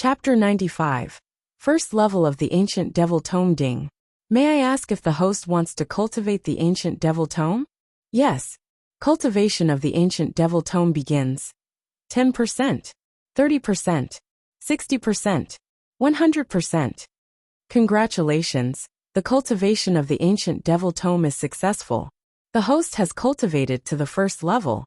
Chapter 95. First level of the Ancient Devil Tome Ding. May I ask if the host wants to cultivate the Ancient Devil Tome? Yes. Cultivation of the Ancient Devil Tome begins. 10%, 30%, 60%, 100%. Congratulations, the cultivation of the Ancient Devil Tome is successful. The host has cultivated to the first level.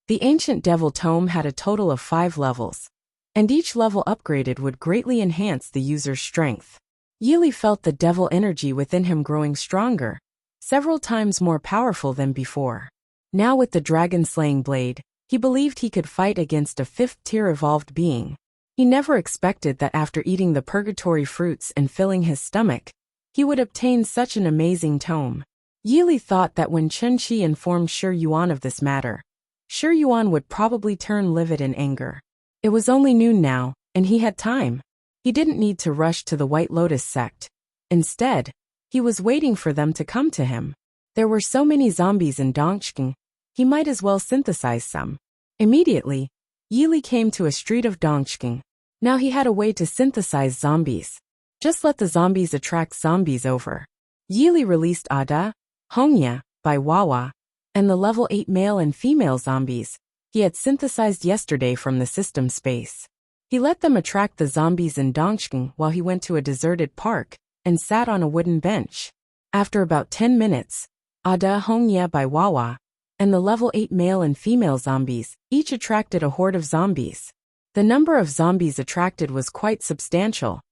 The Ancient Devil Tome had a total of 5 levels, and each level upgraded would greatly enhance the user's strength. Yili felt the devil energy within him growing stronger, several times more powerful than before. Now with the dragon-slaying blade, he believed he could fight against a 5th-tier evolved being. He never expected that after eating the purgatory fruits and filling his stomach, he would obtain such an amazing tome. Yili thought that when Chen Qi informed Shi Yuan of this matter, Shi Yuan would probably turn livid in anger. It was only noon now, and he had time. He didn't need to rush to the White Lotus sect. Instead, he was waiting for them to come to him. There were so many zombies in Dongqing, he might as well synthesize some. Immediately, Yili came to a street of Dongqing. Now he had a way to synthesize zombies. Just let the zombies attract zombies over. Yili released Ada, Hongya, by Wawa, and the level 8 male and female zombies he had synthesized yesterday from the system space. He let them attract the zombies in Dongqing while he went to a deserted park and sat on a wooden bench. After about 10 minutes, Ada Hongya by Wawa and the level 8 male and female zombies each attracted a horde of zombies. The number of zombies attracted was quite substantial,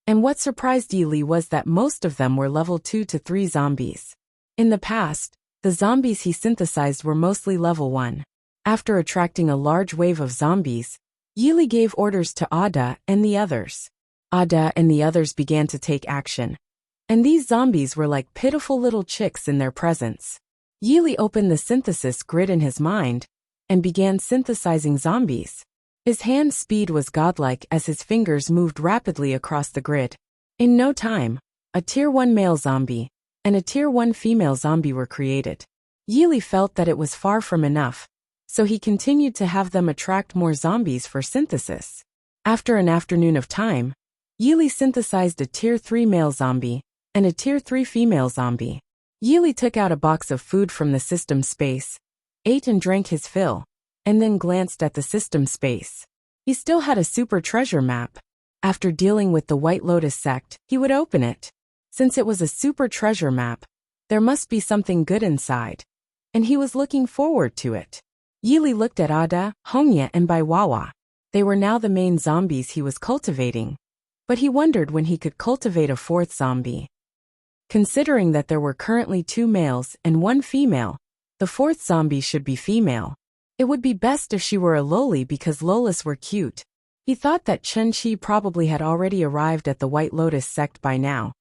and what surprised Yili was that most of them were level 2 to 3 zombies. In the past, the zombies he synthesized were mostly level 1. After attracting a large wave of zombies, Yili gave orders to Ada and the others. Ada and the others began to take action, and these zombies were like pitiful little chicks in their presence. Yili opened the synthesis grid in his mind and began synthesizing zombies. His hand speed was godlike as his fingers moved rapidly across the grid. In no time, a Tier 1 male zombie and a Tier 1 female zombie were created. Yili felt that it was far from enough, so he continued to have them attract more zombies for synthesis. After an afternoon of time, Yili synthesized a Tier 3 male zombie and a Tier 3 female zombie. Yili took out a box of food from the system space, ate and drank his fill, and then glanced at the system space. He still had a super treasure map. After dealing with the White Lotus sect, he would open it. Since it was a super treasure map, there must be something good inside, and he was looking forward to it. Yili looked at Ada, Hongya and Bai Wawa. They were now the main zombies he was cultivating, but he wondered when he could cultivate a 4th zombie. Considering that there were currently 2 males and 1 female, the 4th zombie should be female. It would be best if she were a loli because lolis were cute. He thought that Chen Qi probably had already arrived at the White Lotus sect by now,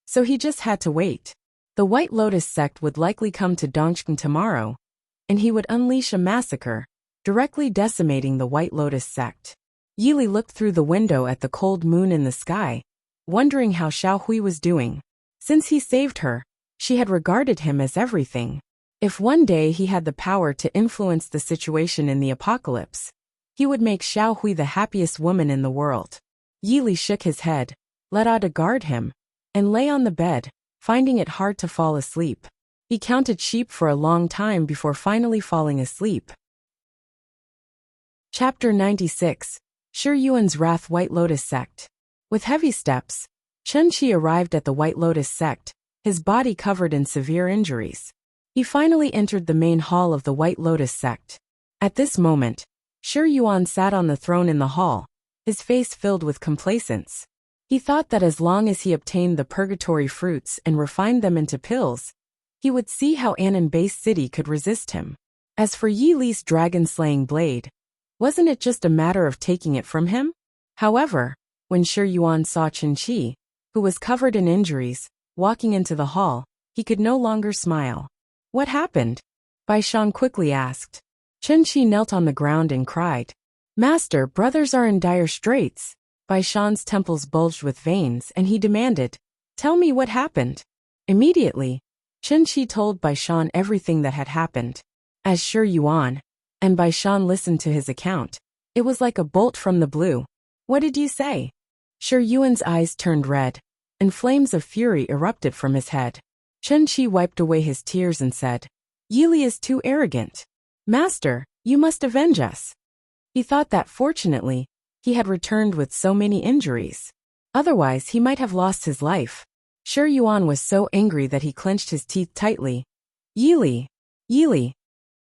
so he just had to wait. The White Lotus sect would likely come to Dongqing tomorrow, and he would unleash a massacre, directly decimating the White Lotus sect. Yili looked through the window at the cold moon in the sky, wondering how Xiao Hui was doing. Since he saved her, she had regarded him as everything. If one day he had the power to influence the situation in the apocalypse, he would make Xiao Hui the happiest woman in the world. Yili shook his head, let Ada guard him, and lay on the bed, finding it hard to fall asleep. He counted sheep for a long time before finally falling asleep. Chapter 96. Shi Yuan's Wrath White Lotus Sect. With heavy steps, Chen Qi arrived at the White Lotus sect, his body covered in severe injuries. He finally entered the main hall of the White Lotus sect. At this moment, Shi Yuan sat on the throne in the hall, his face filled with complacence. He thought that as long as he obtained the purgatory fruits and refined them into pills, he would see how Anan Base City could resist him. As for Yi Li's dragon-slaying blade, wasn't it just a matter of taking it from him? However, when Shi Yuan saw Chen Qi, who was covered in injuries, walking into the hall, he could no longer smile. What happened? Bai Shan quickly asked. Chen Qi knelt on the ground and cried. Master, brothers are in dire straits. Bai Shan's temples bulged with veins and he demanded, tell me what happened. Immediately, Chen Qi told Bai Shan everything that had happened. As Shi Yuan and Bai Shan listened to his account, it was like a bolt from the blue. What did you say? Shi Yuan's eyes turned red, and flames of fury erupted from his head. Chen Qi wiped away his tears and said, "Yili is too arrogant. Master, you must avenge us." He thought that fortunately, he had returned with so many injuries. Otherwise, he might have lost his life. Shi Yuan was so angry that he clenched his teeth tightly. Yili! Yili!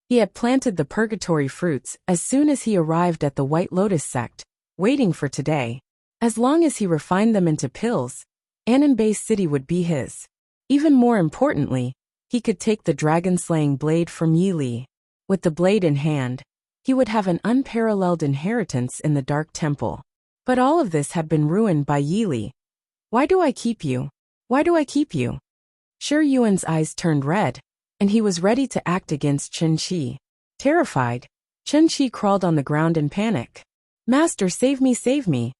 He had planted the purgatory fruits as soon as he arrived at the White Lotus sect, waiting for today. As long as he refined them into pills, Ananbei City would be his. Even more importantly, he could take the dragon-slaying blade from Yili. With the blade in hand, he would have an unparalleled inheritance in the Dark Temple. But all of this had been ruined by Yili. "Why do I keep you? Why do I keep you?" Shi Yuan's eyes turned red, and he was ready to act against Chen Qi. Terrified, Chen Qi crawled on the ground in panic. "Master, save me, save me!"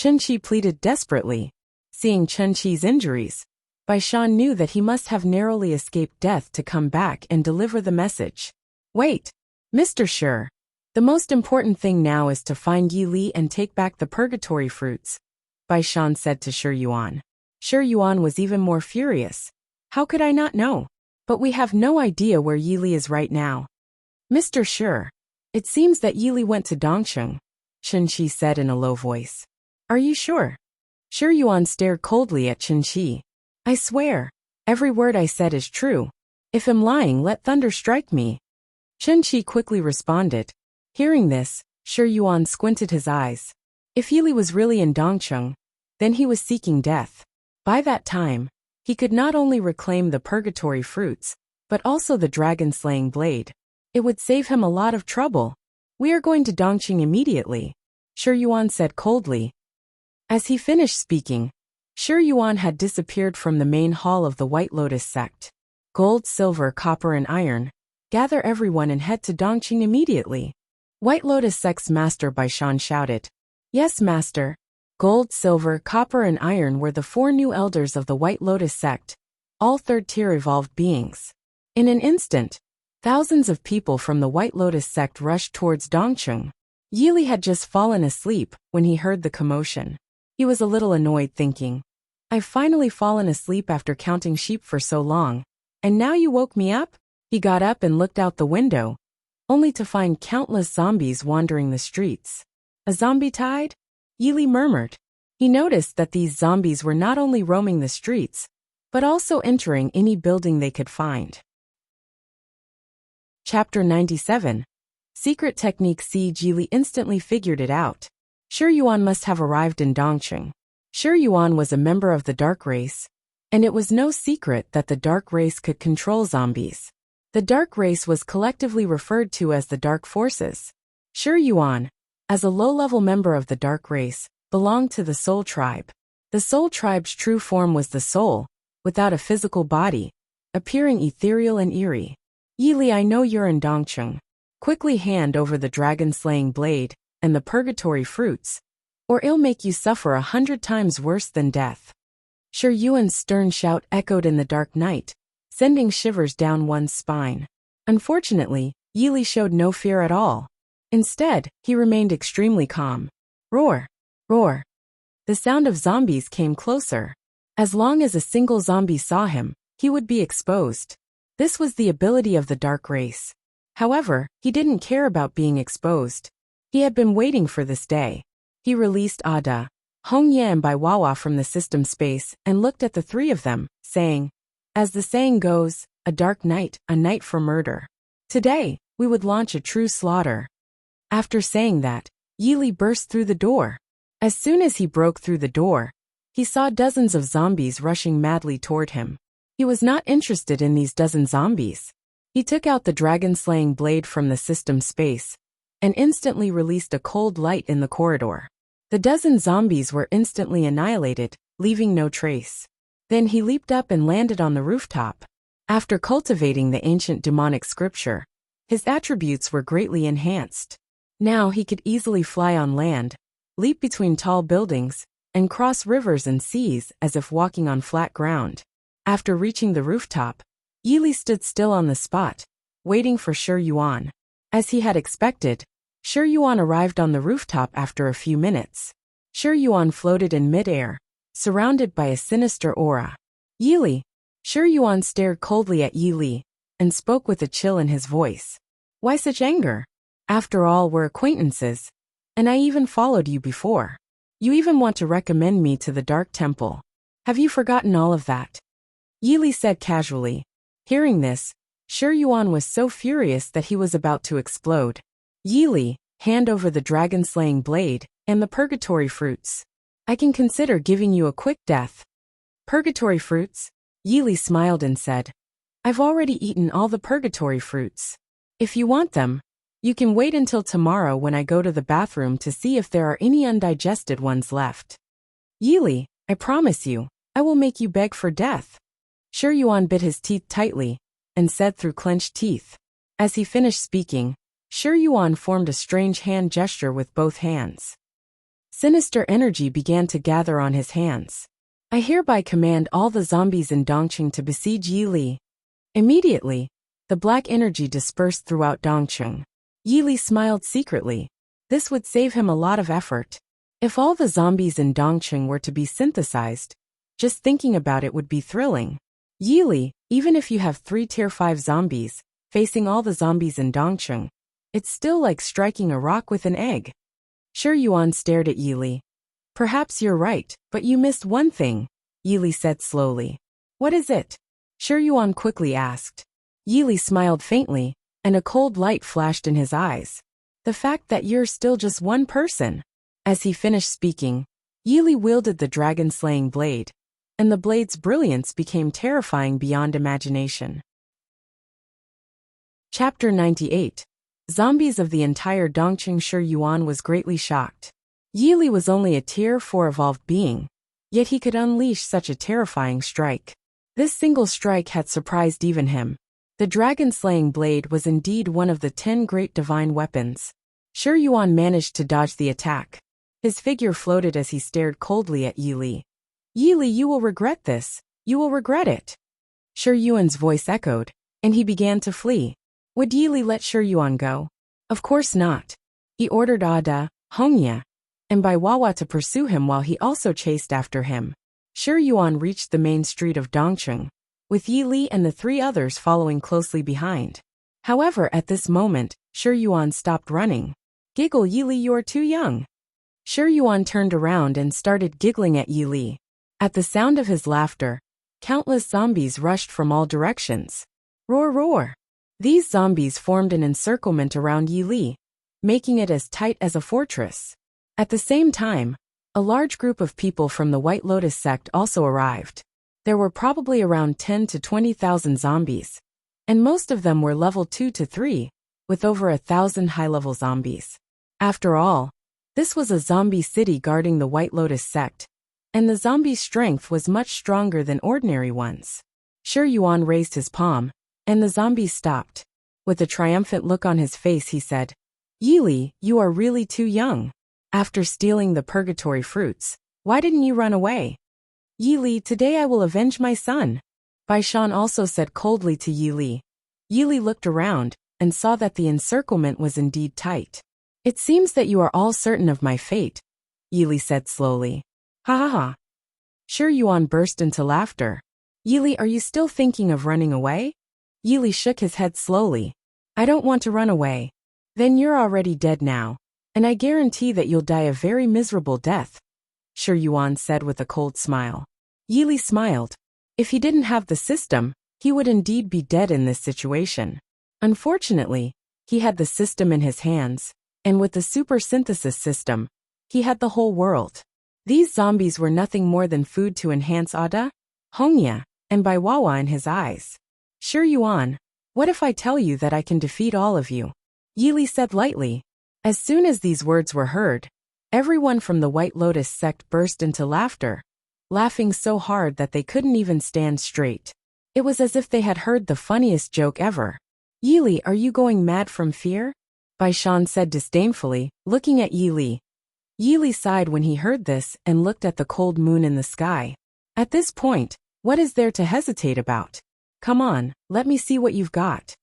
Chen Qi pleaded desperately. Seeing Chen Qi's injuries, Bai Shan knew that he must have narrowly escaped death to come back and deliver the message. "Wait, Mr. Shi. The most important thing now is to find Yi Li and take back the purgatory fruits," Bai Shan said to Shi Yuan. Shi Yuan was even more furious. "How could I not know? But we have no idea where Yi Li is right now." "Mr. Shi, it seems that Yi Li went to Dongsheng," Chen Qi said in a low voice. "Are you sure?" Shi Yuan stared coldly at Chen Qi. "I swear, every word I said is true. If I'm lying, let thunder strike me." Chen Qi quickly responded. Hearing this, Shi Yuan squinted his eyes. If Yi Li was really in Dongsheng, then he was seeking death. By that time, he could not only reclaim the purgatory fruits, but also the dragon-slaying blade. It would save him a lot of trouble. "We are going to Dongqing immediately," Shi Yuan said coldly. As he finished speaking, Shi Yuan had disappeared from the main hall of the White Lotus sect. "Gold, silver, copper, and iron. Gather everyone and head to Dongqing immediately." White Lotus sect's master Bai Shan shouted. "Yes, master." Gold, silver, copper, and iron were the 4 new elders of the White Lotus sect, all third-tier evolved beings. In an instant, thousands of people from the White Lotus sect rushed towards Dongqing. Yi Li had just fallen asleep when he heard the commotion. He was a little annoyed, thinking, "I've finally fallen asleep after counting sheep for so long, and now you woke me up?" He got up and looked out the window, only to find countless zombies wandering the streets. "A zombie tide?" Yi Li murmured. He noticed that these zombies were not only roaming the streets, but also entering any building they could find. Chapter 97. Secret Technique. Siege. Yi Li instantly figured it out. Shi Yuan must have arrived in Dongqing. Shi Yuan was a member of the Dark Race, and it was no secret that the Dark Race could control zombies. The Dark Race was collectively referred to as the Dark Forces. Shi Yuan, as a low-level member of the Dark Race, belonged to the Soul Tribe. The Soul Tribe's true form was the soul, without a physical body, appearing ethereal and eerie. "Yi Li, I know you're in Dongqing. Quickly hand over the dragon-slaying blade and the purgatory fruits, or it'll make you suffer 100 times worse than death." Shi Yuan's stern shout echoed in the dark night, sending shivers down one's spine. Unfortunately, Yi Li showed no fear at all. Instead, he remained extremely calm. Roar! Roar! The sound of zombies came closer. As long as a single zombie saw him, he would be exposed. This was the ability of the Dark Race. However, he didn't care about being exposed. He had been waiting for this day. He released Ada, Hongye and Baiwawa from the system space and looked at the 3 of them, saying, "As the saying goes, a dark night, a night for murder. Today, we would launch a true slaughter." After saying that, Yi Li burst through the door. As soon as he broke through the door, he saw dozens of zombies rushing madly toward him. He was not interested in these dozen zombies. He took out the dragon-slaying blade from the system space and instantly released a cold light in the corridor. The dozen zombies were instantly annihilated, leaving no trace. Then he leaped up and landed on the rooftop. After cultivating the ancient demonic scripture, his attributes were greatly enhanced. Now he could easily fly on land, leap between tall buildings, and cross rivers and seas as if walking on flat ground. After reaching the rooftop, Yi Li stood still on the spot, waiting for Shi Yuan. As he had expected, Shi Yuan arrived on the rooftop after a few minutes. Shi Yuan floated in midair, surrounded by a sinister aura. Yi Li. Shi Yuan stared coldly at Yi Li, and spoke with a chill in his voice. Why such anger? After all, we're acquaintances. And I even followed you before. You even want to recommend me to the Dark Temple. Have you forgotten all of that? Yi Li said casually. Hearing this, Shi Yuan was so furious that he was about to explode. Yi Li, hand over the dragon-slaying blade, and the purgatory fruits. I can consider giving you a quick death. Purgatory fruits? Yi Li smiled and said. I've already eaten all the purgatory fruits. If you want them, you can wait until tomorrow when I go to the bathroom to see if there are any undigested ones left. Yi Li, I promise you, I will make you beg for death. Shi Yuan bit his teeth tightly, and said through clenched teeth. As he finished speaking, Shi Yuan formed a strange hand gesture with both hands. Sinister energy began to gather on his hands. I hereby command all the zombies in Dongqing to besiege Yi Li. Immediately, the black energy dispersed throughout Dongqing. Yi Li smiled secretly. This would save him a lot of effort. If all the zombies in Dongqing were to be synthesized, just thinking about it would be thrilling. Yi Li, even if you have 3 tier 5 zombies, facing all the zombies in Dongqing, it's still like striking a rock with an egg. Shi Yuan stared at Yi Li. Perhaps you're right, but you missed one thing, Yi Li said slowly. What is it? Shi Yuan quickly asked. Yi Li smiled faintly, and a cold light flashed in his eyes. The fact that you're still just one person. As he finished speaking, Yi Li wielded the dragon-slaying blade, and the blade's brilliance became terrifying beyond imagination. Chapter 98. Zombies of the entire Dongqing. Shi Yuan was greatly shocked. Yi Li was only a tier 4 evolved being, yet he could unleash such a terrifying strike. This single strike had surprised even him. The dragon-slaying blade was indeed one of the 10 great divine weapons. Shi Yuan managed to dodge the attack. His figure floated as he stared coldly at Yi Li. Yi Li, you will regret this. You will regret it. Shi Yuan's voice echoed, and he began to flee. Would Yi Li let Shi Yuan go? Of course not. He ordered Ada, Hongya, and Bai Wawa to pursue him while he also chased after him. Shi Yuan reached the main street of Dongqing, with Yi Li and the 3 others following closely behind. However, at this moment, Shi Yuan stopped running. Giggle, Yi Li, you're too young. Shi Yuan turned around and started giggling at Yi Li. At the sound of his laughter, countless zombies rushed from all directions. Roar, roar. These zombies formed an encirclement around Yi Li, making it as tight as a fortress. At the same time, a large group of people from the White Lotus sect also arrived. There were probably around 10 to 20,000 zombies, and most of them were level 2 to 3, with over 1,000 high-level zombies. After all, this was a zombie city guarding the White Lotus sect, and the zombies' strength was much stronger than ordinary ones. Shi Yuan raised his palm, and the zombies stopped. With a triumphant look on his face, he said, Yi Li, you are really too young. After stealing the purgatory fruits, why didn't you run away? Yi Li, today I will avenge my son. Bai Shan also said coldly to Yi Li. Yi Li looked around, and saw that the encirclement was indeed tight. It seems that you are all certain of my fate, Yi Li said slowly. Ha ha ha. Shi Yuan burst into laughter. Yi Li, are you still thinking of running away? Yi Li shook his head slowly. I don't want to run away. Then you're already dead now, and I guarantee that you'll die a very miserable death, Shi Yuan said with a cold smile. Yi Li smiled. If he didn't have the system, he would indeed be dead in this situation. Unfortunately, he had the system in his hands, and with the super synthesis system, he had the whole world. These zombies were nothing more than food to enhance Ada, Hongya, and Bai Wawa in his eyes. Shi Yuan, what if I tell you that I can defeat all of you? Yi Li said lightly. As soon as these words were heard, everyone from the White Lotus sect burst into laughter, laughing so hard that they couldn't even stand straight. It was as if they had heard the funniest joke ever. Yi Li, are you going mad from fear? Bai Shan said disdainfully, looking at Yi Li. Yi Li sighed when he heard this and looked at the cold moon in the sky. At this point, what is there to hesitate about? Come on, let me see what you've got.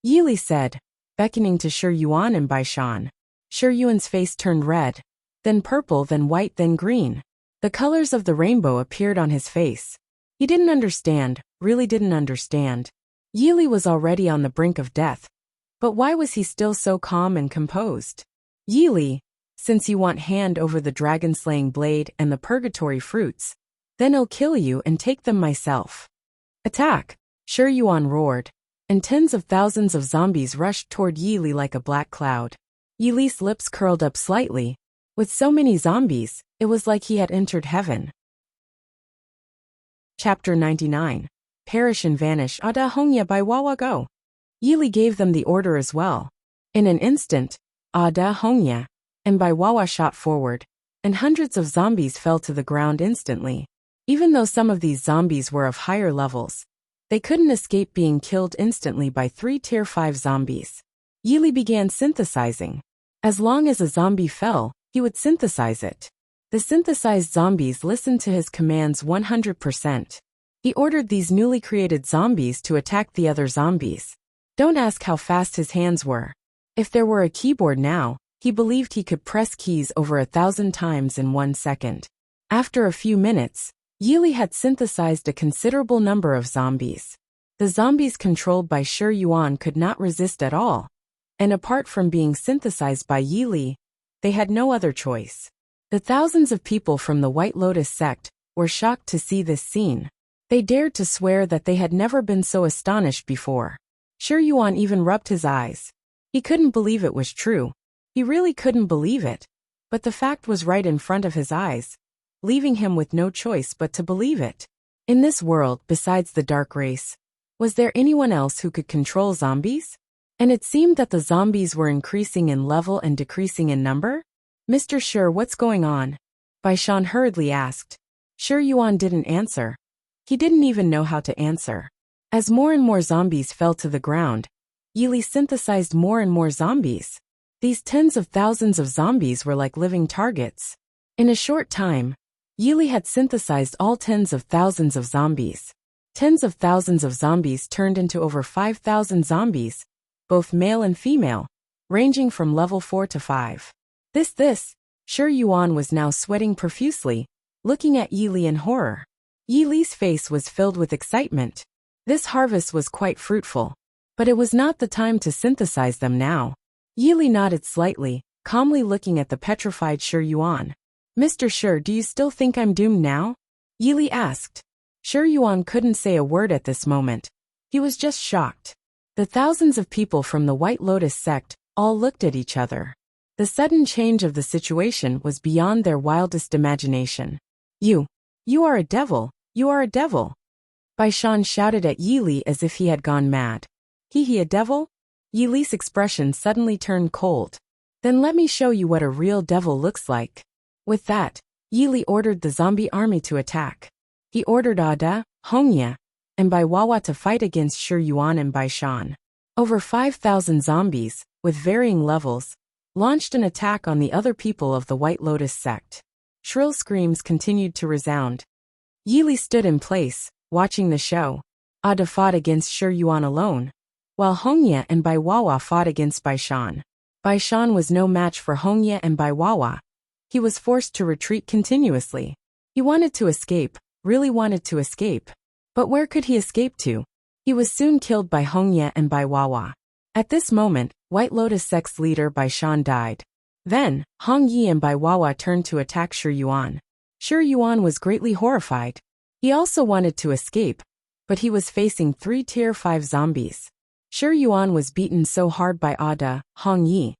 Yi Li said, beckoning to Shi Yuan and Bai Shan. Shi Yuan's face turned red. then purple, then white, then green. The colors of the rainbow appeared on his face. He didn't understand, really didn't understand. Yili was already on the brink of death. But why was he still so calm and composed? Yili, since you want hand over the dragon-slaying blade and the purgatory fruits, then I'll kill you and take them myself. Attack! Shi Yuan roared, and tens of thousands of zombies rushed toward Yili like a black cloud. Yili's lips curled up slightly. With so many zombies, it was like he had entered heaven. Chapter 99. Perish and vanish. Ada Hongya by Wawa go. Yili gave them the order as well. In an instant, Ada Hongya and Bai Wawa shot forward, and hundreds of zombies fell to the ground instantly. Even though some of these zombies were of higher levels, they couldn't escape being killed instantly by 3 Tier 5 zombies. Yili began synthesizing. As long as a zombie fell, he would synthesize it. The synthesized zombies listened to his commands 100%. He ordered these newly created zombies to attack the other zombies. Don't ask how fast his hands were. If there were a keyboard now, he believed he could press keys over 1,000 times in 1 second. After a few minutes, Yili had synthesized a considerable number of zombies. The zombies controlled by Shi Yuan could not resist at all. And apart from being synthesized by Yili, they had no other choice. The thousands of people from the White Lotus sect were shocked to see this scene. They dared to swear that they had never been so astonished before. Shi Yuan even rubbed his eyes. He couldn't believe it was true. He really couldn't believe it. But the fact was right in front of his eyes, leaving him with no choice but to believe it. In this world, besides the dark race, was there anyone else who could control zombies? And it seemed that the zombies were increasing in level and decreasing in number? Mr. Shi, what's going on? Bai Shan hurriedly asked. Shi Yuan didn't answer. He didn't even know how to answer. As more and more zombies fell to the ground, Yili synthesized more and more zombies. These tens of thousands of zombies were like living targets. In a short time, Yili had synthesized all tens of thousands of zombies. Tens of thousands of zombies turned into over 5,000 zombies, both male and female, ranging from level 4 to 5. Shi Yuan was now sweating profusely, looking at Yili in horror. Yili's face was filled with excitement. This harvest was quite fruitful, but it was not the time to synthesize them now. Yili nodded slightly, calmly looking at the petrified Shi Yuan. Mr. Shi, do you still think I'm doomed now? Yili asked. Shi Yuan couldn't say a word at this moment. He was just shocked. The thousands of people from the White Lotus sect all looked at each other. The sudden change of the situation was beyond their wildest imagination. You are a devil, you are a devil. Bai Shan shouted at Yili as if he had gone mad. He a devil? Yili's expression suddenly turned cold. Then let me show you what a real devil looks like. With that, Yili ordered the zombie army to attack. He ordered Ada, Hongya, and Bai Wawa to fight against Shi Yuan and Bai Shan. Over 5,000 zombies, with varying levels, launched an attack on the other people of the White Lotus sect. Shrill screams continued to resound. Yili stood in place, watching the show. Ada fought against Shi Yuan alone, while Hongya and Bai Wawa fought against Bai Shan. Bai Shan was no match for Hongya and Bai Wawa. He was forced to retreat continuously. He wanted to escape, really wanted to escape. But where could he escape to? He was soon killed by Hongya and Bai Wawa. At this moment, White Lotus sect's leader Bai Shan died. Then, Hong Yi and Bai Wawa turned to attack Shi Yuan. Shi Yuan was greatly horrified. He also wanted to escape, but he was facing 3 Tier 5 zombies. Shi Yuan was beaten so hard by Ada, Hong Yi,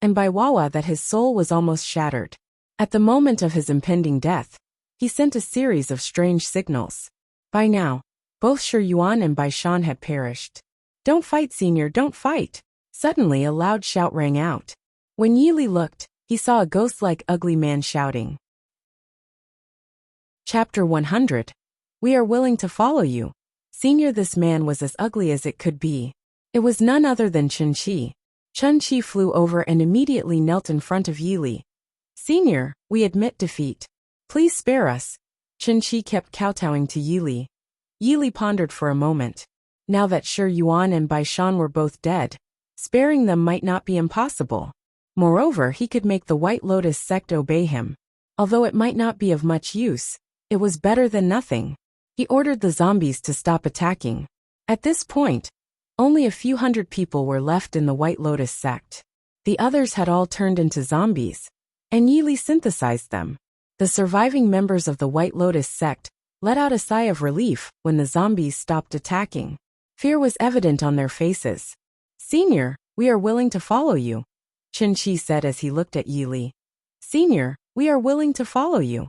and Bai Wawa that his soul was almost shattered. At the moment of his impending death, he sent a series of strange signals. By now, both Shi Yuan and Bai Shan had perished. Don't fight, senior, don't fight! Suddenly a loud shout rang out. When Yili looked, he saw a ghost-like ugly man shouting. Chapter 100. We are willing to follow you. Senior, this man was as ugly as it could be. It was none other than Chen Qi. Chen Qi flew over and immediately knelt in front of Yili. Senior, we admit defeat. Please spare us. Chen Qi kept kowtowing to Yili. Yili pondered for a moment. Now that Shi Yuan and Bai Shan were both dead, sparing them might not be impossible. Moreover, he could make the White Lotus sect obey him. Although it might not be of much use, it was better than nothing. He ordered the zombies to stop attacking. At this point, only a few hundred people were left in the White Lotus sect. The others had all turned into zombies, and Yili synthesized them. The surviving members of the White Lotus sect let out a sigh of relief when the zombies stopped attacking. Fear was evident on their faces. "Senior, we are willing to follow you," Qinshi said as he looked at Yili. "Senior, we are willing to follow you."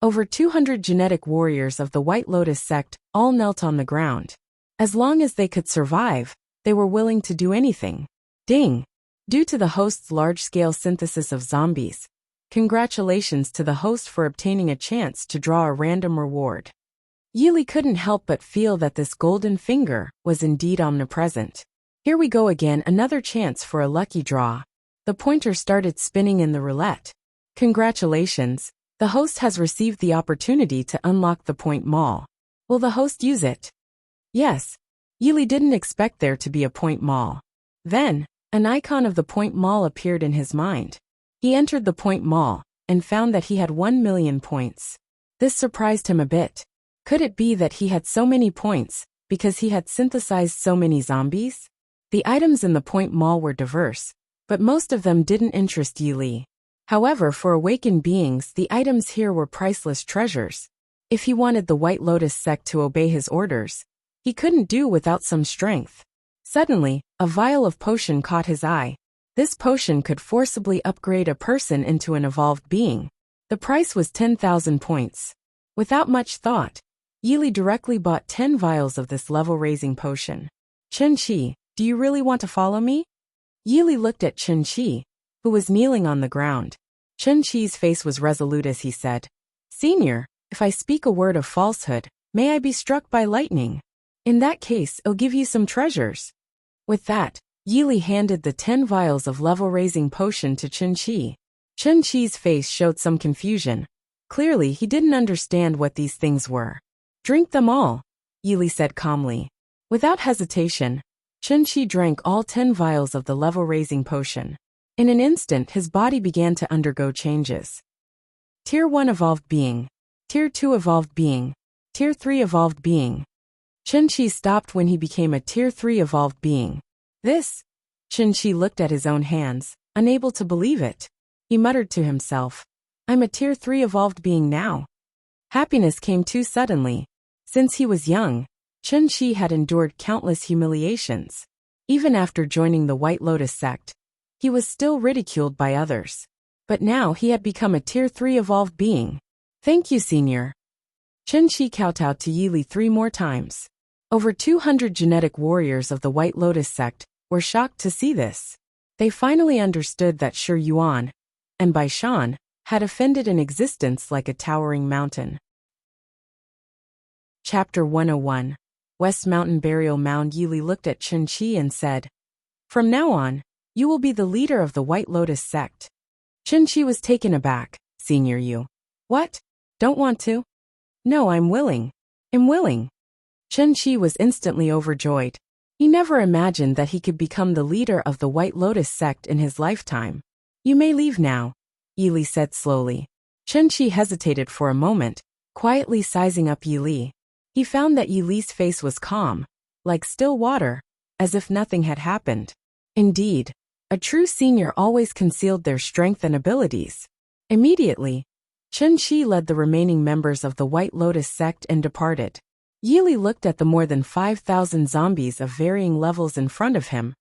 Over 200 genetic warriors of the White Lotus sect all knelt on the ground. As long as they could survive, they were willing to do anything. Ding! Due to the host's large-scale synthesis of zombies, congratulations to the host for obtaining a chance to draw a random reward. Yili couldn't help but feel that this golden finger was indeed omnipresent. Here we go again, another chance for a lucky draw. The pointer started spinning in the roulette. Congratulations, the host has received the opportunity to unlock the point mall. Will the host use it? Yes. Yili didn't expect there to be a point mall. Then, an icon of the point mall appeared in his mind. He entered the point mall and found that he had 1 million points. This surprised him a bit. Could it be that he had so many points because he had synthesized so many zombies? The items in the point mall were diverse, but most of them didn't interest Yili. However, for awakened beings, the items here were priceless treasures. If he wanted the White Lotus sect to obey his orders, he couldn't do without some strength. Suddenly, a vial of potion caught his eye. This potion could forcibly upgrade a person into an evolved being. The price was 10,000 points. Without much thought, Yili directly bought 10 vials of this level-raising potion. "Qinshi, do you really want to follow me?" Yili looked at Qinshi, who was kneeling on the ground. Qinshi's face was resolute as he said, "Senior, if I speak a word of falsehood, may I be struck by lightning. In that case, I'll give you some treasures." With that, Yili handed the 10 vials of level-raising potion to Qinshi. Qinshi's face showed some confusion. Clearly, he didn't understand what these things were. "Drink them all," Yili said calmly. Without hesitation, Qinshi drank all 10 vials of the level-raising potion. In an instant, his body began to undergo changes. Tier 1 Evolved Being. Tier 2 Evolved Being. Tier 3 Evolved Being. Qinshi stopped when he became a Tier 3 Evolved Being. "This?" Qinshi looked at his own hands, unable to believe it. He muttered to himself, "I'm a Tier 3 Evolved Being now." Happiness came too suddenly. Since he was young, Qinshi had endured countless humiliations. Even after joining the White Lotus sect, he was still ridiculed by others. But now he had become a Tier 3 Evolved Being. "Thank you, Senior." Qinshi kowtowed to Yili 3 more times. Over 200 genetic warriors of the White Lotus sect were shocked to see this. They finally understood that Shi Yuan, and by Shan, had offended an existence like a towering mountain. Chapter 101. West Mountain Burial Mound. Yili looked at Qinshi and said, "From now on, you will be the leader of the White Lotus sect." Qinshi was taken aback. "Senior, you." "What? Don't want to?" "No, I'm willing. I'm willing." Qinshi was instantly overjoyed. He never imagined that he could become the leader of the White Lotus sect in his lifetime. "You may leave now," Yili said slowly. Qinshi hesitated for a moment, quietly sizing up Yili. He found that Yili's face was calm, like still water, as if nothing had happened. Indeed, a true senior always concealed their strength and abilities. Immediately, Qinshi led the remaining members of the White Lotus sect and departed. Yili looked at the more than 5,000 zombies of varying levels in front of him,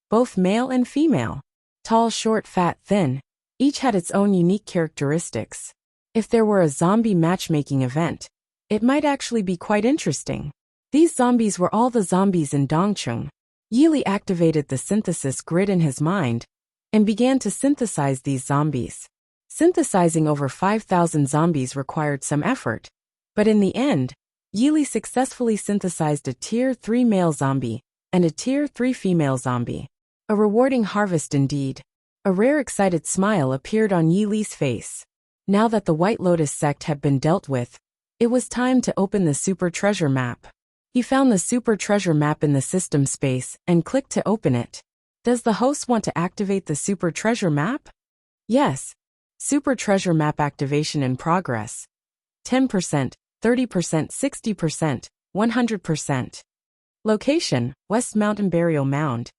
both male and female. Tall, short, fat, thin, each had its own unique characteristics. If there were a zombie matchmaking event, it might actually be quite interesting. These zombies were all the zombies in Dongcheng. Yili activated the synthesis grid in his mind and began to synthesize these zombies. Synthesizing over 5,000 zombies required some effort, but in the end, Yili successfully synthesized a Tier 3 male zombie and a Tier 3 female zombie. A rewarding harvest indeed. A rare excited smile appeared on Yili's face. Now that the White Lotus sect had been dealt with, it was time to open the Super Treasure Map. He found the Super Treasure Map in the system space and clicked to open it. Does the host want to activate the Super Treasure Map? Yes. Super Treasure Map activation in progress. 10%, 30%, 60%, 100%. Location, West Mountain Burial Mound.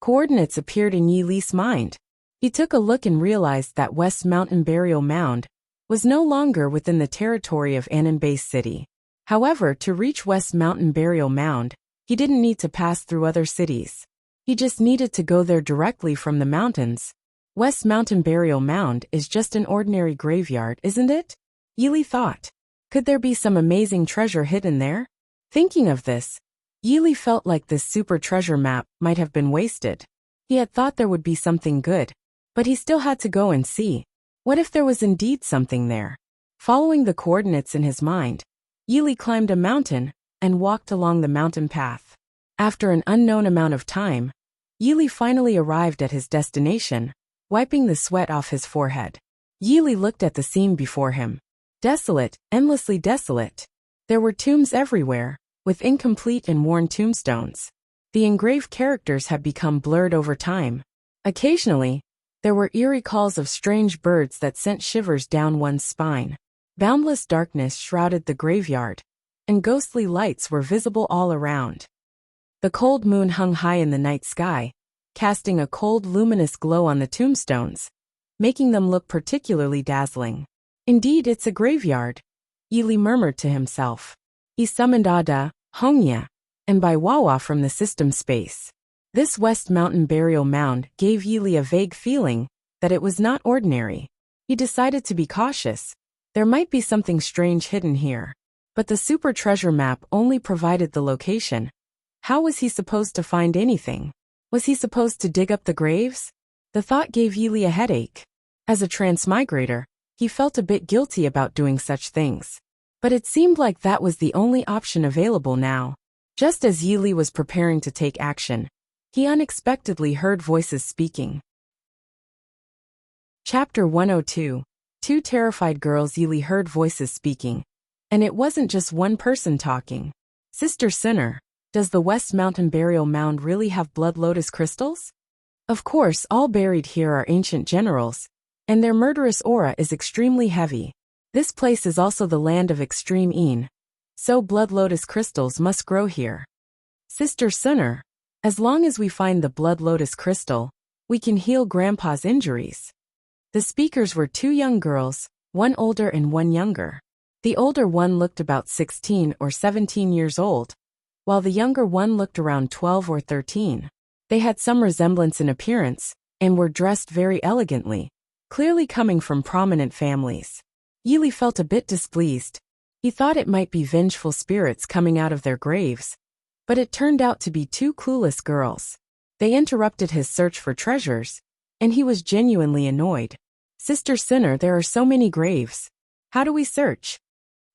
Coordinates appeared in Yi Li's mind. He took a look and realized that West Mountain Burial Mound was no longer within the territory of Ananbei City. However, to reach West Mountain Burial Mound, he didn't need to pass through other cities. He just needed to go there directly from the mountains. West Mountain Burial Mound is just an ordinary graveyard, isn't it? Yi Li thought. Could there be some amazing treasure hidden there? Thinking of this, Yi Li felt like this super treasure map might have been wasted. He had thought there would be something good, but he still had to go and see. What if there was indeed something there? Following the coordinates in his mind, Yi Li climbed a mountain and walked along the mountain path. After an unknown amount of time, Yi Li finally arrived at his destination, wiping the sweat off his forehead. Yi Li looked at the scene before him. Desolate, endlessly desolate. There were tombs everywhere, with incomplete and worn tombstones. The engraved characters had become blurred over time. Occasionally, there were eerie calls of strange birds that sent shivers down one's spine. Boundless darkness shrouded the graveyard, and ghostly lights were visible all around. The cold moon hung high in the night sky, casting a cold luminous glow on the tombstones, making them look particularly dazzling. Indeed, it's a graveyard, Yi Li murmured to himself. He summoned Ada, Hongya, and Baiwawa from the system space. This West Mountain Burial Mound gave Yi Li a vague feeling that it was not ordinary. He decided to be cautious. There might be something strange hidden here. But the super treasure map only provided the location. How was he supposed to find anything? Was he supposed to dig up the graves? The thought gave Yi Li a headache. As a transmigrator, he felt a bit guilty about doing such things. But it seemed like that was the only option available now. Just as Yi Li was preparing to take action, he unexpectedly heard voices speaking. Chapter 102. Two terrified girls. Yi Li heard voices speaking. And it wasn't just one person talking. Sister Sinner, does the West Mountain Burial Mound really have blood lotus crystals? Of course, all buried here are ancient generals, and their murderous aura is extremely heavy. This place is also the land of extreme Yin, so blood lotus crystals must grow here. Sister Sinner, as long as we find the blood lotus crystal, we can heal Grandpa's injuries. The speakers were two young girls, one older and one younger. The older one looked about 16 or 17 years old, while the younger one looked around 12 or 13. They had some resemblance in appearance, and were dressed very elegantly, clearly coming from prominent families. Yi Li felt a bit displeased. He thought it might be vengeful spirits coming out of their graves, but it turned out to be two clueless girls. They interrupted his search for treasures, and he was genuinely annoyed. Sister Sinner, there are so many graves. How do we search?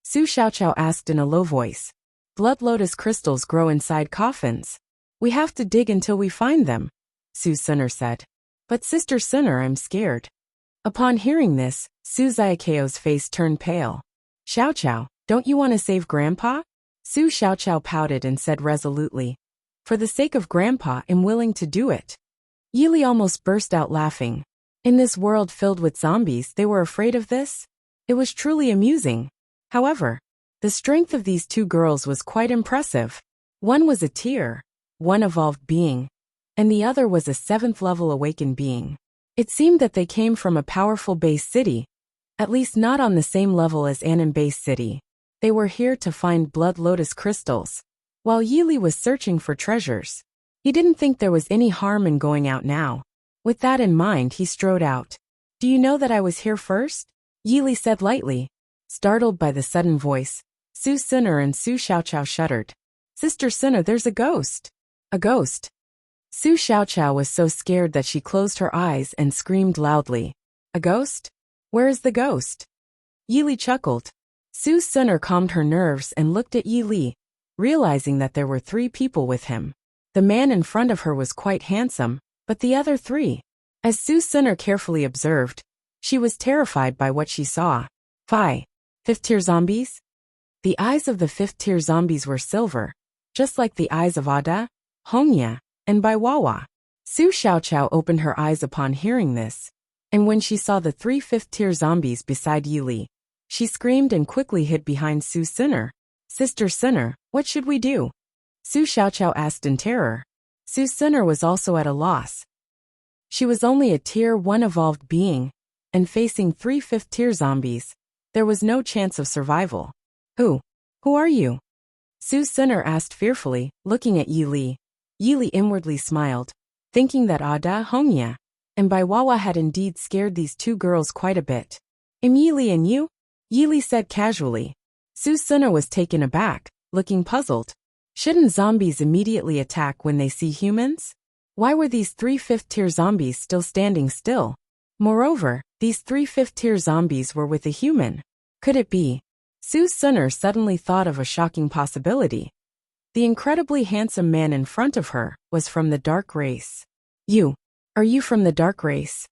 Su Xiaoqiao asked in a low voice. Blood lotus crystals grow inside coffins. We have to dig until we find them, Su Sinner said. But Sister Sinner, I'm scared. Upon hearing this, Su Xiaoqiao's face turned pale. Xiaoqiao, don't you want to save Grandpa? Su Xiaoqiao pouted and said resolutely. For the sake of Grandpa, I'm willing to do it. Yi Li almost burst out laughing. In this world filled with zombies, they were afraid of this? It was truly amusing. However, the strength of these two girls was quite impressive. One was a tier, one evolved being, and the other was a 7th level awakened being. It seemed that they came from a powerful base city, at least not on the same level as Anan base city. They were here to find blood lotus crystals, while Yi Li was searching for treasures. He didn't think there was any harm in going out now. With that in mind, he strode out. Do you know that I was here first? Yi Li said lightly. Startled by the sudden voice, Su Sinner and Su Xiaoqiao shuddered. Sister Sinner, there's a ghost. A ghost. Su Xiaoqiao was so scared that she closed her eyes and screamed loudly. A ghost? Where is the ghost? Yi Li chuckled. Su Sinner calmed her nerves and looked at Yi Li, realizing that there were 3 people with him. The man in front of her was quite handsome, but the other 3. As Su Sinner carefully observed, she was terrified by what she saw. 5th-tier zombies? The eyes of the 5th-tier zombies were silver, just like the eyes of Ada, Hongya, and Baiwawa. Su Xiaoqiao opened her eyes upon hearing this, and when she saw the 3 fifth-tier zombies beside Yili, she screamed and quickly hid behind Su Sinner. Sister Sinner, what should we do? Su Xiaoqiao asked in terror. Su Sinner was also at a loss. She was only a Tier 1 evolved being, and facing 3 fifth-tier zombies, there was no chance of survival. Who are you? Su Sinner asked fearfully, looking at Yili. Yili inwardly smiled, thinking that Ada Hongya and Bai Wawa had indeed scared these two girls quite a bit. Am Yili and you? Yili said casually. Su Sinner was taken aback, looking puzzled. Shouldn't zombies immediately attack when they see humans? Why were these 3 fifth-tier zombies still standing still? Moreover, these 3 fifth-tier zombies were with a human. Could it be? Su Sinner suddenly thought of a shocking possibility. The incredibly handsome man in front of her was from the dark race. Are you from the dark race?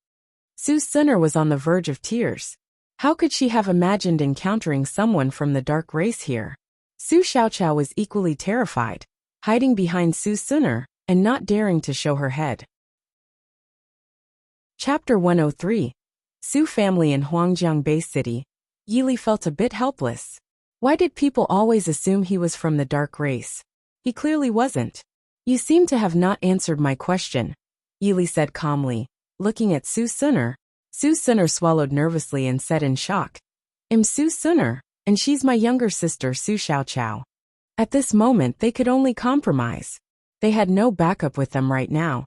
Su Sinner was on the verge of tears. How could she have imagined encountering someone from the dark race here? Su Xiaoqiao was equally terrified, hiding behind Su Sinner and not daring to show her head. Chapter 103. Su family in Huangjiang Bay City. Yili felt a bit helpless. Why did people always assume he was from the dark race? He clearly wasn't. You seem to have not answered my question, Yili said calmly, looking at Su Sinner. Su Sinner swallowed nervously and said in shock, I'm Su Sinner, and she's my younger sister Su Xiaoqiao. At this moment they could only compromise. They had no backup with them right now,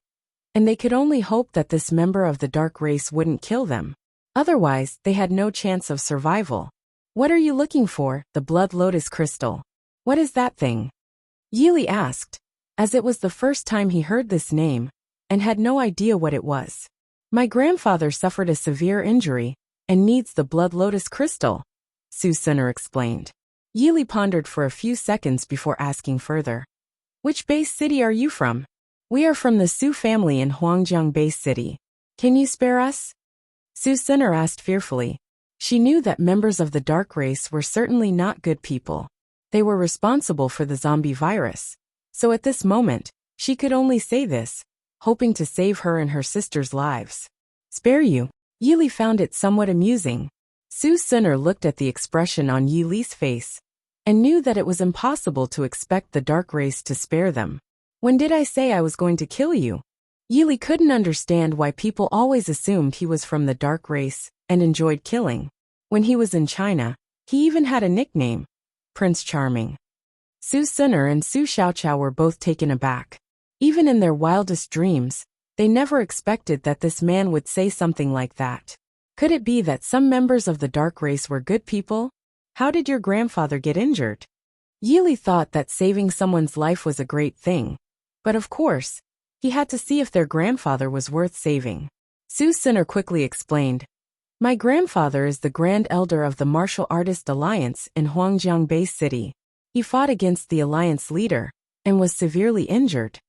and they could only hope that this member of the dark race wouldn't kill them. Otherwise, they had no chance of survival. What are you looking for? The blood lotus crystal. What is that thing? Yili asked, as it was the first time he heard this name, and had no idea what it was. My grandfather suffered a severe injury, and needs the blood lotus crystal, Su Sinner explained. Yili pondered for a few seconds before asking further. Which base city are you from? We are from the Su family in Huangjiang Bay City. Can you spare us? Su Sinner asked fearfully. She knew that members of the dark race were certainly not good people. They were responsible for the zombie virus. So at this moment, she could only say this, hoping to save her and her sister's lives. Spare you? Yili found it somewhat amusing. Su Sinner looked at the expression on Yili's face, and knew that it was impossible to expect the dark race to spare them. When did I say I was going to kill you? Yili couldn't understand why people always assumed he was from the dark race and enjoyed killing. When he was in China, he even had a nickname, Prince Charming. Su Sinner and Su Xiaoqiao were both taken aback. Even in their wildest dreams, they never expected that this man would say something like that. Could it be that some members of the dark race were good people? How did your grandfather get injured? Yili thought that saving someone's life was a great thing. But of course, he had to see if their grandfather was worth saving. Su Sinner quickly explained, My grandfather is the Grand Elder of the Martial Artist Alliance in Huangjiang Bay City. He fought against the Alliance leader, and was severely injured.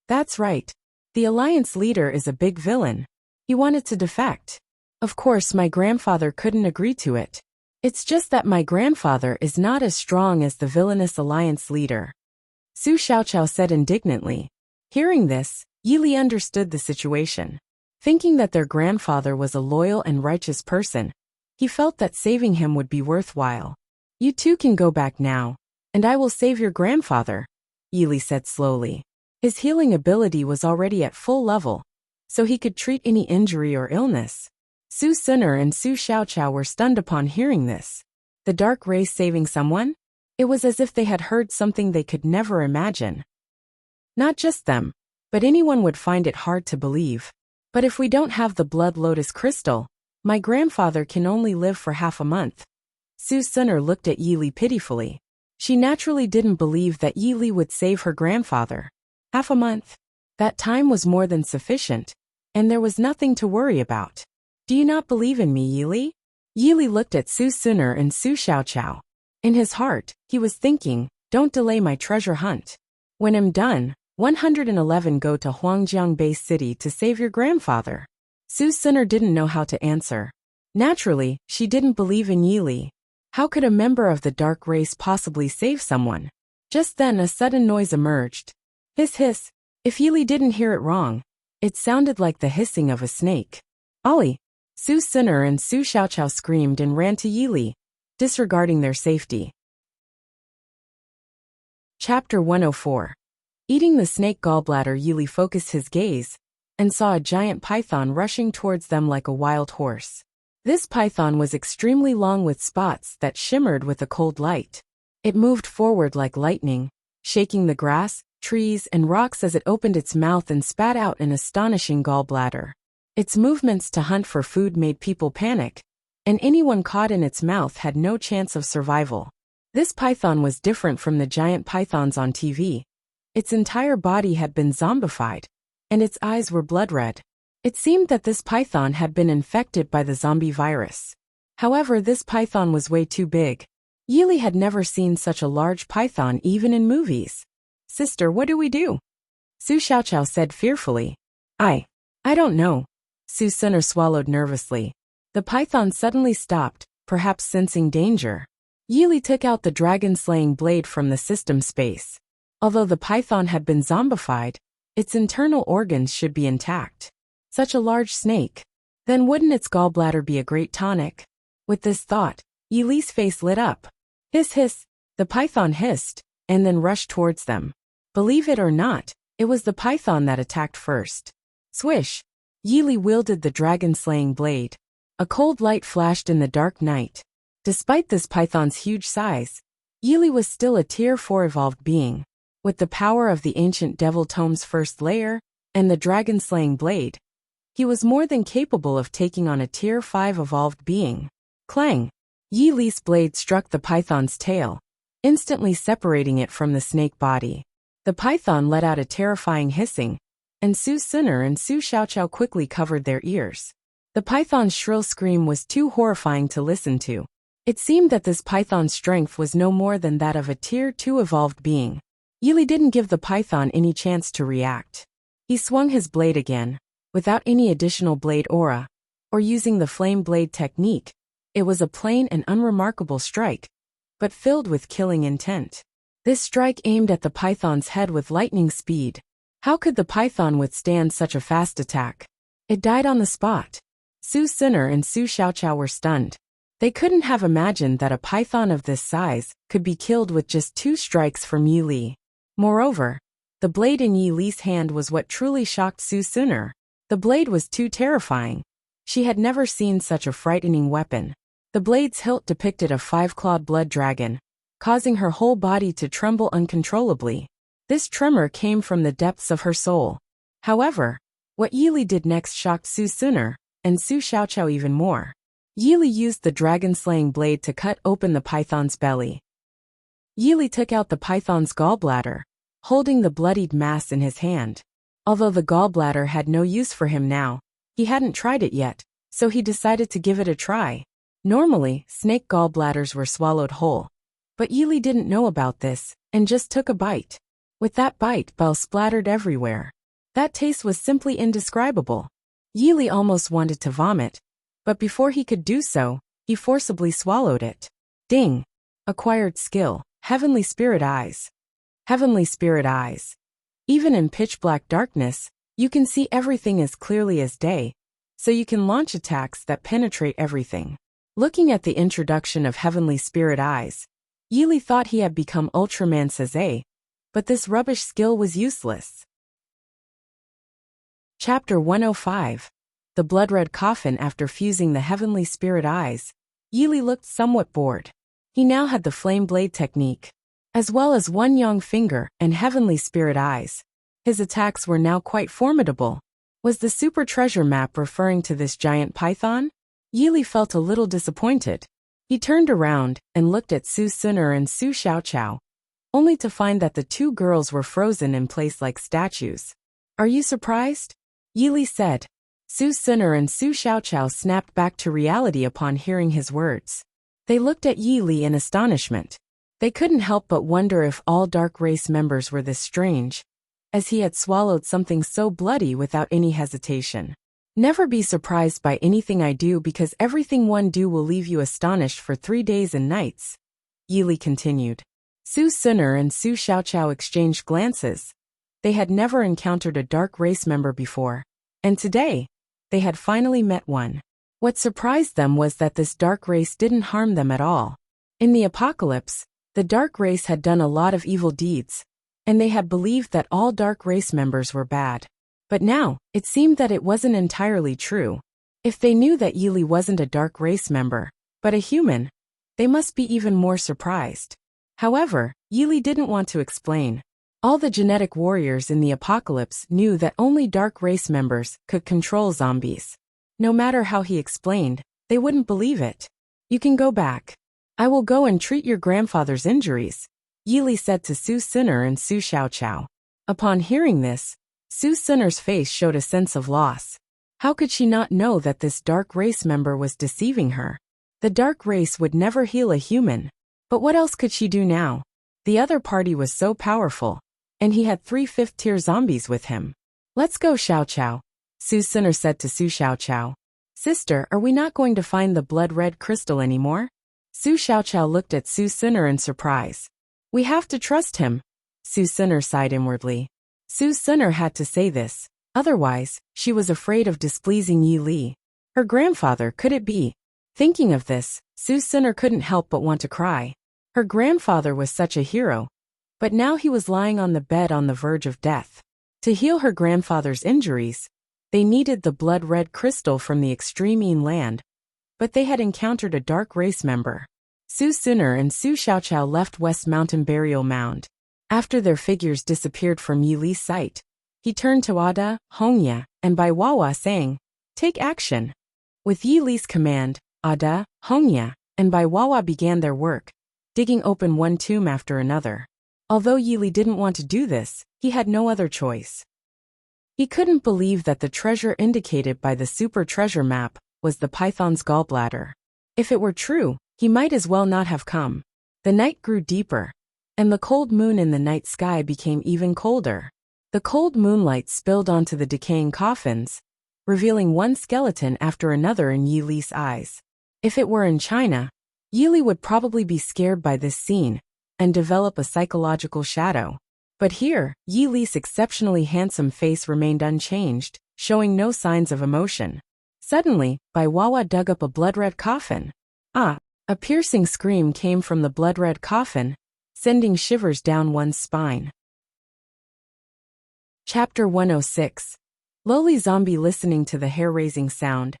That's right. The Alliance leader is a big villain. He wanted to defect. Of course my grandfather couldn't agree to it. It's just that my grandfather is not as strong as the villainous Alliance leader, Su Xiaoqiao said indignantly. Hearing this, Yili understood the situation. Thinking that their grandfather was a loyal and righteous person, he felt that saving him would be worthwhile. You two can go back now, and I will save your grandfather, Yili said slowly. His healing ability was already at full level, so he could treat any injury or illness. Su Sinner and Su Xiaoqiao were stunned upon hearing this. The dark race saving someone? It was as if they had heard something they could never imagine. Not just them, but anyone would find it hard to believe. But if we don't have the blood lotus crystal, my grandfather can only live for half a month. Su Sinner looked at Yili pitifully. She naturally didn't believe that Yili would save her grandfather. Half a month? That time was more than sufficient, and there was nothing to worry about. Do you not believe in me, Yili? Yili looked at Su Sinner and Su Xiaoqiao. In his heart, he was thinking, don't delay my treasure hunt. When I'm done, 111 go to Huangjiang Bay City to save your grandfather. Su Sinner didn't know how to answer. Naturally, she didn't believe in Yili. How could a member of the dark race possibly save someone? Just then a sudden noise emerged. Hiss hiss. If Yili didn't hear it wrong, It sounded like the hissing of a snake. Ollie! Su Sinner and Su Xiaoqiao screamed and ran to Yili, disregarding their safety. Chapter 104. Eating the snake gallbladder, Yili focused his gaze and saw a giant python rushing towards them like a wild horse. This python was extremely long with spots that shimmered with a cold light. It moved forward like lightning, shaking the grass, trees, and rocks as it opened its mouth and spat out an astonishing gallbladder. Its movements to hunt for food made people panic, and anyone caught in its mouth had no chance of survival. This python was different from the giant pythons on TV. Its entire body had been zombified, and its eyes were blood red. It seemed that this python had been infected by the zombie virus. However, this python was way too big. Yili had never seen such a large python even in movies. Sister, what do we do? Su Xiaoqiao said fearfully. I don't know. Su Sinner swallowed nervously. The python suddenly stopped, perhaps sensing danger. Yili took out the dragon-slaying blade from the system space. Although the python had been zombified, its internal organs should be intact. Such a large snake. Then wouldn't its gallbladder be a great tonic? With this thought, Yili's face lit up. Hiss hiss, the python hissed, and then rushed towards them. Believe it or not, it was the python that attacked first. Swish! Yili wielded the dragon-slaying blade. A cold light flashed in the dark night. Despite this python's huge size, Yili was still a Tier 4 evolved being. With the power of the ancient Devil Tome's first layer, and the dragon-slaying blade, he was more than capable of taking on a Tier 5 evolved being. Clang! Yili's blade struck the python's tail, instantly separating it from the snake body. The python let out a terrifying hissing, and Su Sinner and Su Xiaoqiao quickly covered their ears. The python's shrill scream was too horrifying to listen to. It seemed that this python's strength was no more than that of a Tier 2 evolved being. Yili didn't give the python any chance to react. He swung his blade again, without any additional blade aura, or using the flame blade technique. It was a plain and unremarkable strike, but filled with killing intent. This strike aimed at the python's head with lightning speed. How could the python withstand such a fast attack? It died on the spot. Su Sinner and Su Xiaoqiao were stunned. They couldn't have imagined that a python of this size could be killed with just 2 strikes from Yili. Moreover, the blade in Yili's hand was what truly shocked Su Sinner. The blade was too terrifying. She had never seen such a frightening weapon. The blade's hilt depicted a 5-clawed blood dragon, causing her whole body to tremble uncontrollably. This tremor came from the depths of her soul. However, what Yili did next shocked Su Sinner and Su Xiaoqiao even more. Yili used the dragon-slaying blade to cut open the python's belly. Yili took out the python's gallbladder, holding the bloodied mass in his hand. Although the gallbladder had no use for him now, he hadn't tried it yet, so he decided to give it a try. Normally, snake gallbladders were swallowed whole. But Yili didn't know about this, and just took a bite. With that bite, bile splattered everywhere. That taste was simply indescribable. Yili almost wanted to vomit, but before he could do so, he forcibly swallowed it. Ding! Acquired skill, Heavenly Spirit Eyes. Heavenly Spirit Eyes. Even in pitch-black darkness, you can see everything as clearly as day, so you can launch attacks that penetrate everything. Looking at the introduction of Heavenly Spirit Eyes, Yili thought he had become Ultraman Sazay, but this rubbish skill was useless. Chapter 105. The Blood-Red Coffin. After fusing the Heavenly Spirit Eyes, Yili looked somewhat bored. He now had the Flame Blade technique, as well as One Yang Finger and Heavenly Spirit Eyes. His attacks were now quite formidable. Was the Super Treasure Map referring to this giant python? Yili felt a little disappointed. He turned around and looked at Su Sinner and Su Xiaoqiao, only to find that the 2 girls were frozen in place like statues. Are you surprised? Yili said. Su Sinner and Su Xiaoqiao snapped back to reality upon hearing his words. They looked at Yili in astonishment. They couldn't help but wonder if all Dark Race members were this strange, as he had swallowed something so bloody without any hesitation. Never be surprised by anything I do, because everything one do will leave you astonished for 3 days and nights, Yili continued. Su Sinner and Su Xiaoqiao exchanged glances. They had never encountered a Dark Race member before. And today, they had finally met one. What surprised them was that this dark race didn't harm them at all. In the apocalypse, the dark race had done a lot of evil deeds, and they had believed that all dark race members were bad. But now, it seemed that it wasn't entirely true. If they knew that Yili wasn't a dark race member, but a human, they must be even more surprised. However, Yili didn't want to explain. All the genetic warriors in the apocalypse knew that only dark race members could control zombies. No matter how he explained, they wouldn't believe it. You can go back. I will go and treat your grandfather's injuries, Yili said to Su Sinner and Su Xiaoqiao. Upon hearing this, Su Sinner's face showed a sense of loss. How could she not know that this dark race member was deceiving her? The dark race would never heal a human. But what else could she do now? The other party was so powerful, and he had 3 fifth-tier zombies with him. Let's go, Xiaoqiao, Su Sinner said to Su Xiaoqiao. Sister, are we not going to find the blood-red crystal anymore? Su Xiaoqiao looked at Su Sinner in surprise. We have to trust him, Su Sinner sighed inwardly. Su Sinner had to say this, otherwise, she was afraid of displeasing Yi Li. Her grandfather, could it be? Thinking of this, Su Sinner couldn't help but want to cry. Her grandfather was such a hero, but now he was lying on the bed on the verge of death. To heal her grandfather's injuries, they needed the blood-red crystal from the extreme Yin land, but they had encountered a dark race member. Su Sinner and Su Xiaoqiao left West Mountain Burial Mound. After their figures disappeared from Yi Li's sight, he turned to Ada, Hongya, and Bai Wawa saying, "Take action." With Yi Li's command, Ada, Hongya, and Bai Wawa began their work, digging open one tomb after another. Although Yi Li didn't want to do this, he had no other choice. He couldn't believe that the treasure indicated by the super treasure map was the python's gallbladder. If it were true, he might as well not have come. The night grew deeper, and the cold moon in the night sky became even colder. The cold moonlight spilled onto the decaying coffins, revealing one skeleton after another in Yi Li's eyes. If it were in China, Yi Li would probably be scared by this scene and develop a psychological shadow. But here, Yi Li's exceptionally handsome face remained unchanged, showing no signs of emotion. Suddenly, Bai Wawa dug up a blood-red coffin. Ah! A piercing scream came from the blood-red coffin, sending shivers down one's spine. Chapter 106. Lowly Zombie. Listening to the hair-raising sound,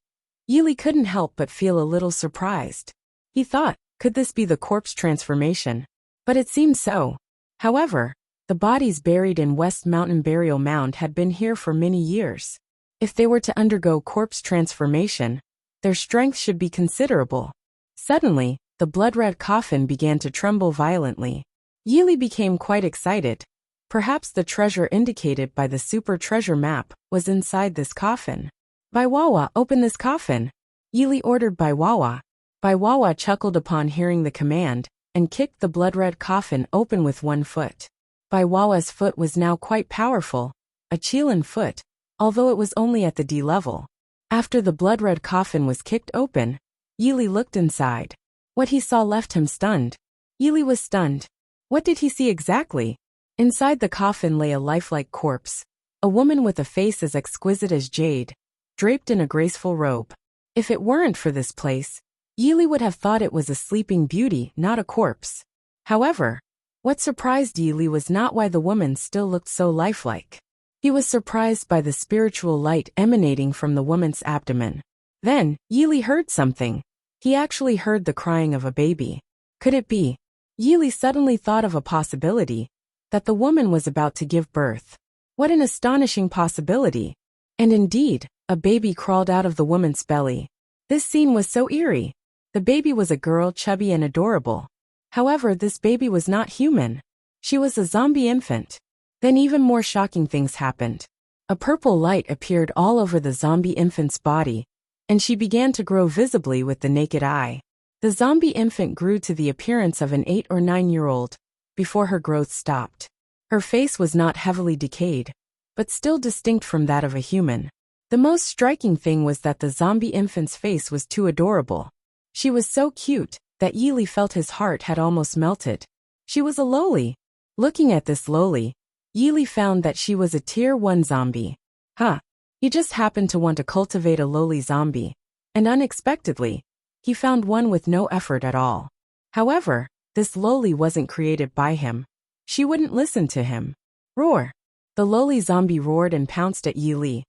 Yi Li couldn't help but feel a little surprised. He thought, could this be the corpse transformation? But it seemed so. However, the bodies buried in West Mountain Burial Mound had been here for many years. If they were to undergo corpse transformation, their strength should be considerable. Suddenly, the blood-red coffin began to tremble violently. Yi Li became quite excited. Perhaps the treasure indicated by the super treasure map was inside this coffin. Bai Wawa, open this coffin, Yi Li ordered Bai Wawa. Bai Wawa chuckled upon hearing the command and kicked the blood-red coffin open with one foot. Bai Wawa's foot was now quite powerful, a Qilin foot, although it was only at the D level. After the blood-red coffin was kicked open, Yi Li looked inside. What he saw left him stunned. Yi Li was stunned. What did he see exactly? Inside the coffin lay a lifelike corpse, a woman with a face as exquisite as jade, draped in a graceful robe. If it weren't for this place, Yi Li would have thought it was a sleeping beauty, not a corpse. However, what surprised Yi Li was not why the woman still looked so lifelike. He was surprised by the spiritual light emanating from the woman's abdomen. Then, Yi Li heard something. He actually heard the crying of a baby. Could it be? Yi Li suddenly thought of a possibility, that the woman was about to give birth. What an astonishing possibility! And indeed, a baby crawled out of the woman's belly. This scene was so eerie. The baby was a girl, chubby and adorable. However, this baby was not human. She was a zombie infant. Then even more shocking things happened. A purple light appeared all over the zombie infant's body, and she began to grow visibly with the naked eye. The zombie infant grew to the appearance of an 8 or 9-year-old, before her growth stopped. Her face was not heavily decayed, but still distinct from that of a human. The most striking thing was that the zombie infant's face was too adorable. She was so cute that Yi Li felt his heart had almost melted. She was a loli. Looking at this loli, Yi Li found that she was a tier 1 zombie. Huh. He just happened to want to cultivate a lowly zombie, and unexpectedly, he found one with no effort at all. However, this lowly wasn't created by him. She wouldn't listen to him. Roar! The lowly zombie roared and pounced at Yi Li.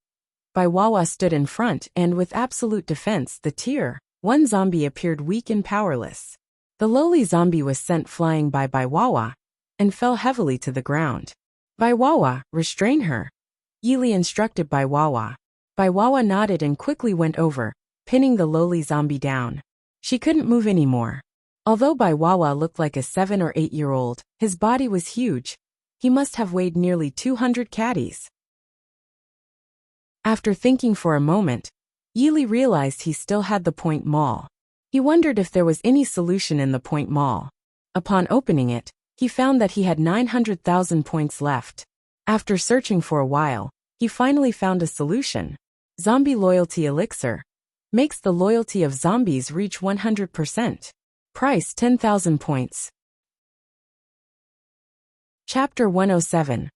Bai Wawa stood in front and with absolute defense the tier 1 zombie appeared weak and powerless. The lowly zombie was sent flying by Bai Wawa and fell heavily to the ground. Bai Wawa, restrain her. Yi Li instructed Bai Wawa. Bai Wawa nodded and quickly went over, pinning the lowly zombie down. She couldn't move anymore. Although Bai Wawa looked like a 7 or 8-year-old, his body was huge. He must have weighed nearly 200 caddies. After thinking for a moment, Yi Li realized he still had the point maul. He wondered if there was any solution in the point maul. Upon opening it, he found that he had 900,000 points left. After searching for a while, he finally found a solution. Zombie Loyalty Elixir makes the loyalty of zombies reach 100%. Price 10,000 points. Chapter 107.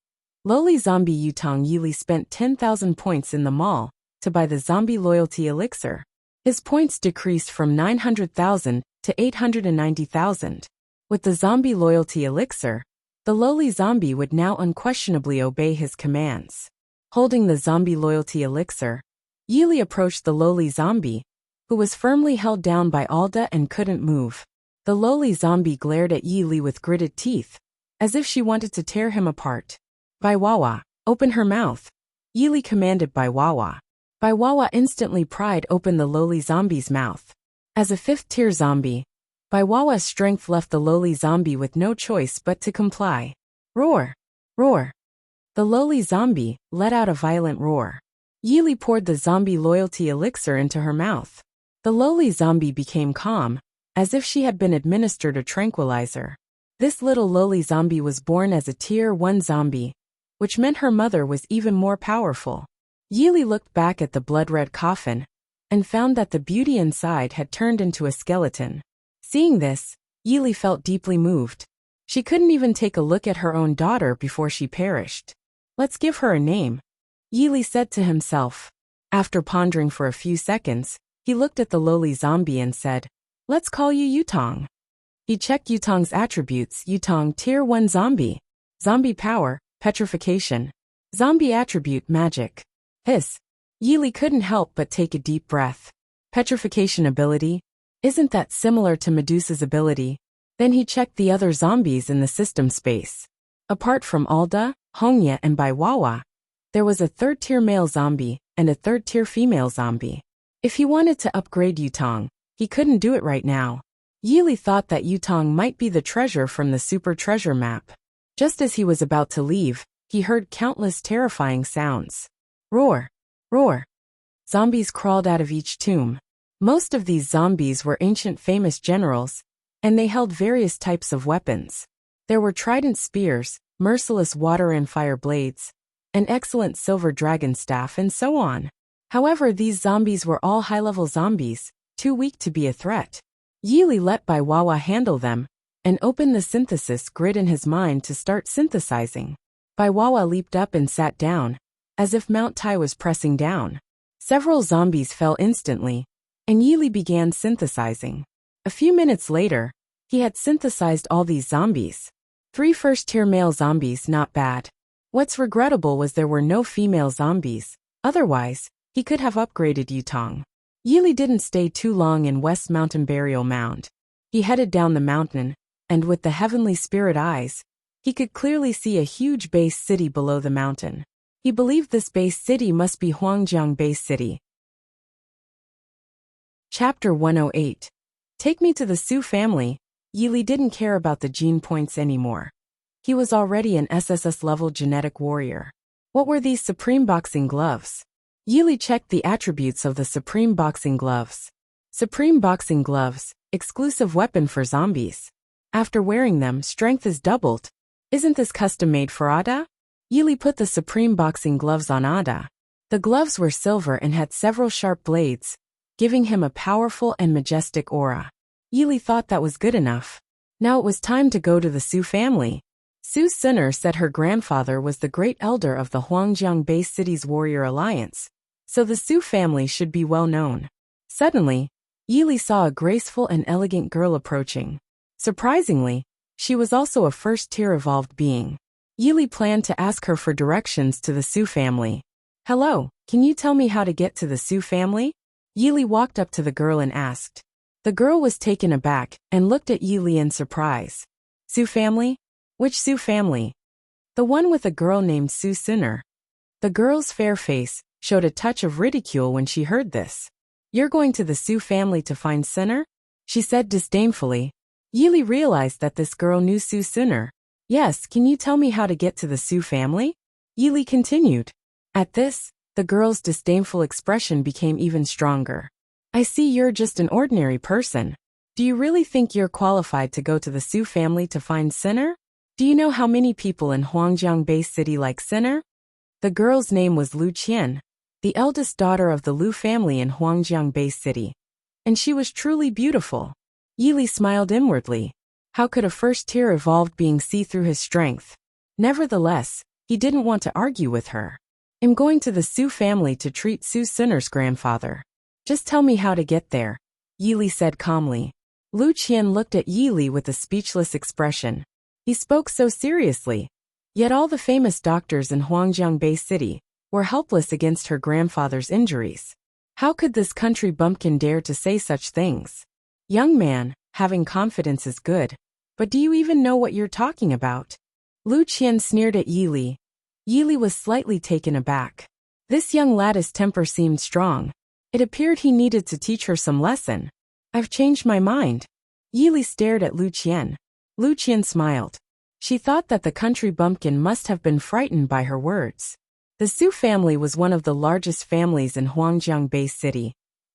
Lowly zombie Yutong Yi Li spent 10,000 points in the mall to buy the zombie loyalty elixir. His points decreased from 900,000 to 890,000. With the zombie loyalty elixir, the lowly zombie would now unquestionably obey his commands. Holding the zombie loyalty elixir, Yi Li approached the lowly zombie, who was firmly held down by Alda and couldn't move. The lowly zombie glared at Yi Li with gritted teeth, as if she wanted to tear him apart. Bai Wawa, open her mouth. Yi Li commanded Bai Wawa. Bai Wawa instantly pried open the lowly zombie's mouth. As a 5th-tier zombie, Bai Wawa's strength left the lowly zombie with no choice but to comply. Roar! Roar! The lowly zombie let out a violent roar. Yi Li poured the zombie loyalty elixir into her mouth. The lowly zombie became calm, as if she had been administered a tranquilizer. This little lowly zombie was born as a tier 1 zombie, which meant her mother was even more powerful. Yi Li looked back at the blood-red coffin and found that the beauty inside had turned into a skeleton. Seeing this, Yi Li felt deeply moved. She couldn't even take a look at her own daughter before she perished. Let's give her a name, Yi Li said to himself. After pondering for a few seconds, he looked at the lowly zombie and said, let's call you Yutong. He checked Yutong's attributes. Yutong tier 1 zombie. Zombie power, petrification. Zombie attribute magic. Hiss. Yi Li couldn't help but take a deep breath. Petrification ability? Isn't that similar to Medusa's ability? Then he checked the other zombies in the system space. Apart from Alda, Hongya and Bai Wawa, there was a 3rd-tier male zombie and a 3rd-tier female zombie. If he wanted to upgrade Yutong, he couldn't do it right now. Yi Li thought that Yutong might be the treasure from the super treasure map. Just as he was about to leave, he heard countless terrifying sounds. Roar! Roar! Zombies crawled out of each tomb. Most of these zombies were ancient famous generals, and they held various types of weapons. There were trident spears, merciless water and fire blades, an excellent silver dragon staff and so on. However, these zombies were all high-level zombies, too weak to be a threat. Yi Li let Bai Wawa handle them, and opened the synthesis grid in his mind to start synthesizing. Bai Wawa leaped up and sat down, as if Mount Tai was pressing down. Several zombies fell instantly, and Yi Li began synthesizing. A few minutes later, he had synthesized all these zombies. 3 first-tier male zombies, not bad. What's regrettable was there were no female zombies, otherwise, he could have upgraded Yutong. Yi Li didn't stay too long in West Mountain Burial Mound. He headed down the mountain, and with the heavenly spirit eyes, he could clearly see a huge base city below the mountain. He believed this base city must be Huangjiang Base City. Chapter 108. Take me to the Su family. Yi Li didn't care about the gene points anymore. He was already an SSS-level genetic warrior. What were these supreme boxing gloves? Yi Li checked the attributes of the supreme boxing gloves. Supreme boxing gloves, exclusive weapon for zombies. After wearing them, strength is doubled. Isn't this custom-made for Ada? Yi Li put the supreme boxing gloves on Ada. The gloves were silver and had several sharp blades, giving him a powerful and majestic aura. Yi Li thought that was good enough. Now it was time to go to the Su family. Su Sinner said her grandfather was the great elder of the Huangjiang Base City's warrior alliance, so the Su family should be well known. Suddenly, Yili saw a graceful and elegant girl approaching. Surprisingly, she was also a first-tier evolved being. Yili planned to ask her for directions to the Su family. Hello, can you tell me how to get to the Su family? Yili walked up to the girl and asked. The girl was taken aback and looked at Yili in surprise. Su family? Which Su family? The one with a girl named Su Sinner. The girl's fair face showed a touch of ridicule when she heard this. You're going to the Su family to find Sinner? She said disdainfully. Yili realized that this girl knew Su Sinner. Yes, can you tell me how to get to the Su family? Yili continued. At this, the girl's disdainful expression became even stronger. I see you're just an ordinary person. Do you really think you're qualified to go to the Su family to find Sinner? Do you know how many people in Huangjiang Bay City like Sinner? The girl's name was Lu Qian, the eldest daughter of the Lu family in Huangjiang Bay City. And she was truly beautiful. Yili smiled inwardly. How could a first-tier evolved being see through his strength? Nevertheless, he didn't want to argue with her. I'm going to the Su family to treat Su Sinner's grandfather. Just tell me how to get there, Yili said calmly. Lu Qian looked at Yili with a speechless expression. He spoke so seriously. Yet all the famous doctors in Huangjiang Bay City were helpless against her grandfather's injuries. How could this country bumpkin dare to say such things? Young man, having confidence is good. But do you even know what you're talking about? Lu Qian sneered at Yili. Yili was slightly taken aback. This young lad's temper seemed strong. It appeared he needed to teach her some lesson. I've changed my mind. Yili stared at Lu Qian. Lu Qian smiled. She thought that the country bumpkin must have been frightened by her words. The Su family was one of the largest families in Huangjiang Bay City.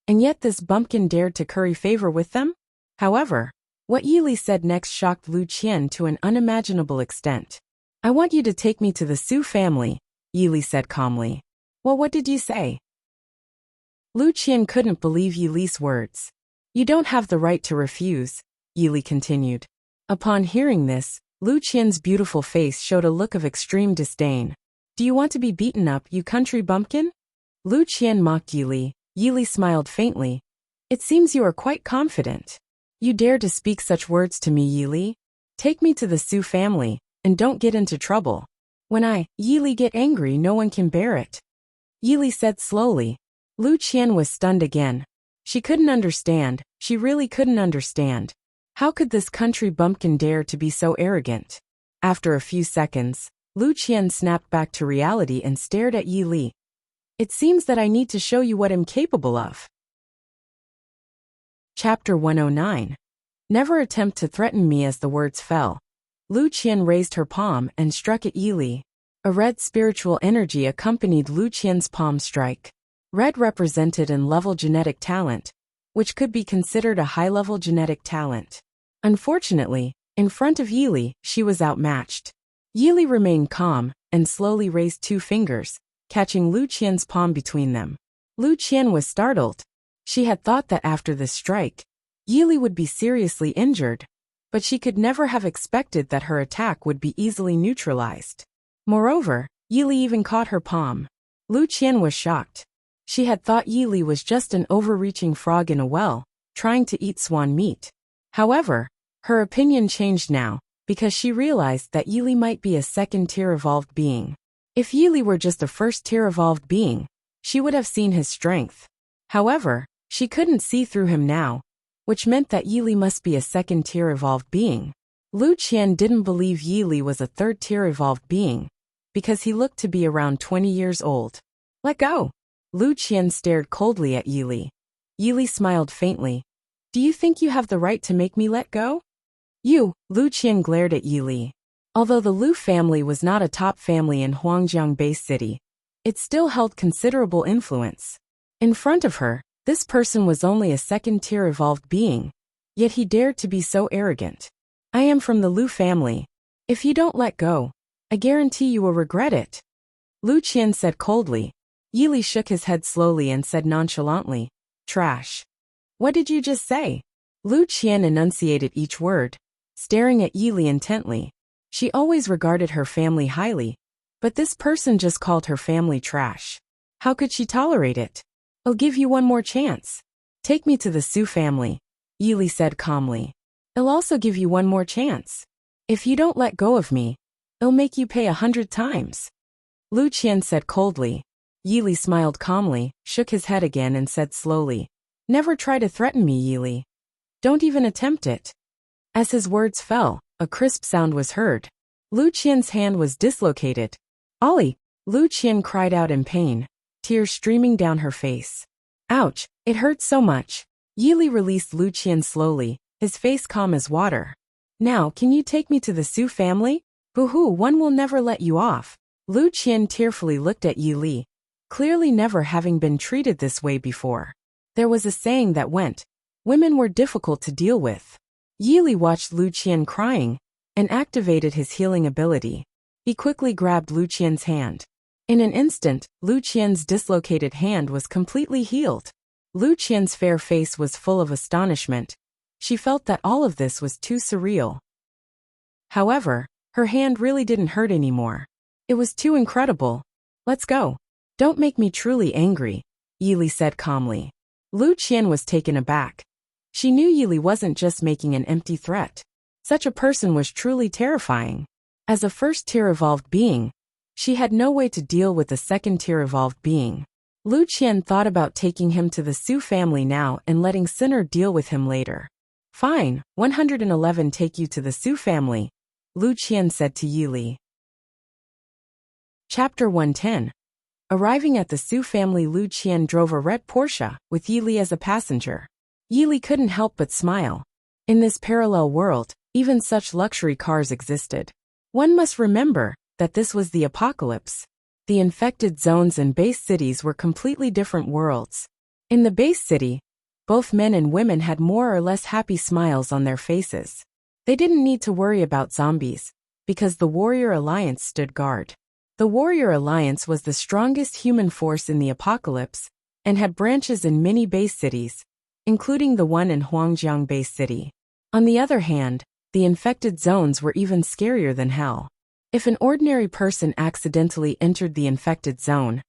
And yet this bumpkin dared to curry favor with them? However, what Yili said next shocked Lu Qian to an unimaginable extent. I want you to take me to the Su family, Yili said calmly. Well, what did you say? Lu Qian couldn't believe Yili's words. You don't have the right to refuse, Yili continued. Upon hearing this, Lu Qian's beautiful face showed a look of extreme disdain. Do you want to be beaten up, you country bumpkin? Lu Qian mocked Yili. Yili smiled faintly. It seems you are quite confident. You dare to speak such words to me, Yili? Take me to the Su family, and don't get into trouble. When Yili get angry, no one can bear it. Yili said slowly. Lu Qian was stunned again. She couldn't understand, she really couldn't understand. How could this country bumpkin dare to be so arrogant? After a few seconds, Lu Qian snapped back to reality and stared at Yili. It seems that I need to show you what I'm capable of. Chapter 109. Never attempt to threaten me. As the words fell, Lu Qian raised her palm and struck at Yili. A red spiritual energy accompanied Lu Qian's palm strike. Red represented in-level genetic talent, which could be considered a high-level genetic talent. Unfortunately, in front of Yili, she was outmatched. Yili remained calm and slowly raised two fingers, catching Lu Qian's palm between them. Lu Qian was startled. She had thought that after this strike, Yili would be seriously injured, but she could never have expected that her attack would be easily neutralized. Moreover, Yili even caught her palm. Lu Qian was shocked. She had thought Yili was just an overreaching frog in a well, trying to eat swan meat. However, her opinion changed now, because she realized that Yili might be a second-tier evolved being. If Yili were just a first-tier evolved being, she would have seen his strength. However, she couldn't see through him now, which meant that Yili must be a second-tier evolved being. Lu Qian didn't believe Yili was a third-tier evolved being, because he looked to be around 20 years old. Let go! Lu Qian stared coldly at Yili. Yili smiled faintly. Do you think you have the right to make me let go? You, Lu Qian glared at Yili. Although the Lu family was not a top family in Huangjiang Bay City, it still held considerable influence. In front of her, this person was only a second-tier evolved being, yet he dared to be so arrogant. I am from the Lu family. If you don't let go, I guarantee you will regret it. Lu Qian said coldly. Yili shook his head slowly and said nonchalantly, Trash. What did you just say? Lu Qian enunciated each word, staring at Yili intently. She always regarded her family highly, but this person just called her family trash. How could she tolerate it? I'll give you one more chance. Take me to the Su family, Yili said calmly. I'll also give you one more chance. If you don't let go of me, I'll make you pay 100 times. Lu Qian said coldly. Yili smiled calmly, shook his head again and said slowly, Never try to threaten me, Yili. Don't even attempt it. As his words fell, a crisp sound was heard. Lu Qian's hand was dislocated. Ollie! Lu Qian cried out in pain, tears streaming down her face. Ouch, it hurts so much. Yili released Lu Qian slowly, his face calm as water. Now, can you take me to the Su family? Boo-hoo, one will never let you off. Lu Qian tearfully looked at Yili, clearly never having been treated this way before. There was a saying that went, women were difficult to deal with. Yili watched Lu Qian crying and activated his healing ability. He quickly grabbed Lu Qian's hand. In an instant, Lu Qian's dislocated hand was completely healed. Lu Qian's fair face was full of astonishment. She felt that all of this was too surreal. However, her hand really didn't hurt anymore. It was too incredible. Let's go. Don't make me truly angry, Yili said calmly. Lu Qian was taken aback. She knew Yili wasn't just making an empty threat. Such a person was truly terrifying. As a first-tier evolved being, she had no way to deal with a second-tier evolved being. Lu Qian thought about taking him to the Su family now and letting Sinner deal with him later. Fine, 111 take you to the Su family, Lu Qian said to Yili. Chapter 110. Arriving at the Su family, Lu Qian drove a red Porsche, with Yili as a passenger. Yili couldn't help but smile. In this parallel world, even such luxury cars existed. One must remember that this was the apocalypse. The infected zones and base cities were completely different worlds. In the base city, both men and women had more or less happy smiles on their faces. They didn't need to worry about zombies, because the Warrior Alliance stood guard. The Warrior Alliance was the strongest human force in the apocalypse, and had branches in many base cities, including the one in Huangjiang Base City. On the other hand, the infected zones were even scarier than hell. If an ordinary person accidentally entered the infected zone,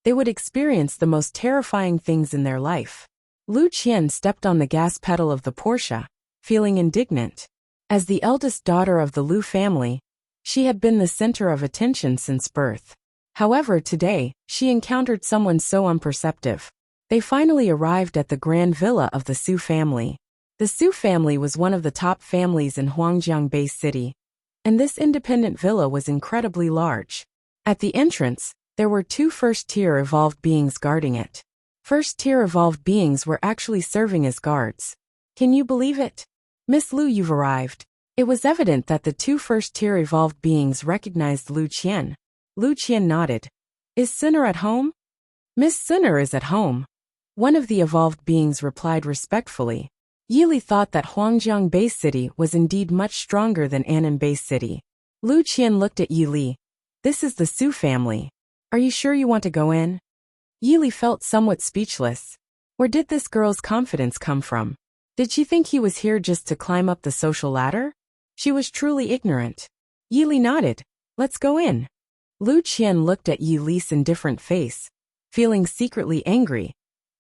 they would experience the most terrifying things in their life. Lu Qian stepped on the gas pedal of the Porsche, feeling indignant. As the eldest daughter of the Lu family, she had been the center of attention since birth. However, today, she encountered someone so unperceptive. They finally arrived at the grand villa of the Su family. The Su family was one of the top families in Huangjiang Base City, and this independent villa was incredibly large. At the entrance, there were two first-tier evolved beings guarding it. First-tier evolved beings were actually serving as guards. Can you believe it? Miss Lu, you've arrived. It was evident that the two first-tier evolved beings recognized Lu Qian. Lu Qian nodded. Is Sinner at home? Miss Sinner is at home. One of the evolved beings replied respectfully. Yili thought that Huangjiang Base City was indeed much stronger than Annan Base City. Lu Qian looked at Yili. This is the Su family. Are you sure you want to go in? Yili felt somewhat speechless. Where did this girl's confidence come from? Did she think he was here just to climb up the social ladder? She was truly ignorant. Yili nodded. Let's go in. Lu Qian looked at Yili's indifferent face, feeling secretly angry,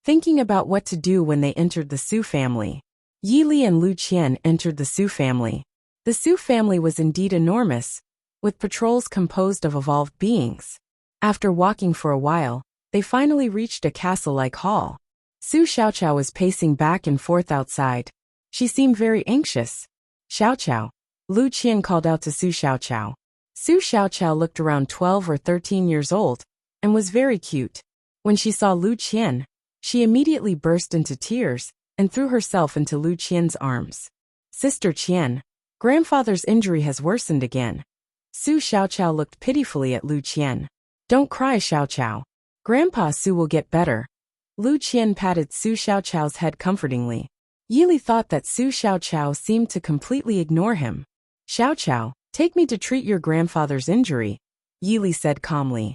thinking about what to do when they entered the Su family. Yili and Lu Qian entered the Su family. The Su family was indeed enormous, with patrols composed of evolved beings. After walking for a while, they finally reached a castle-like hall. Su Xiaoqiao was pacing back and forth outside. She seemed very anxious. Xiaoqiao. Lu Qian called out to Su Xiaoqiao. Su Xiaoqiao looked around 12 or 13 years old, and was very cute. When she saw Lu Qian, she immediately burst into tears, and threw herself into Lu Qian's arms. Sister Qian, grandfather's injury has worsened again. Su Xiaoqiao looked pitifully at Lu Qian. Don't cry, Xiaoqiao. Grandpa Su will get better. Lu Qian patted Su Xiaoqiao's head comfortingly. Yili thought that Su Xiaoqiao seemed to completely ignore him. Xiaoqiao, take me to treat your grandfather's injury, Yili said calmly.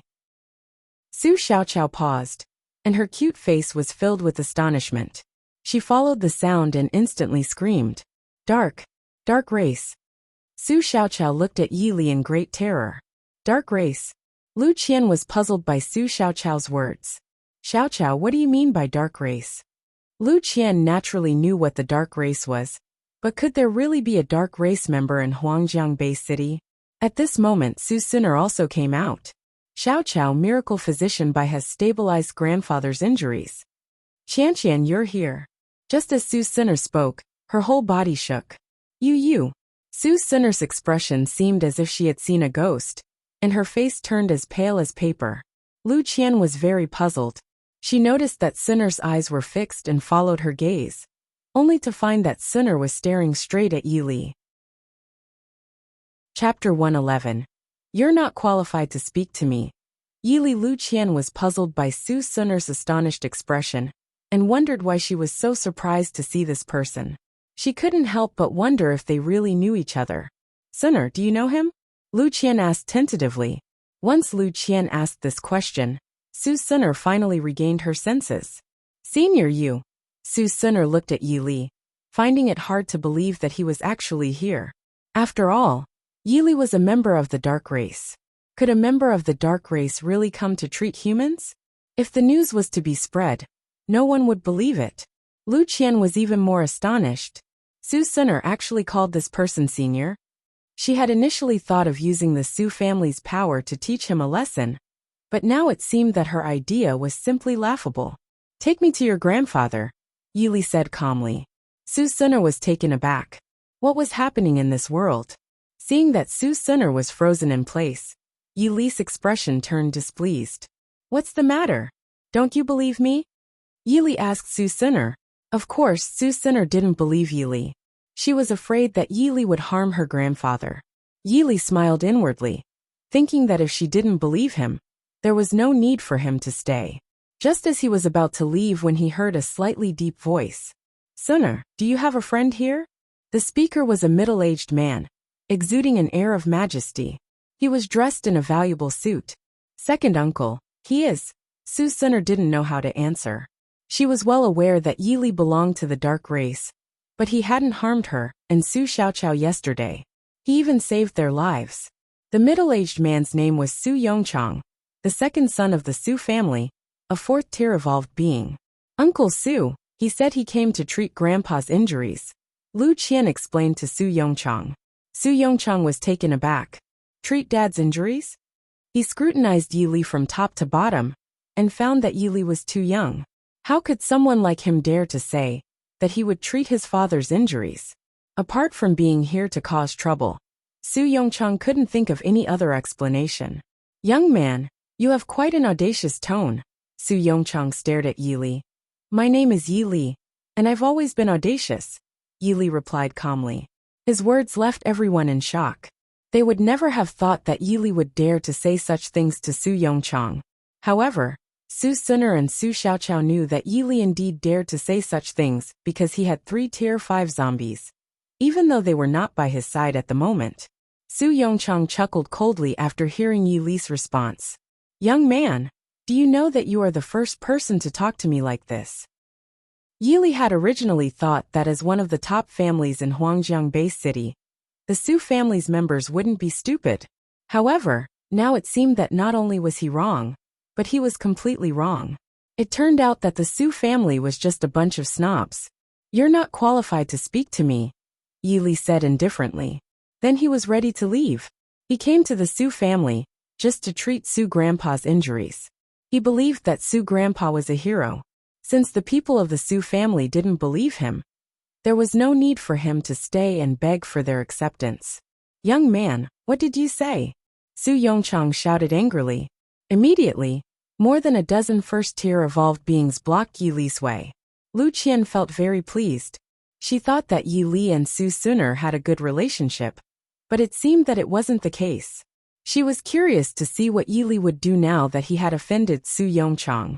Su Xiaoqiao paused, and her cute face was filled with astonishment. She followed the sound and instantly screamed. Dark race. Su Xiaoqiao looked at Yili in great terror. Dark race. Lu Qian was puzzled by Su Xiaoqiao's words. Xiaoqiao, what do you mean by dark race? Lu Qian naturally knew what the dark race was, but could there really be a dark race member in Huangjiang Bay City? At this moment Su Sinner also came out. Xiaoqiao, miracle physician by has stabilized grandfather's injuries. Qianqian, you're here. Just as Su Sinner spoke, her whole body shook. You. Su Sinner's expression seemed as if she had seen a ghost, and her face turned as pale as paper. Lu Qian was very puzzled. She noticed that Sinner's eyes were fixed and followed her gaze, only to find that Sinner was staring straight at Yi Li. Chapter 111. You're not qualified to speak to me. Yi Li. Lu Qian was puzzled by Su Sinner's astonished expression, and wondered why she was so surprised to see this person. She couldn't help but wonder if they really knew each other. Sinner, do you know him? Lu Qian asked tentatively. Once Lu Qian asked this question, Su Sinner finally regained her senses. Senior you. Su Sinner looked at Yi Li, finding it hard to believe that he was actually here. After all, Yi Li was a member of the dark race. Could a member of the dark race really come to treat humans? If the news was to be spread, no one would believe it. Lu Qian was even more astonished. Su Sinner actually called this person senior. She had initially thought of using the Su family's power to teach him a lesson, but now it seemed that her idea was simply laughable. Take me to your grandfather, Yi Li said calmly. Su Sinner was taken aback. What was happening in this world? Seeing that Su Sinner was frozen in place, Yi Li's expression turned displeased. What's the matter? Don't you believe me? Yi Li asked Su Sinner. Of course, Su Sinner didn't believe Yi Li. She was afraid that Yi Li would harm her grandfather. Yi Li smiled inwardly, thinking that if she didn't believe him, there was no need for him to stay. Just as he was about to leave when he heard a slightly deep voice. Sinner, do you have a friend here? The speaker was a middle-aged man, exuding an air of majesty. He was dressed in a valuable suit. Second uncle, he is. Su Sinner didn't know how to answer. She was well aware that Yi Li belonged to the dark race, but he hadn't harmed her and Su Xiaoqiao yesterday. He even saved their lives. The middle-aged man's name was Su Yongchang, the second son of the Su family, a fourth-tier evolved being. Uncle Su, he said he came to treat Grandpa's injuries. Lu Qian explained to Su Yongchang. Su Yongchang was taken aback. Treat Dad's injuries? He scrutinized Yi Li from top to bottom, and found that Yi Li was too young. How could someone like him dare to say that he would treat his father's injuries? Apart from being here to cause trouble, Su Yongchang couldn't think of any other explanation. Young man, you have quite an audacious tone. Su Yongchang stared at Yi Li. My name is Yi Li, and I've always been audacious, Yi Li replied calmly. His words left everyone in shock. They would never have thought that Yi Li would dare to say such things to Su Yongchang. However, Su Sinner and Su Xiaoqiao knew that Yi Li indeed dared to say such things because he had 3 Tier 5 zombies, even though they were not by his side at the moment. Su Yongchang chuckled coldly after hearing Yi Li's response. Young man, do you know that you are the first person to talk to me like this? Yi Li had originally thought that as one of the top families in Huangjiang Bay City, the Su family's members wouldn't be stupid. However, now it seemed that not only was he wrong, but he was completely wrong. It turned out that the Su family was just a bunch of snobs. You're not qualified to speak to me, Yi Li said indifferently. Then he was ready to leave. He came to the Su family just to treat Su Grandpa's injuries. He believed that Su Grandpa was a hero. Since the people of the Su family didn't believe him, there was no need for him to stay and beg for their acceptance. Young man, what did you say? Su Yongchang shouted angrily. Immediately, more than a dozen first-tier evolved beings blocked Yi Li's way. Lu Qian felt very pleased. She thought that Yi Li and Su Sinner had a good relationship, but it seemed that it wasn't the case. She was curious to see what Yi Li would do now that he had offended Su Yongchang.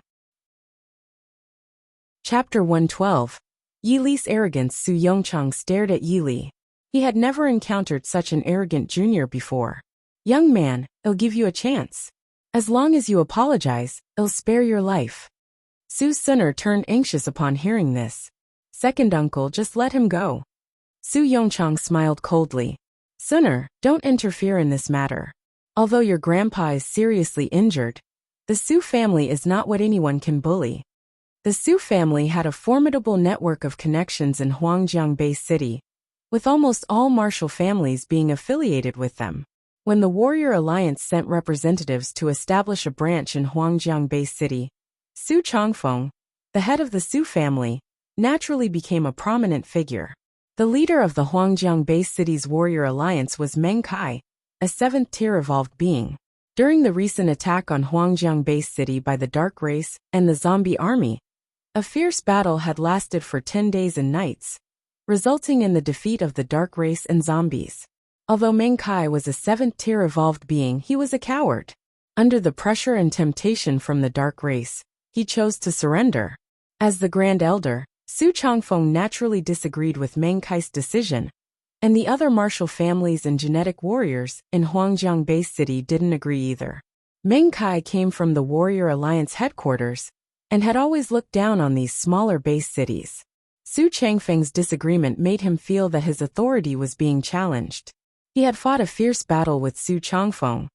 Chapter 112. Yi Li's arrogance. Su Yongchang stared at Yi Li. He had never encountered such an arrogant junior before. Young man, I'll give you a chance. As long as you apologize, I'll spare your life. Su Sinner turned anxious upon hearing this. Second uncle, just let him go. Su Yongchang smiled coldly. Sinner, don't interfere in this matter. Although your grandpa is seriously injured, the Su family is not what anyone can bully. The Su family had a formidable network of connections in Huangjiang Bay City, with almost all martial families being affiliated with them. When the Warrior Alliance sent representatives to establish a branch in Huangjiang Bay City, Su Changfeng, the head of the Su family, naturally became a prominent figure. The leader of the Huangjiang Bay City's Warrior Alliance was Meng Kai, a 7th-tier evolved being. During the recent attack on Huangjiang Bay City by the Dark Race and the Zombie Army, a fierce battle had lasted for 10 days and nights, resulting in the defeat of the Dark Race and zombies. Although Meng Kai was a 7th-tier evolved being, he was a coward. Under the pressure and temptation from the Dark Race, he chose to surrender. As the Grand Elder, Su Changfeng naturally disagreed with Meng Kai's decision, and the other martial families and genetic warriors in Huangjiang Bay City didn't agree either. Meng Kai came from the Warrior Alliance headquarters and had always looked down on these smaller base cities. Su Changfeng's disagreement made him feel that his authority was being challenged. He had fought a fierce battle with Su Changfeng,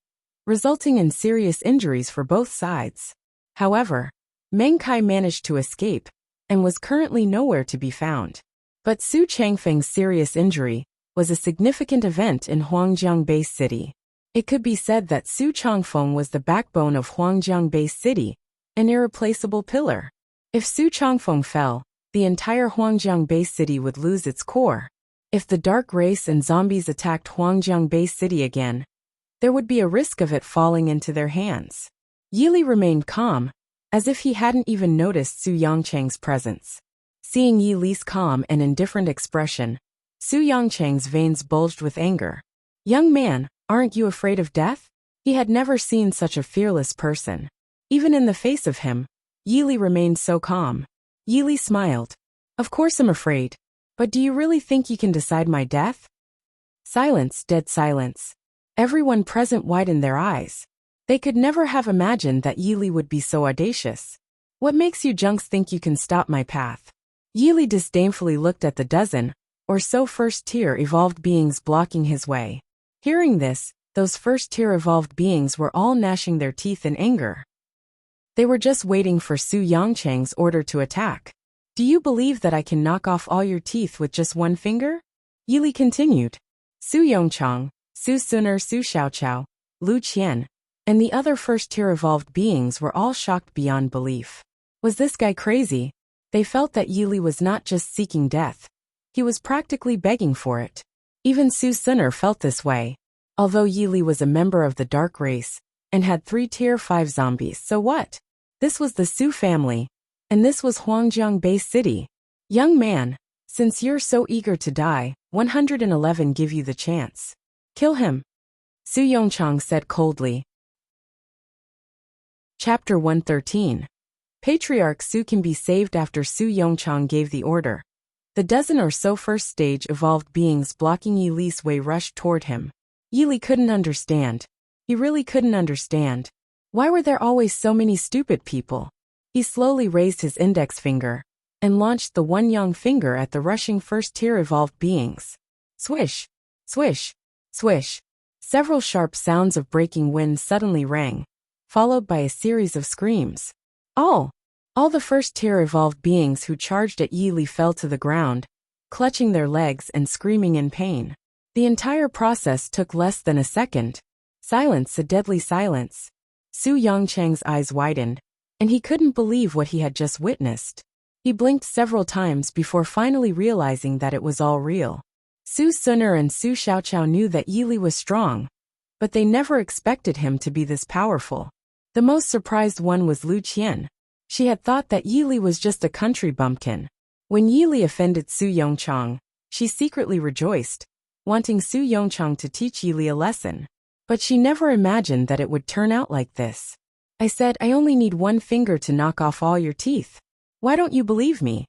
resulting in serious injuries for both sides. However, Meng Kai managed to escape and was currently nowhere to be found. But Su Changfeng's serious injury was a significant event in Huangjiang Bay City. It could be said that Su Changfeng was the backbone of Huangjiang Bay City, an irreplaceable pillar. If Su Changfeng fell, the entire Huangjiang Bay City would lose its core. If the Dark Race and zombies attacked Huangjiang Bay City again, there would be a risk of it falling into their hands. Yili remained calm, as if he hadn't even noticed Su Yongchang's presence. Seeing Yi Li's calm and indifferent expression, Su Yongchang's veins bulged with anger. "Young man, aren't you afraid of death?" He had never seen such a fearless person. Even in the face of him, Yi Li remained so calm. Yi Li smiled. "Of course I'm afraid. But do you really think you can decide my death?" Silence, dead silence. Everyone present widened their eyes. They could never have imagined that Yi Li would be so audacious. "What makes you junks think you can stop my path?" Yi Li disdainfully looked at the dozen or so first-tier evolved beings blocking his way. Hearing this, those first-tier evolved beings were all gnashing their teeth in anger. They were just waiting for Su Yongchang's order to attack. "Do you believe that I can knock off all your teeth with just one finger?" Yi Li continued. Su Yongchang, Su Suner, Su Xiaoqiao, Lu Qian, and the other first-tier evolved beings were all shocked beyond belief. Was this guy crazy? They felt that Yi Li was not just seeking death. He was practically begging for it. Even Su Suner felt this way. Although Yi Li was a member of the Dark Race and had 3 Tier 5 zombies, so what? This was the Su family, and this was Huangjiang Bay City. "Young man, since you're so eager to die, 111 give you the chance. Kill him," Su Yongchang said coldly. Chapter 113. Patriarch Su can be saved. After Su Yongchang gave the order, the dozen or so first-stage evolved beings blocking Yi Li's way rushed toward him. Yi Li couldn't understand. He really couldn't understand. Why were there always so many stupid people? He slowly raised his index finger and launched the one young finger at the rushing first-tier evolved beings. Swish, swish, swish. Several sharp sounds of breaking wind suddenly rang, followed by a series of screams. All the first-tier evolved beings who charged at Yi Li fell to the ground, clutching their legs and screaming in pain. The entire process took less than a second. Silence, a deadly silence. Su Yongchang's eyes widened, and he couldn't believe what he had just witnessed. He blinked several times before finally realizing that it was all real. Su Suner and Su Xiaoqiao knew that Yi Li was strong, but they never expected him to be this powerful. The most surprised one was Lu Qian. She had thought that Yi Li was just a country bumpkin. When Yi Li offended Su Yongchang, she secretly rejoiced, wanting Su Yongchang to teach Yi Li a lesson. But she never imagined that it would turn out like this. "I said I only need one finger to knock off all your teeth. Why don't you believe me?"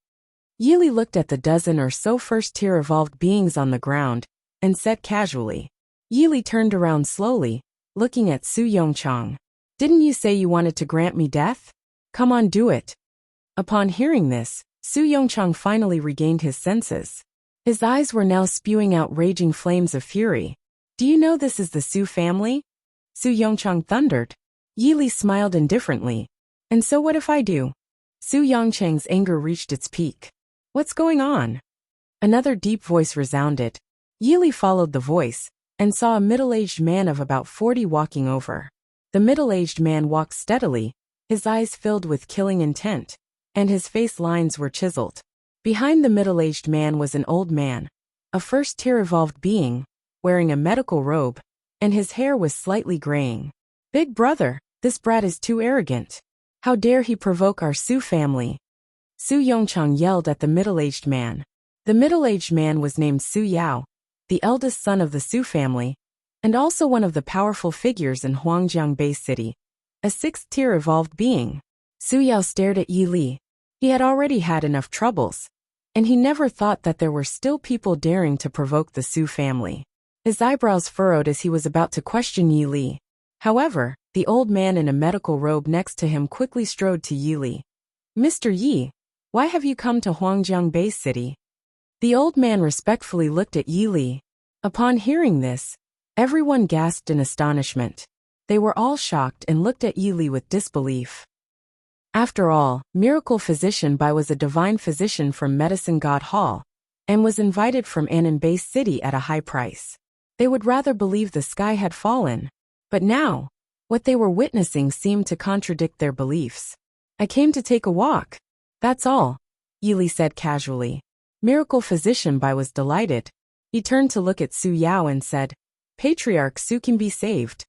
Yi Li looked at the dozen or so first-tier evolved beings on the ground and said casually. Yi Li turned around slowly, looking at Su Yongchang. "Didn't you say you wanted to grant me death? Come on, do it." Upon hearing this, Su Yongchang finally regained his senses. His eyes were now spewing out raging flames of fury. "Do you know this is the Su family?" Su Yongchang thundered. Yi Li smiled indifferently. And so what if I do? Su Yongchang's anger reached its peak. What's going on? Another deep voice resounded. Yi Li followed the voice, and saw a middle-aged man of about 40 walking over. The middle-aged man walked steadily, his eyes filled with killing intent, and his face lines were chiseled. Behind the middle-aged man was an old man, a first-tier evolved being, wearing a medical robe, and his hair was slightly graying. Big brother, this brat is too arrogant. How dare he provoke our Su family? Su Yongchang yelled at the middle-aged man. The middle-aged man was named Su Yao, the eldest son of the Su family, and also one of the powerful figures in Huangjiang Bay City, a sixth-tier evolved being. Su Yao stared at Yi Li. He had already had enough troubles, and he never thought that there were still people daring to provoke the Su family. His eyebrows furrowed as he was about to question Yi Li. However, the old man in a medical robe next to him quickly strode to Yi Li. Mr. Yi, why have you come to Huangjiang Bay City? The old man respectfully looked at Yi Li. Upon hearing this, everyone gasped in astonishment. They were all shocked and looked at Yi Li with disbelief. After all, Miracle Physician Bai was a divine physician from Medicine God Hall, and was invited from Annan Bay City at a high price. They would rather believe the sky had fallen. But now, what they were witnessing seemed to contradict their beliefs. I came to take a walk. That's all, Yi Li said casually. Miracle Physician Bai was delighted. He turned to look at Su Yao and said, Patriarch Su can be saved.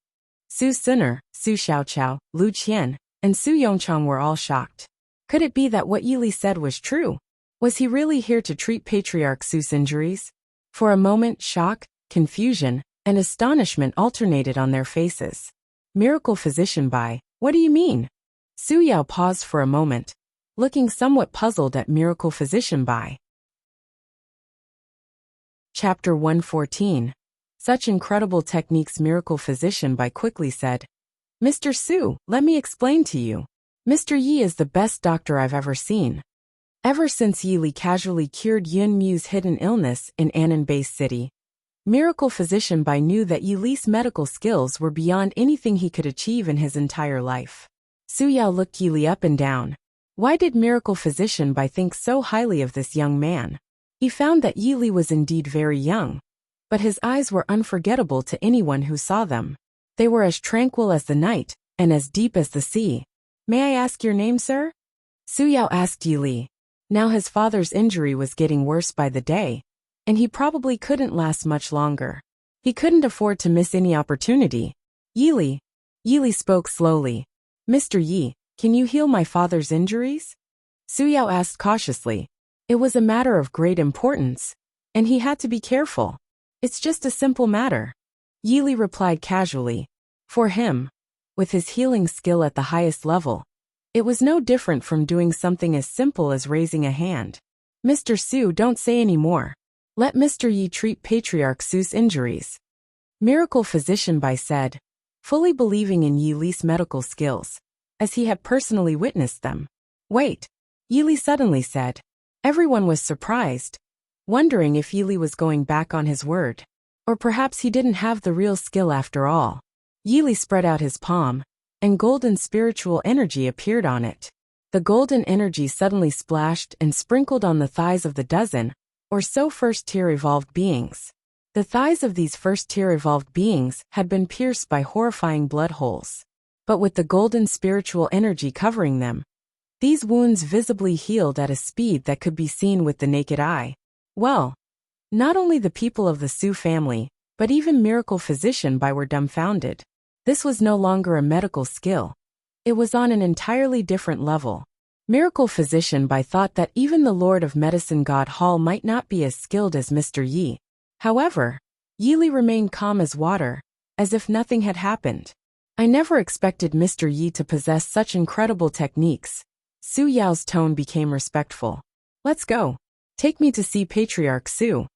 Su Sinner, Su Xiaoqiao, Lu Qian, and Su Yongchang were all shocked. Could it be that what Yi Li said was true? Was he really here to treat Patriarch Su's injuries? For a moment, shock, confusion, and astonishment alternated on their faces. Miracle Physician Bai, what do you mean? Su Yao paused for a moment, looking somewhat puzzled at Miracle Physician Bai. Chapter 114. Such incredible techniques. Miracle Physician Bai quickly said, Mr. Su, let me explain to you. Mr. Yi is the best doctor I've ever seen. Ever since Yi Li casually cured Yun Mu's hidden illness in Annan Bay City, Miracle Physician Bai knew that Yi Li's medical skills were beyond anything he could achieve in his entire life. Su Yao looked Yi Li up and down. Why did Miracle Physician Bai think so highly of this young man? He found that Yi Li was indeed very young, but his eyes were unforgettable to anyone who saw them. They were as tranquil as the night, and as deep as the sea. May I ask your name, sir? Su Yao asked Yi Li. Now his father's injury was getting worse by the day, and he probably couldn't last much longer. He couldn't afford to miss any opportunity. Yi Li spoke slowly. Mr. Yi, can you heal my father's injuries? Su Yao asked cautiously. It was a matter of great importance, and he had to be careful. It's just a simple matter. Yi Li replied casually. For him, with his healing skill at the highest level, it was no different from doing something as simple as raising a hand. Mr. Su, don't say any more. Let Mr. Yi treat Patriarch Su's injuries. Miracle Physician Bai said, fully believing in Yi Li's medical skills, as he had personally witnessed them. Wait, Yi Li suddenly said. Everyone was surprised, wondering if Yi Li was going back on his word. Or perhaps he didn't have the real skill after all. Yi Li spread out his palm, and golden spiritual energy appeared on it. The golden energy suddenly splashed and sprinkled on the thighs of the dozen, or so first-tier evolved beings. The thighs of these first-tier evolved beings had been pierced by horrifying blood holes. But with the golden spiritual energy covering them, these wounds visibly healed at a speed that could be seen with the naked eye. Well, not only the people of the Su family, but even Miracle Physician Bai were dumbfounded. This was no longer a medical skill. It was on an entirely different level. Miracle Physician Bai thought that even the Lord of Medicine God Hall might not be as skilled as Mr. Yi. However, Yi Li remained calm as water, as if nothing had happened. I never expected Mr. Yi to possess such incredible techniques. Su Yao's tone became respectful. Let's go. Take me to see Patriarch Su.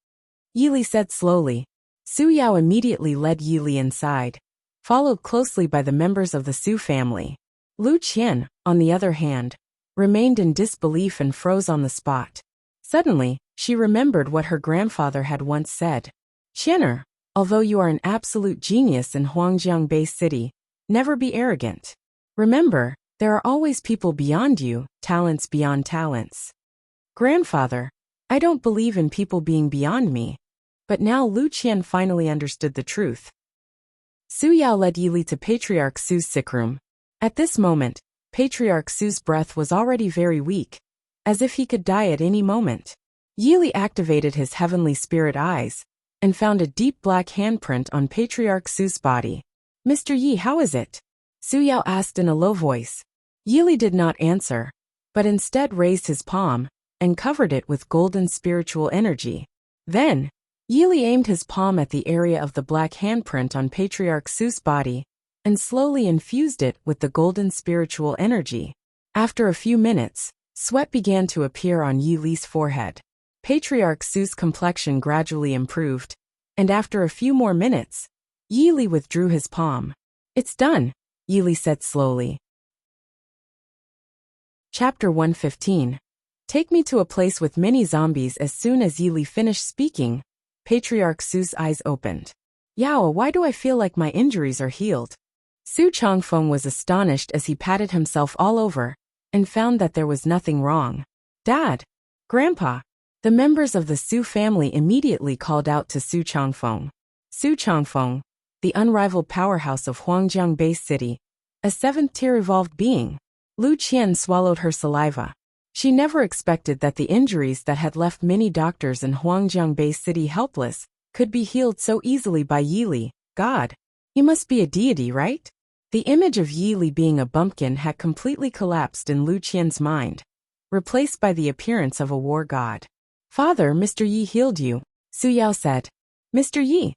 Yi Li said slowly. Su Yao immediately led Yi Li inside, followed closely by the members of the Su family. Lu Qian, on the other hand, remained in disbelief and froze on the spot. Suddenly, she remembered what her grandfather had once said. Qianer, Although you are an absolute genius in Huangjiang Bay City, never be arrogant. Remember, there are always people beyond you, talents beyond talents. Grandfather, I don't believe in people being beyond me. But now Lu Qian finally understood the truth. Su Yao led Yili to Patriarch Su's sick room. At this moment, Patriarch Su's breath was already very weak, as if he could die at any moment. Yili activated his heavenly spirit eyes, and found a deep black handprint on Patriarch Su's body. Mr. Yi, how is it? Su Yao asked in a low voice. Yili did not answer, but instead raised his palm, and covered it with golden spiritual energy. Then, Yili aimed his palm at the area of the black handprint on Patriarch Su's body, and slowly infused it with the golden spiritual energy. After a few minutes, sweat began to appear on Yili's forehead. Patriarch Su's complexion gradually improved, and after a few more minutes, Yili withdrew his palm. It's done, Yili said slowly. Chapter 115. Take me to a place with many zombies. As soon as Yili finished speaking, Patriarch Su's eyes opened. Yao, why do I feel like my injuries are healed? Su Changfeng was astonished as he patted himself all over, and found that there was nothing wrong. Dad! Grandpa! The members of the Su family immediately called out to Su Changfeng. Su Changfeng, the unrivaled powerhouse of Huangjiang Bay City, a seventh-tier evolved being. Lu Qian swallowed her saliva. She never expected that the injuries that had left many doctors in Huangjiang Bay City helpless could be healed so easily by Yili. God, you must be a deity, right? The image of Yili being a bumpkin had completely collapsed in Lu Qian's mind, replaced by the appearance of a war god. Father, Mr. Yi healed you, Su Yao said. Mr. Yi.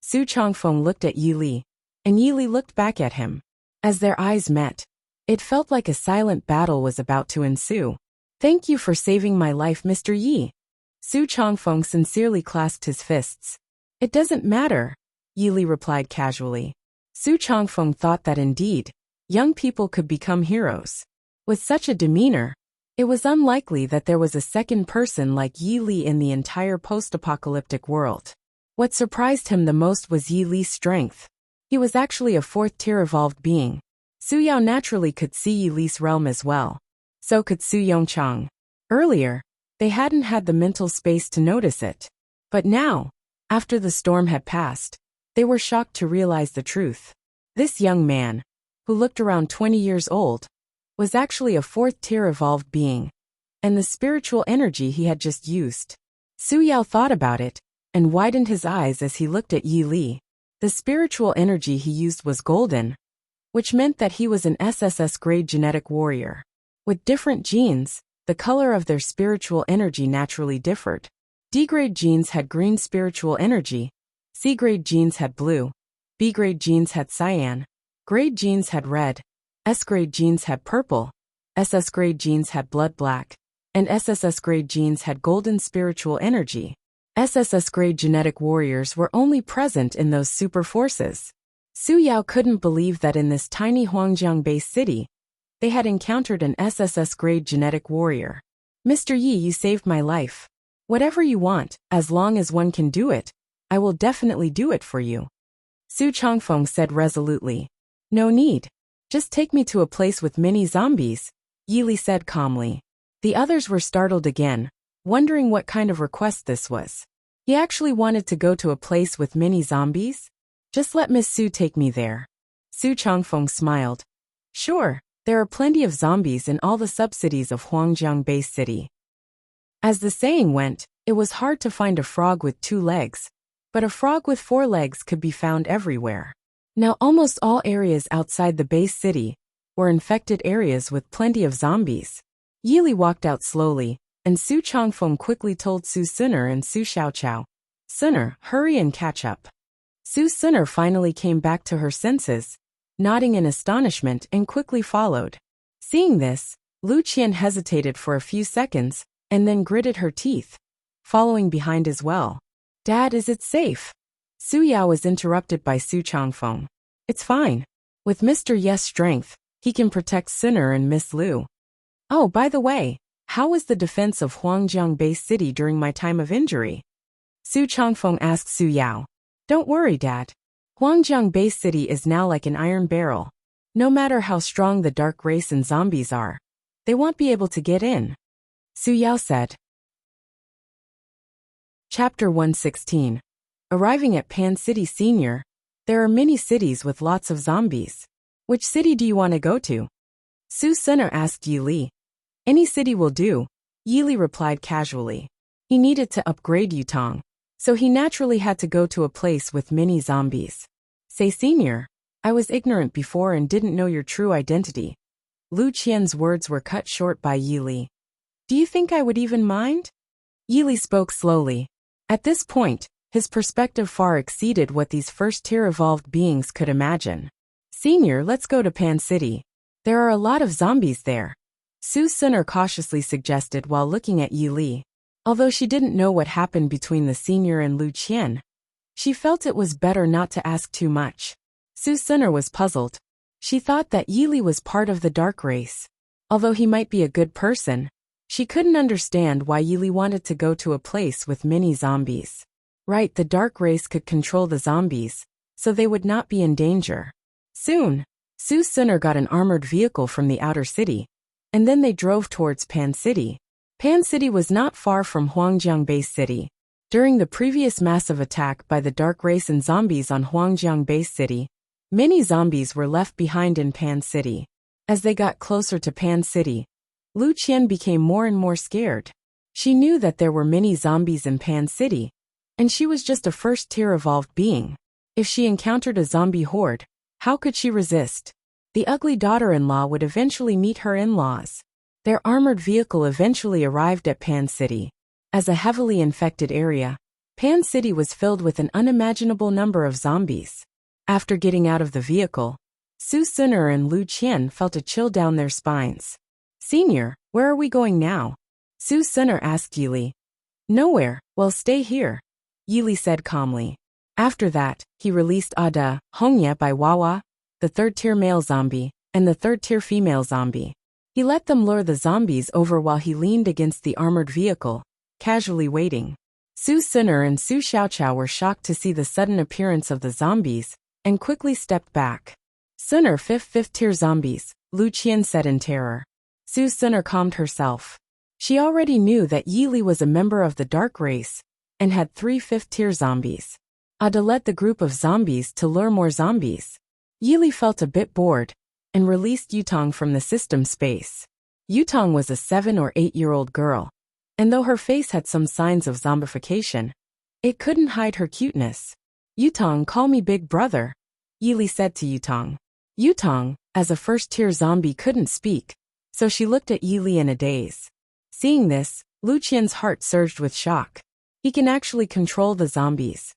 Su Changfeng looked at Yili, and Yili looked back at him. As their eyes met, it felt like a silent battle was about to ensue. Thank you for saving my life, Mr. Yi. Su Changfeng sincerely clasped his fists. It doesn't matter, Yili replied casually. Su Changfeng thought that indeed, young people could become heroes. With such a demeanor, it was unlikely that there was a second person like Yili in the entire post-apocalyptic world. What surprised him the most was Yili's strength. He was actually a fourth-tier evolved being. Su Yao naturally could see Yili's realm as well. So could Su Yongchang. Earlier, they hadn't had the mental space to notice it. But now, after the storm had passed, they were shocked to realize the truth. This young man, who looked around 20 years old, was actually a fourth-tier evolved being, and the spiritual energy he had just used. Su Yao thought about it, and widened his eyes as he looked at Yili. The spiritual energy he used was golden, which meant that he was an SSS-grade genetic warrior. With different genes, the color of their spiritual energy naturally differed. D-grade genes had green spiritual energy, C-grade genes had blue, B-grade genes had cyan, grade genes had red, S-grade genes had purple, SS-grade genes had blood black, and SSS-grade genes had golden spiritual energy. SSS-grade genetic warriors were only present in those super forces. Su Yao couldn't believe that in this tiny Huangjiang Bay City, they had encountered an SSS-grade genetic warrior. Mr. Yi, you saved my life. Whatever you want, as long as one can do it, I will definitely do it for you. Su Changfeng said resolutely. No need. Just take me to a place with many zombies, Yili said calmly. The others were startled again, wondering what kind of request this was. He actually wanted to go to a place with many zombies? Just let Miss Su take me there. Su Changfeng smiled. Sure, there are plenty of zombies in all the subcities of Huangjiang Bay City. As the saying went, it was hard to find a frog with 2 legs, but a frog with 4 legs could be found everywhere. Now almost all areas outside the Bay City were infected areas with plenty of zombies. Yili walked out slowly, and Su Changfeng quickly told Su Suner and Su Xiaoqiao, Suner, hurry and catch up. Su Suner finally came back to her senses, nodding in astonishment, and quickly followed. Seeing this, Lu Qian hesitated for a few seconds, and then gritted her teeth, following behind as well. Dad, is it safe? Su Yao was interrupted by Su Changfeng. It's fine. With Mr. Ye's strength, he can protect Suner and Miss Lu. Oh, by the way, how was the defense of Huangjiang Bay City during my time of injury? Su Changfeng asked Su Yao. Don't worry, Dad. Huangjiang Bay City is now like an iron barrel. No matter how strong the dark race and zombies are, they won't be able to get in, Su Yao said. Chapter 116. Arriving at Pan City Senior, there are many cities with lots of zombies. Which city do you want to go to? Su Senior asked Yi Li. Any city will do, Yi Li replied casually. He needed to upgrade Yutong, so he naturally had to go to a place with many zombies. Say Senior, I was ignorant before and didn't know your true identity. Lu Qian's words were cut short by Yi Li. Do you think I would even mind? Yi Li spoke slowly. At this point, his perspective far exceeded what these first-tier evolved beings could imagine. Senior, let's go to Pan City. There are a lot of zombies there, Su Senior cautiously suggested while looking at Yi Li. Although she didn't know what happened between the Senior and Lu Qian, she felt it was better not to ask too much. Su Senior was puzzled. She thought that Yi Li was part of the dark race. Although he might be a good person, she couldn't understand why Yi Li wanted to go to a place with many zombies. Right, the dark race could control the zombies, so they would not be in danger. Soon, Su Senior got an armored vehicle from the outer city, and then they drove towards Pan City. Pan City was not far from Huangjiang Bay City. During the previous massive attack by the dark race and zombies on Huangjiang Bay City, many zombies were left behind in Pan City. As they got closer to Pan City, Lu Qian became more and more scared. She knew that there were many zombies in Pan City, and she was just a first-tier evolved being. If she encountered a zombie horde, how could she resist? The ugly daughter-in-law would eventually meet her in-laws. Their armored vehicle eventually arrived at Pan City. As a heavily infected area, Pan City was filled with an unimaginable number of zombies. After getting out of the vehicle, Su Senior and Lu Qian felt a chill down their spines. Senior, where are we going now? Su Senior asked Yi Li. Nowhere, well stay here, Yi Li said calmly. After that, he released Ada, Hongya by Wawa, the third-tier male zombie, and the third-tier female zombie. He let them lure the zombies over while he leaned against the armored vehicle, casually waiting. Su Senior and Su Xiaoqiao were shocked to see the sudden appearance of the zombies, and quickly stepped back. Senior fifth-tier zombies, Lu Qian said in terror. Su Senior calmed herself. She already knew that Yi Li was a member of the dark race, and had 3 fifth-tier zombies. Ada led the group of zombies to lure more zombies. Yi Li felt a bit bored, and released Yutong from the system space. Yutong was a 7 or 8-year-old girl, and though her face had some signs of zombification, it couldn't hide her cuteness. Yutong, call me big brother, Yi Li said to Yutong. Yutong, as a first-tier zombie, couldn't speak, so she looked at Yi Li in a daze. Seeing this, Lu Qian's heart surged with shock. He can actually control the zombies.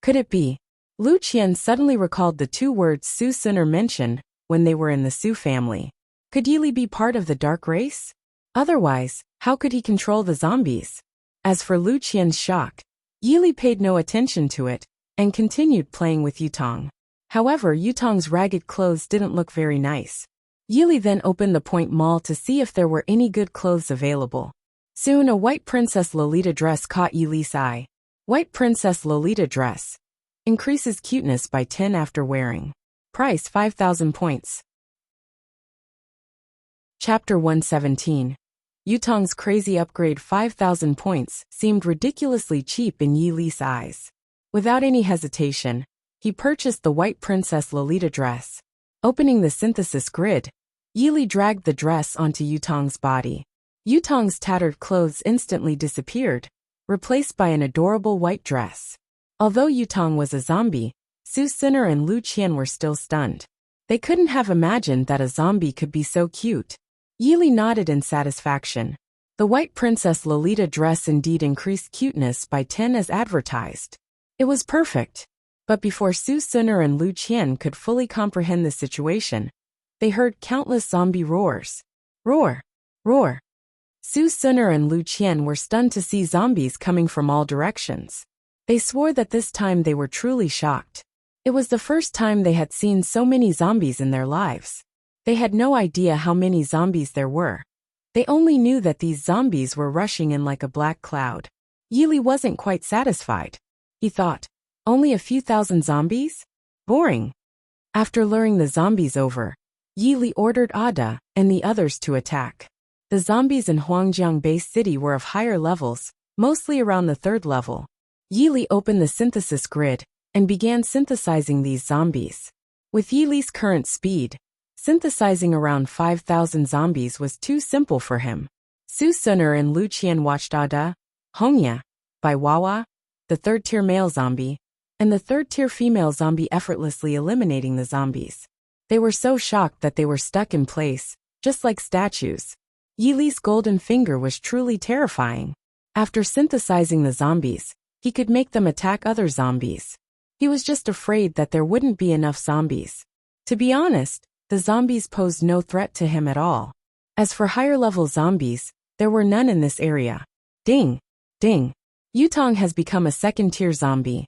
Could it be? Lu Qian suddenly recalled the 2 words Su Senior mentioned when they were in the Su family. Could Yi Li be part of the dark race? Otherwise, how could he control the zombies? As for Lu Qian's shock, Yi Li paid no attention to it, and continued playing with Yutong. However, Yutong's ragged clothes didn't look very nice. Yi Li then opened the Point Mall to see if there were any good clothes available. Soon a white Princess Lolita dress caught Yi Li's eye. White Princess Lolita dress. Increases cuteness by 10 after wearing. Price 5,000 points. Chapter 117. Yutong's crazy upgrade 5,000 points seemed ridiculously cheap in Yi Li's eyes. Without any hesitation, he purchased the white Princess Lolita dress. Opening the synthesis grid, Yi Li dragged the dress onto Yutong's body. Yutong's tattered clothes instantly disappeared, replaced by an adorable white dress. Although Yutong was a zombie, Su Senior and Lu Qian were still stunned. They couldn't have imagined that a zombie could be so cute. Yi Li nodded in satisfaction. The white Princess Lolita dress indeed increased cuteness by 10 as advertised. It was perfect. But before Su Senior and Lu Qian could fully comprehend the situation, they heard countless zombie roars. Roar! Roar! Su Senior and Lu Qian were stunned to see zombies coming from all directions. They swore that this time they were truly shocked. It was the first time they had seen so many zombies in their lives. They had no idea how many zombies there were. They only knew that these zombies were rushing in like a black cloud. Yili wasn't quite satisfied. He thought, only a few thousand zombies? Boring. After luring the zombies over, Yili ordered Ada and the others to attack. The zombies in Huangjiang Bay City were of higher levels, mostly around the 3rd level. Yili opened the synthesis grid and began synthesizing these zombies. With Yili's current speed, synthesizing around 5,000 zombies was too simple for him. Su Suner and Lu Qian watched Ada, Hongya, by Wawa, the 3rd-tier male zombie, and the 3rd-tier female zombie effortlessly eliminating the zombies. They were so shocked that they were stuck in place, just like statues. Yili's golden finger was truly terrifying. After synthesizing the zombies, he could make them attack other zombies. He was just afraid that there wouldn't be enough zombies. To be honest, the zombies posed no threat to him at all. As for higher-level zombies, there were none in this area. Ding! Ding! Yutong has become a 2nd-tier zombie.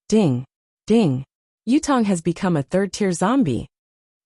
Ding! Ding! Yutong has become a 3rd-tier zombie.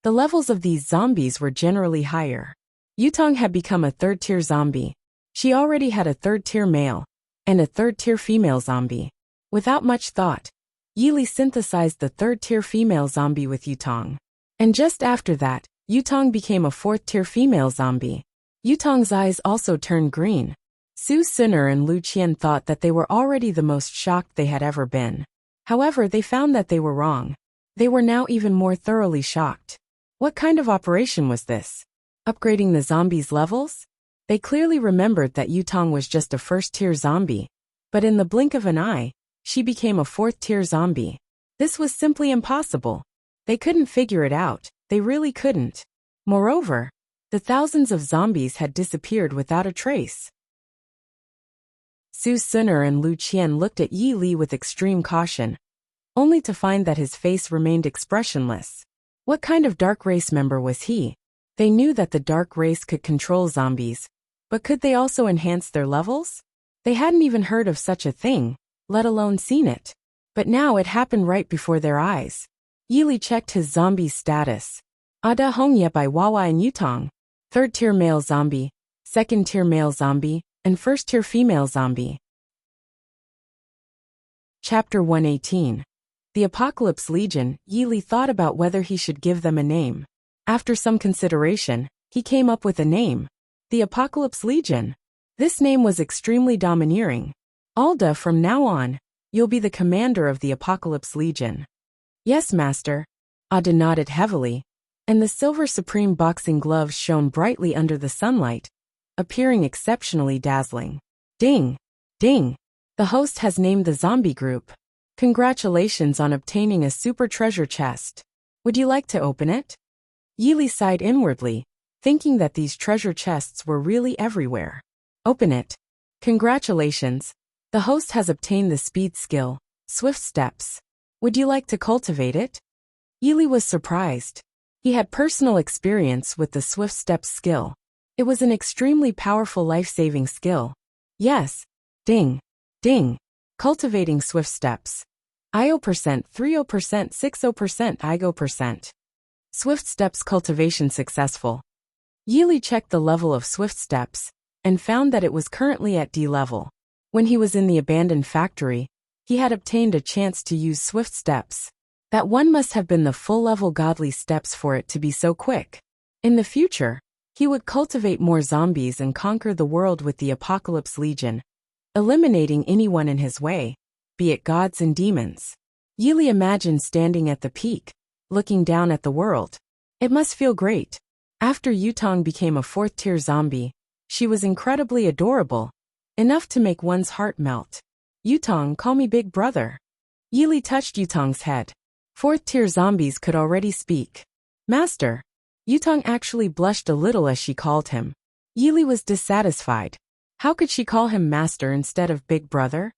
The levels of these zombies were generally higher. Yutong had become a 3rd-tier zombie. She already had a 3rd-tier male and a 3rd-tier female zombie. Without much thought, Yili synthesized the 3rd-tier female zombie with Yutong. And just after that, Yutong became a 4th-tier female zombie. Yutong's eyes also turned green. Su Suner and Lu Qian thought that they were already the most shocked they had ever been. However, they found that they were wrong. They were now even more thoroughly shocked. What kind of operation was this? Upgrading the zombies' levels? They clearly remembered that Yutong was just a 1st-tier zombie. But in the blink of an eye, she became a 4th-tier zombie. This was simply impossible. They couldn't figure it out. They really couldn't. Moreover, the thousands of zombies had disappeared without a trace. Su Suner and Lu Qian looked at Yi Li with extreme caution, only to find that his face remained expressionless. What kind of dark race member was he? They knew that the dark race could control zombies, but could they also enhance their levels? They hadn't even heard of such a thing, let alone seen it. But now it happened right before their eyes. Yi Li checked his zombie status. Ada Hongye by Wawa and Yutong, 3rd-tier male zombie, 2nd-tier male zombie, and 1st-tier female zombie. Chapter 118. The Apocalypse Legion. Yi Li thought about whether he should give them a name. After some consideration, he came up with a name. The Apocalypse Legion. This name was extremely domineering. Alda, from now on, you'll be the commander of the Apocalypse Legion. Yes, master. Ada nodded heavily, and the silver supreme boxing gloves shone brightly under the sunlight, appearing exceptionally dazzling. Ding! Ding! The host has named the zombie group. Congratulations on obtaining a super treasure chest. Would you like to open it? Yi Li sighed inwardly, thinking that these treasure chests were really everywhere. Open it. Congratulations. The host has obtained the speed skill, Swift Steps. Would you like to cultivate it? Yi Li was surprised. He had personal experience with the Swift Steps skill. It was an extremely powerful life-saving skill. Yes. Ding. Ding. Cultivating Swift Steps. IO%, 30%, 60% IGO%. Swift Steps cultivation successful. Yi Li checked the level of Swift Steps and found that it was currently at D level. When he was in the abandoned factory, he had obtained a chance to use Swift Steps. That one must have been the full-level godly steps for it to be so quick. In the future, he would cultivate more zombies and conquer the world with the Apocalypse Legion, eliminating anyone in his way, be it gods and demons. Yi Li imagined standing at the peak, looking down at the world. It must feel great. After Yutong became a 4th-tier zombie, she was incredibly adorable, enough to make one's heart melt. Yutong, call me big brother. Yi Li touched Yutong's head. 4th-tier zombies could already speak. Master. Yutong actually blushed a little as she called him. Yi Li was dissatisfied. How could she call him master instead of big brother?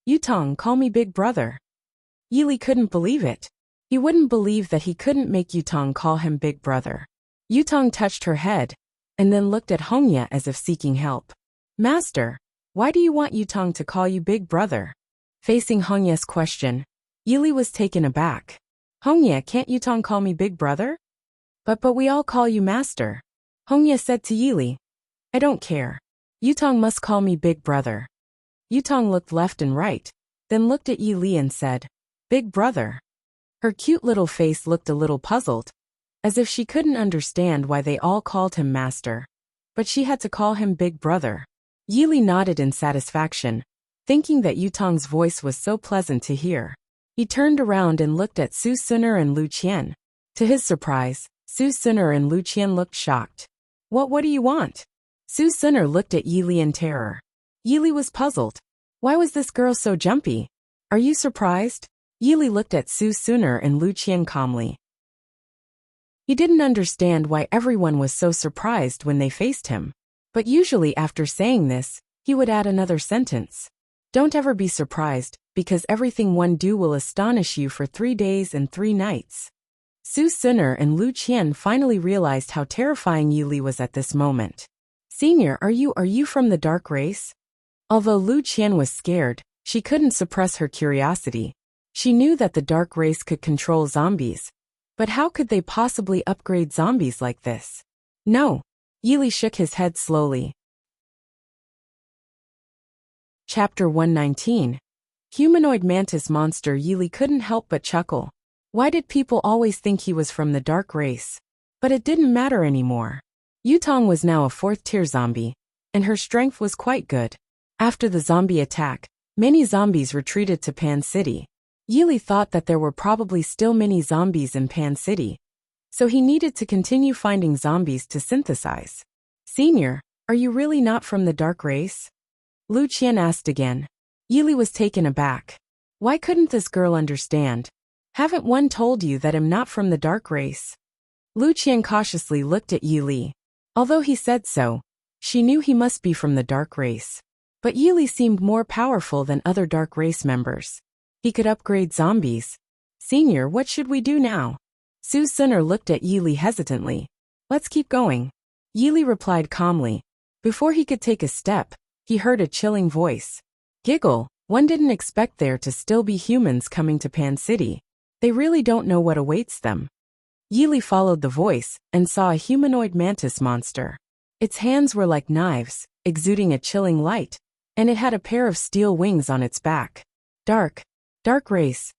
Yutong, call me big brother. Yi Li couldn't believe it. He wouldn't believe that he couldn't make Yutong call him big brother. Yutong touched her head, and then looked at Hongya as if seeking help. Master, why do you want Yutong to call you big brother? Facing Hongya's question, Yi Li was taken aback. Hongya, can't Yutong call me big brother? But we all call you master. Hongya said to Yi Li. I don't care. Yutong must call me big brother. Yutong looked left and right, then looked at Yi Li and said, "Big brother." Her cute little face looked a little puzzled, as if she couldn't understand why they all called him master, but she had to call him big brother. Yi Li nodded in satisfaction, thinking that Yutong's voice was so pleasant to hear. He turned around and looked at Su Suner and Lu Qian. To his surprise, Su Suner and Lu Qian looked shocked. What do you want?" Su Suner looked at Yi Li in terror. Yi Li was puzzled. Why was this girl so jumpy? "Are you surprised?" Yi Li looked at Su Suner and Lu Qian calmly. He didn't understand why everyone was so surprised when they faced him. But usually after saying this, he would add another sentence. "Don't ever be surprised, because everything one do will astonish you for 3 days and 3 nights. Su Suner and Lu Qian finally realized how terrifying Yi Li was at this moment. "Senior, are you from the dark race?" Although Lu Qian was scared, she couldn't suppress her curiosity. She knew that the dark race could control zombies, but how could they possibly upgrade zombies like this? "No." Yi Li shook his head slowly. Chapter 119. Humanoid Mantis Monster. Yi Li couldn't help but chuckle. Why did people always think he was from the dark race? But it didn't matter anymore. Yutong was now a 4th-tier zombie, and her strength was quite good. After the zombie attack, many zombies retreated to Pan City. Yi Li thought that there were probably still many zombies in Pan City, so he needed to continue finding zombies to synthesize. "Senior, are you really not from the dark race?" Lu Qian asked again. Yi Li was taken aback. Why couldn't this girl understand? "Haven't one told you that I'm not from the dark race?" Lu Qian cautiously looked at Yi Li. Although he said so, she knew he must be from the dark race. But Yi Li seemed more powerful than other dark race members. He could upgrade zombies. "Senior, what should we do now?" Su Suner looked at Yi Li hesitantly. "Let's keep going." Yi Li replied calmly. Before he could take a step, he heard a chilling voice. Giggle, one didn't expect there to still be humans coming to Pan City. They really don't know what awaits them. Yi Li followed the voice and saw a humanoid mantis monster. Its hands were like knives, exuding a chilling light, and it had a pair of steel wings on its back. Dark race.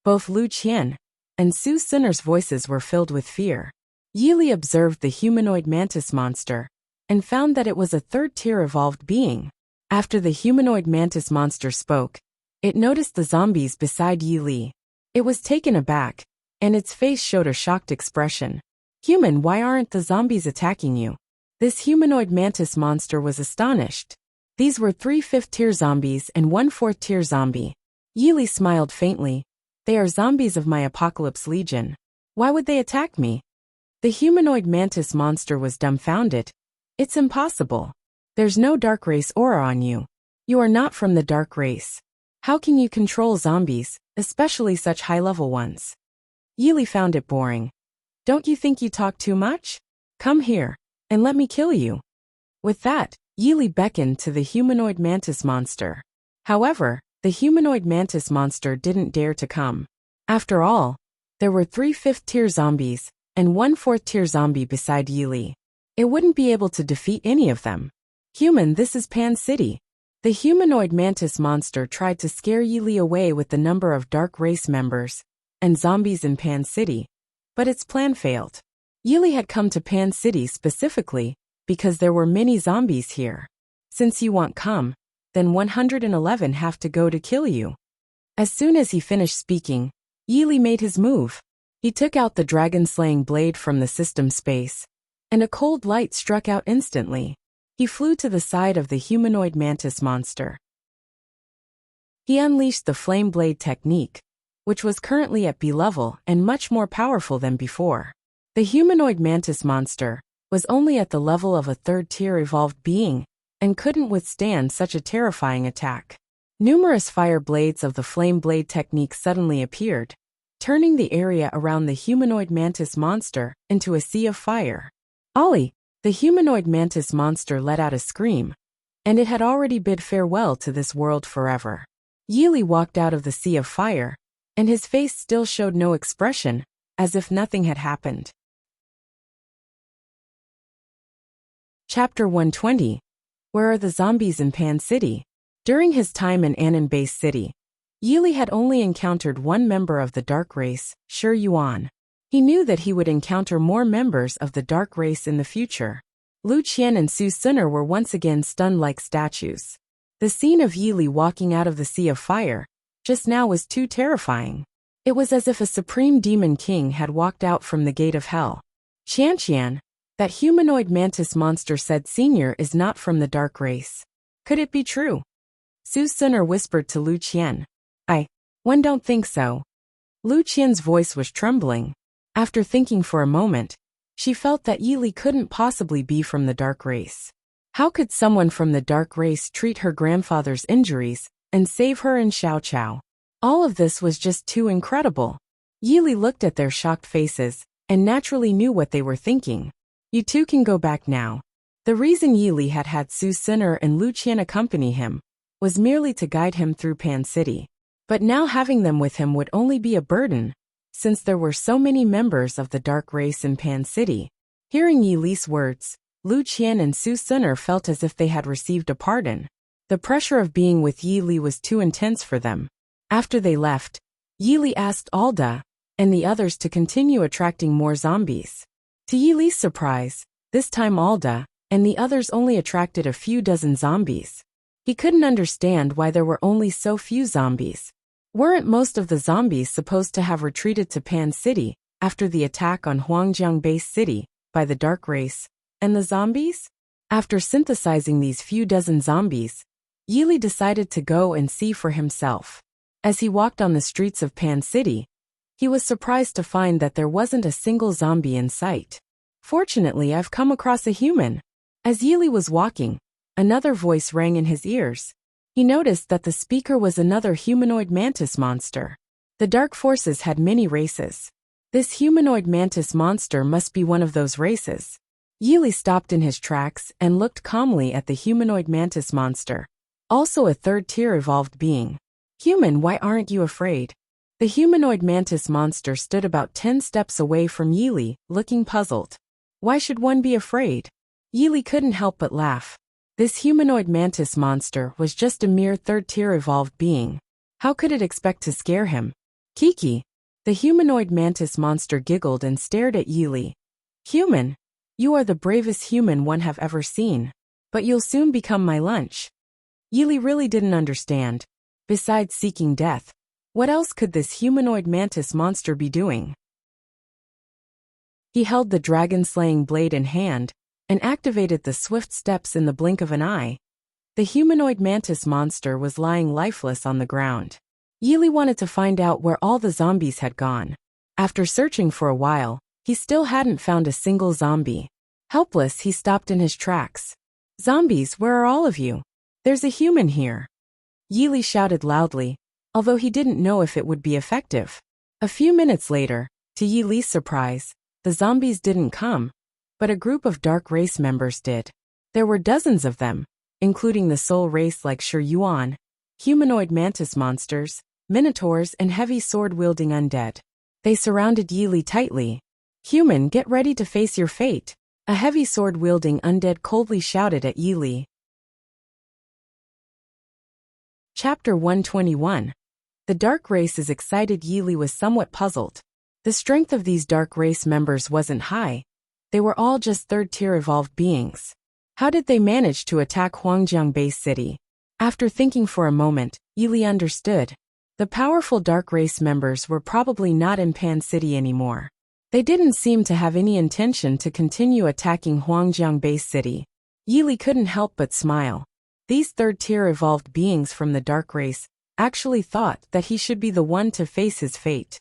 Both Lu Qian and Su Suner's voices were filled with fear. Yi Li observed the humanoid mantis monster and found that it was a 3rd-tier evolved being. After the humanoid mantis monster spoke, it noticed the zombies beside Yi Li. It was taken aback, and its face showed a shocked expression. "Human, why aren't the zombies attacking you?" This humanoid mantis monster was astonished. These were 3 5th-tier zombies and 1 4th-tier zombie. Yi Li smiled faintly. "They are zombies of my Apocalypse Legion. Why would they attack me?" The humanoid mantis monster was dumbfounded. "It's impossible. There's no dark race aura on you. You are not from the dark race. How can you control zombies, especially such high-level ones?" Yi Li found it boring. "Don't you think you talk too much? Come here, and let me kill you." With that, Yi Li beckoned to the humanoid mantis monster. However, the humanoid mantis monster didn't dare to come. After all, there were 3 5th-tier zombies and 1 4th-tier zombie beside Yi Li. It wouldn't be able to defeat any of them. "Human, this is Pan City." The humanoid mantis monster tried to scare Yi Li away with the number of dark race members and zombies in Pan City, but its plan failed. Yi Li had come to Pan City specifically because there were many zombies here. "Since you want come, then 111 have to go to kill you." As soon as he finished speaking, Yi Li made his move. He took out the dragon-slaying blade from the system space, and a cold light struck out instantly. He flew to the side of the humanoid mantis monster. He unleashed the flame blade technique, which was currently at B level and much more powerful than before. The humanoid mantis monster was only at the level of a 3rd-tier evolved being and couldn't withstand such a terrifying attack. Numerous fire blades of the flame blade technique suddenly appeared, turning the area around the humanoid mantis monster into a sea of fire. "Ollie!" The humanoid mantis monster let out a scream, and it had already bid farewell to this world forever. Yi Li walked out of the sea of fire, and his face still showed no expression, as if nothing had happened. Chapter 120. Where are the zombies in Pan City? During his time in Anan Base City, Yili had only encountered one member of the dark race, Shi Yuan. He knew that he would encounter more members of the dark race in the future. Lu Qian and Su Suner were once again stunned like statues. The scene of Yili walking out of the sea of fire just now was too terrifying. It was as if a supreme demon king had walked out from the gate of hell. Qian, that humanoid mantis monster said Senior is not from the dark race. Could it be true? Su Suner whispered to Lu Qian. One don't think so. Lu Qian's voice was trembling. After thinking for a moment, she felt that Yili couldn't possibly be from the dark race. How could someone from the dark race treat her grandfather's injuries and save her in Xiaoqiao? All of this was just too incredible. Yili looked at their shocked faces and naturally knew what they were thinking. You two can go back now. The reason Yili had had Su Suner and Lu Qian accompany him was merely to guide him through Pan City. But now having them with him would only be a burden, since there were so many members of the dark race in Pan City. Hearing Yili's words, Lu Qian and Su Suner felt as if they had received a pardon. The pressure of being with Yili was too intense for them. After they left, Yili asked Alda and the others to continue attracting more zombies. To Yili's surprise, this time Alda and the others only attracted a few dozen zombies. He couldn't understand why there were only so few zombies. Weren't most of the zombies supposed to have retreated to Pan City after the attack on Huangjiang Base City by the dark race and the zombies? After synthesizing these few dozen zombies, Yili decided to go and see for himself. As he walked on the streets of Pan City, he was surprised to find that there wasn't a single zombie in sight. Fortunately, I've come across a human. As Yili was walking, another voice rang in his ears. He noticed that the speaker was another humanoid mantis monster. The dark forces had many races. This humanoid mantis monster must be one of those races. Yili stopped in his tracks and looked calmly at the humanoid mantis monster, also a third-tier evolved being. Human, why aren't you afraid? The humanoid mantis monster stood about 10 steps away from Yili, looking puzzled. Why should one be afraid? Yili couldn't help but laugh. This humanoid mantis monster was just a mere third-tier evolved being. How could it expect to scare him? Kiki. The humanoid mantis monster giggled and stared at Yili. Human, you are the bravest human one have ever seen. But you'll soon become my lunch. Yili really didn't understand. Besides seeking death, what else could this humanoid mantis monster be doing? He held the dragon-slaying blade in hand and activated the swift steps in the blink of an eye. The humanoid mantis monster was lying lifeless on the ground. Yili wanted to find out where all the zombies had gone. After searching for a while, he still hadn't found a single zombie. Helpless, he stopped in his tracks. Zombies, where are all of you? There's a human here. Yili shouted loudly, although he didn't know if it would be effective. A few minutes later, to Yili's surprise, the zombies didn't come, but a group of dark race members did. There were dozens of them, including the soul race like Shi Yuan, humanoid mantis monsters, minotaurs and heavy sword-wielding undead. They surrounded Yili tightly. Human, get ready to face your fate. A heavy sword-wielding undead coldly shouted at Yili. Chapter 121. The dark races excited. Yili was somewhat puzzled. The strength of these dark race members wasn't high. They were all just third-tier evolved beings. How did they manage to attack Huangjiang Base City? After thinking for a moment, Yili understood. The powerful dark race members were probably not in Pan City anymore. They didn't seem to have any intention to continue attacking Huangjiang Base City. Yili couldn't help but smile. These third-tier evolved beings from the dark race actually thought that he should be the one to face his fate.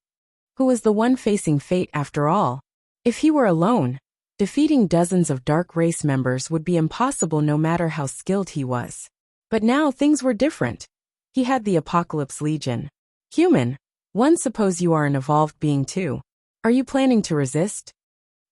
Who was the one facing fate after all? If he were alone, defeating dozens of dark race members would be impossible no matter how skilled he was. But now things were different. He had the Apocalypse Legion. Human, one suppose you are an evolved being too. Are you planning to resist?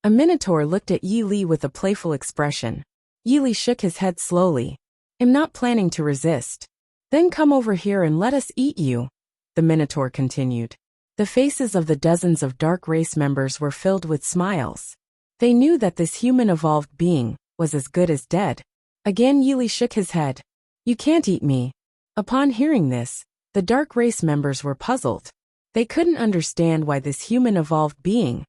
A minotaur looked at Yili with a playful expression. Yili shook his head slowly. I'm not planning to resist. Then come over here and let us eat you, the minotaur continued. The faces of the dozens of dark race members were filled with smiles. They knew that this human evolved being was as good as dead. Again Yili shook his head. You can't eat me. Upon hearing this, the dark race members were puzzled. They couldn't understand why this human evolved being,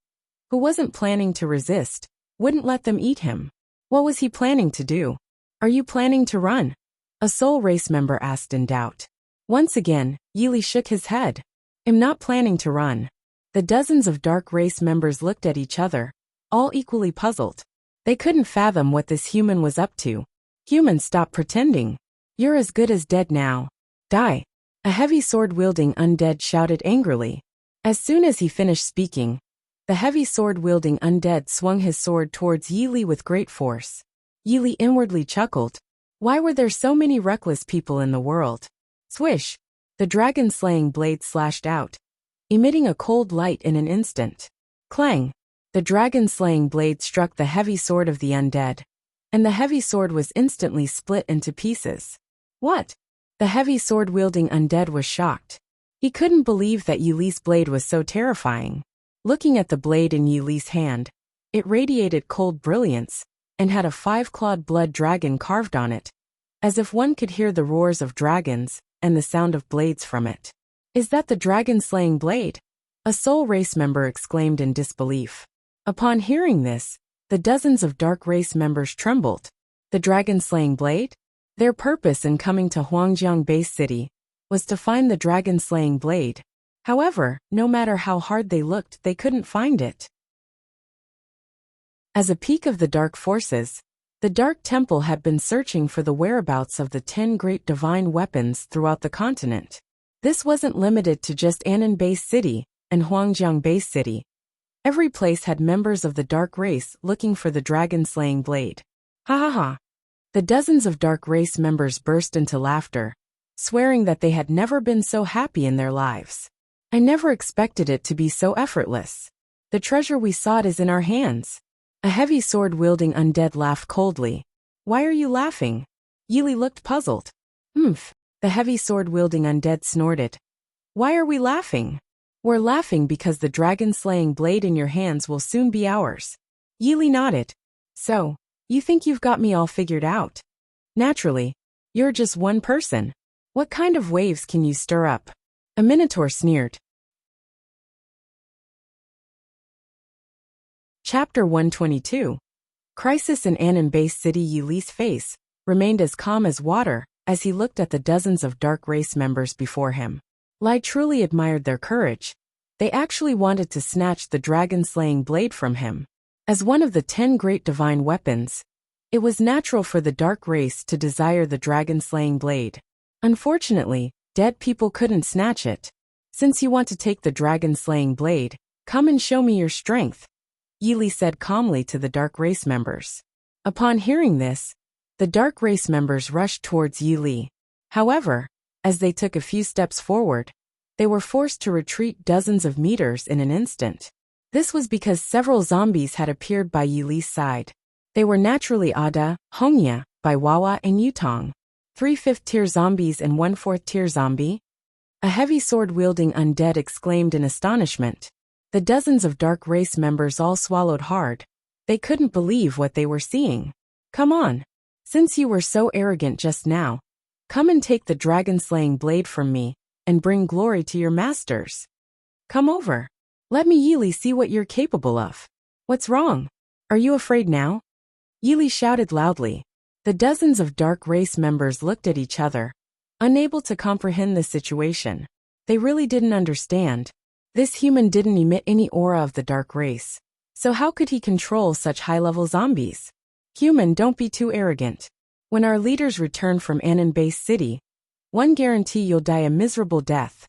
who wasn't planning to resist, wouldn't let them eat him. What was he planning to do? Are you planning to run? A soul race member asked in doubt. Once again, Yili shook his head. I'm not planning to run. The dozens of dark race members looked at each other, all equally puzzled. They couldn't fathom what this human was up to. Human, stop pretending. You're as good as dead now. Die. A heavy sword-wielding undead shouted angrily. As soon as he finished speaking, the heavy sword-wielding undead swung his sword towards Yili with great force. Yili inwardly chuckled. Why were there so many reckless people in the world? Swish! The dragon-slaying blade slashed out, emitting a cold light in an instant. Clang! The dragon-slaying blade struck the heavy sword of the undead, and the heavy sword was instantly split into pieces. What? The heavy sword-wielding undead was shocked. He couldn't believe that Yili's blade was so terrifying. Looking at the blade in Yili's hand, it radiated cold brilliance, and had a 5-clawed blood dragon carved on it, as if one could hear the roars of dragons and the sound of blades from it. Is that the dragon-slaying blade? A soul race member exclaimed in disbelief. Upon hearing this, the dozens of dark race members trembled. The dragon-slaying blade? Their purpose in coming to Huangjiang Base City was to find the dragon-slaying blade. However, no matter how hard they looked, they couldn't find it. As a peak of the dark forces, the Dark Temple had been searching for the whereabouts of the 10 great divine weapons throughout the continent. This wasn't limited to just Anan Base City and Huangjiang Base City. Every place had members of the dark race looking for the dragon-slaying blade. Ha ha ha. The dozens of dark race members burst into laughter, swearing that they had never been so happy in their lives. I never expected it to be so effortless. The treasure we sought is in our hands. A heavy sword-wielding undead laughed coldly. Why are you laughing? Yili looked puzzled. Humph. The heavy sword-wielding undead snorted. Why are we laughing? We're laughing because the dragon-slaying blade in your hands will soon be ours. Yili nodded. So, you think you've got me all figured out? Naturally. You're just one person. What kind of waves can you stir up? A minotaur sneered. Chapter 122. Crisis in Anan Base City. Yili's face remained as calm as water as he looked at the dozens of dark race members before him. Lai truly admired their courage. They actually wanted to snatch the dragon-slaying blade from him. As one of the 10 great divine weapons, it was natural for the dark race to desire the dragon-slaying blade. Unfortunately, dead people couldn't snatch it. Since you want to take the dragon-slaying blade, come and show me your strength, Yili said calmly to the dark race members. Upon hearing this, the dark race members rushed towards Yili. However, as they took a few steps forward, they were forced to retreat dozens of meters in an instant. This was because several zombies had appeared by Yili's side. They were naturally Ada, Hongya, Baiwawa and Yutong. 3 5th-tier zombies and 1 4th-tier zombie? A heavy sword-wielding undead exclaimed in astonishment. The dozens of dark race members all swallowed hard. They couldn't believe what they were seeing. Come on. Since you were so arrogant just now, come and take the dragon-slaying blade from me, and bring glory to your masters. Come over. Let me Yili see what you're capable of. What's wrong? Are you afraid now? Yili shouted loudly. The dozens of dark race members looked at each other, unable to comprehend the situation. They really didn't understand. This human didn't emit any aura of the dark race. So how could he control such high-level zombies? Human, don't be too arrogant. When our leaders return from Anan Base City, one guarantee you'll die a miserable death.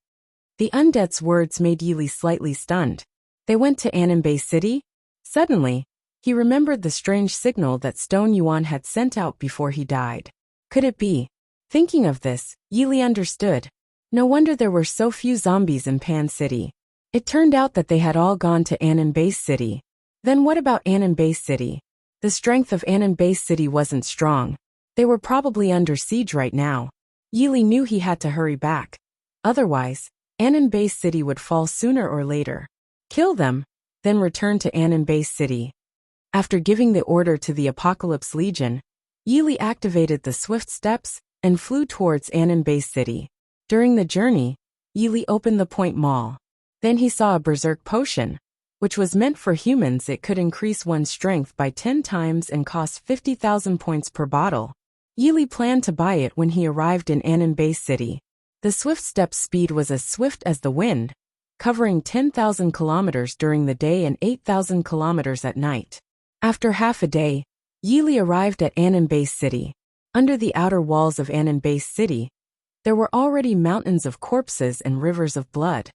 The undead's words made Yili slightly stunned. They went to Anan Base City? Suddenly, he remembered the strange signal that Stone Yuan had sent out before he died. Could it be? Thinking of this, Yili understood. No wonder there were so few zombies in Pan City. It turned out that they had all gone to Anan Base City. Then what about Anan Base City? The strength of Anan Base City wasn't strong. They were probably under siege right now. Yili knew he had to hurry back. Otherwise, Anan Base City would fall sooner or later. Kill them, then return to Anan Base City. After giving the order to the Apocalypse Legion, Yili activated the swift steps and flew towards Annan Base City. During the journey, Yili opened the point mall. Then he saw a berserk potion, which was meant for humans. It could increase one's strength by 10 times and cost 50,000 points per bottle. Yili planned to buy it when he arrived in Annan Base City. The swift step speed was as swift as the wind, covering 10,000 kilometers during the day and 8,000 kilometers at night. After half a day, Yili arrived at Annan Base City. Under the outer walls of Annan Base City, there were already mountains of corpses and rivers of blood.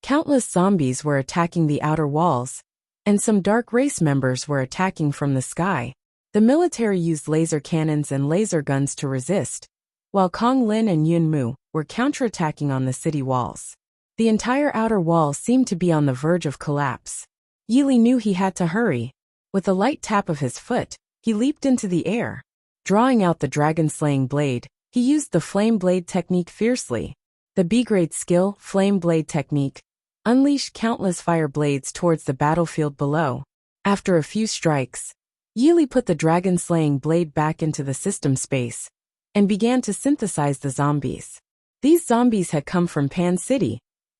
Countless zombies were attacking the outer walls, and some dark race members were attacking from the sky. The military used laser cannons and laser guns to resist, while Kong Lin and Yun Mu were counterattacking on the city walls. The entire outer wall seemed to be on the verge of collapse. Yili knew he had to hurry. With a light tap of his foot, he leaped into the air. Drawing out the dragon-slaying blade, he used the flame blade technique fiercely. The B-grade skill, flame blade technique, unleashed countless fire blades towards the battlefield below. After a few strikes, Yili put the dragon-slaying blade back into the system space and began to synthesize the zombies. These zombies had come from Pan City,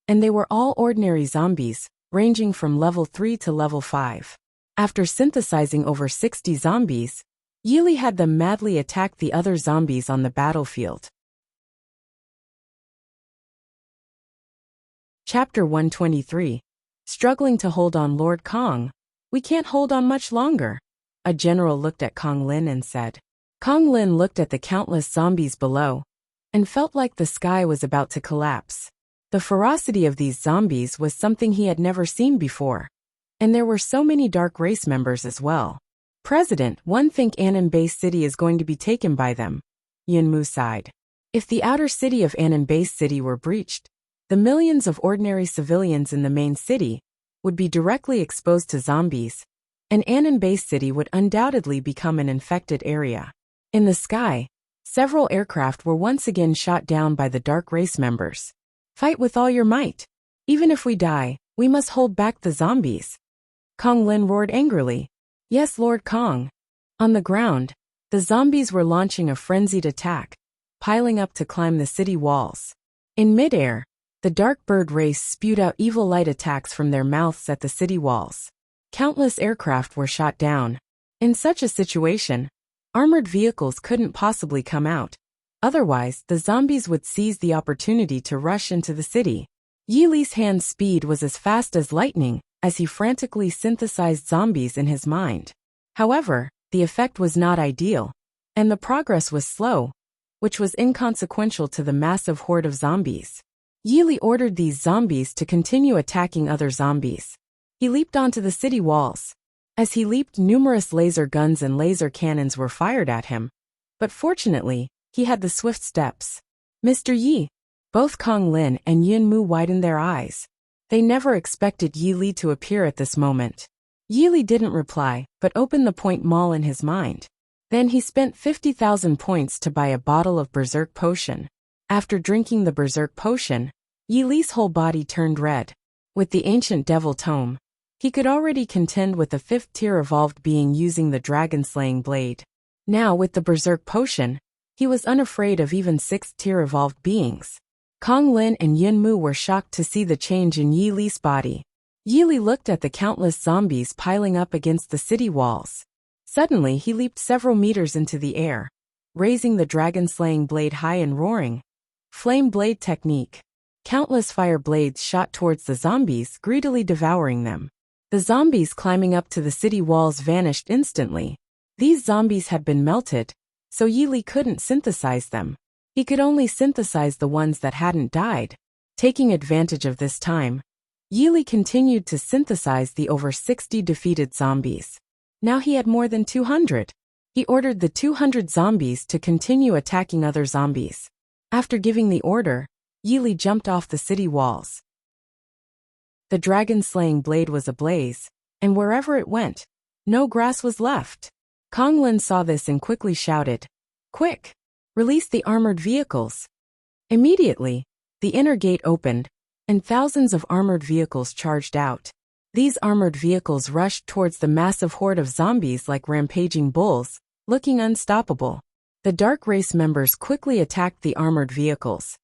and they were all ordinary zombies, ranging from level 3 to level 5. After synthesizing over 60 zombies, Yili had them madly attack the other zombies on the battlefield. Chapter 123. Struggling to hold on. Lord Kong, we can't hold on much longer. A general looked at Kong Lin and said. Kong Lin looked at the countless zombies below and felt like the sky was about to collapse. The ferocity of these zombies was something he had never seen before, and there were so many dark race members as well. President, one think Annan Base City is going to be taken by them. Yun Mu sighed. If the outer city of Annan Base City were breached, the millions of ordinary civilians in the main city would be directly exposed to zombies, and Annan Base City would undoubtedly become an infected area. In the sky, several aircraft were once again shot down by the dark race members. Fight with all your might. Even if we die, we must hold back the zombies. Kong Lin roared angrily. Yes, Lord Kong. On the ground, the zombies were launching a frenzied attack, piling up to climb the city walls. In midair, the dark bird race spewed out evil light attacks from their mouths at the city walls. Countless aircraft were shot down. In such a situation, armored vehicles couldn't possibly come out. Otherwise, the zombies would seize the opportunity to rush into the city. Yili's hand speed was as fast as lightning as he frantically synthesized zombies in his mind. However, the effect was not ideal, and the progress was slow, which was inconsequential to the massive horde of zombies. Yili ordered these zombies to continue attacking other zombies. He leaped onto the city walls. As he leaped, numerous laser guns and laser cannons were fired at him, but fortunately, he had the swift steps. Mr. Yi. Both Kong Lin and Yun Mu widened their eyes. They never expected Yili to appear at this moment. Yili didn't reply, but opened the point mall in his mind. Then he spent 50,000 points to buy a bottle of berserk potion. After drinking the berserk potion, Yili's whole body turned red. With the ancient devil tome, he could already contend with a 5th-tier evolved being using the dragon-slaying blade. Now with the berserk potion, he was unafraid of even 6th-tier evolved beings. Kong Lin and Yun Mu were shocked to see the change in Yili's body. Yili looked at the countless zombies piling up against the city walls. Suddenly he leaped several meters into the air, raising the dragon-slaying blade high and roaring. Flame blade technique. Countless fire blades shot towards the zombies, greedily devouring them. The zombies climbing up to the city walls vanished instantly. These zombies had been melted, so Yili couldn't synthesize them. He could only synthesize the ones that hadn't died. Taking advantage of this time, Yili continued to synthesize the over 60 defeated zombies. Now he had more than 200. He ordered the 200 zombies to continue attacking other zombies. After giving the order, Yili jumped off the city walls. The dragon-slaying blade was ablaze, and wherever it went, no grass was left. Kong Lin saw this and quickly shouted, "Quick! Release the armored vehicles!" Immediately, the inner gate opened, and thousands of armored vehicles charged out. These armored vehicles rushed towards the massive horde of zombies like rampaging bulls, looking unstoppable. The Dark Race members quickly attacked the armored vehicles,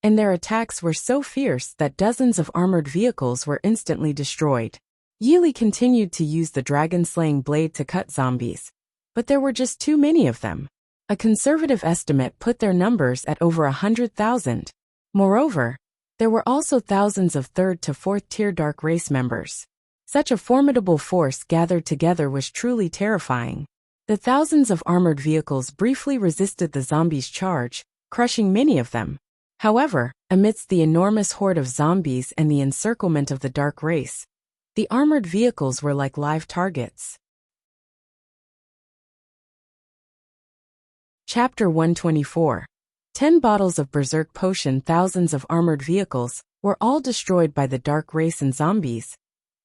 and their attacks were so fierce that dozens of armored vehicles were instantly destroyed. Yili continued to use the dragon-slaying blade to cut zombies, but there were just too many of them. A conservative estimate put their numbers at over 100,000. Moreover, there were also thousands of 3rd to 4th tier Dark Race members. Such a formidable force gathered together was truly terrifying. The thousands of armored vehicles briefly resisted the zombies' charge, crushing many of them. However, amidst the enormous horde of zombies and the encirclement of the Dark Race, the armored vehicles were like live targets. Chapter 124. 10 bottles of Berserk Potion. Thousands of armored vehicles were all destroyed by the Dark Race and zombies,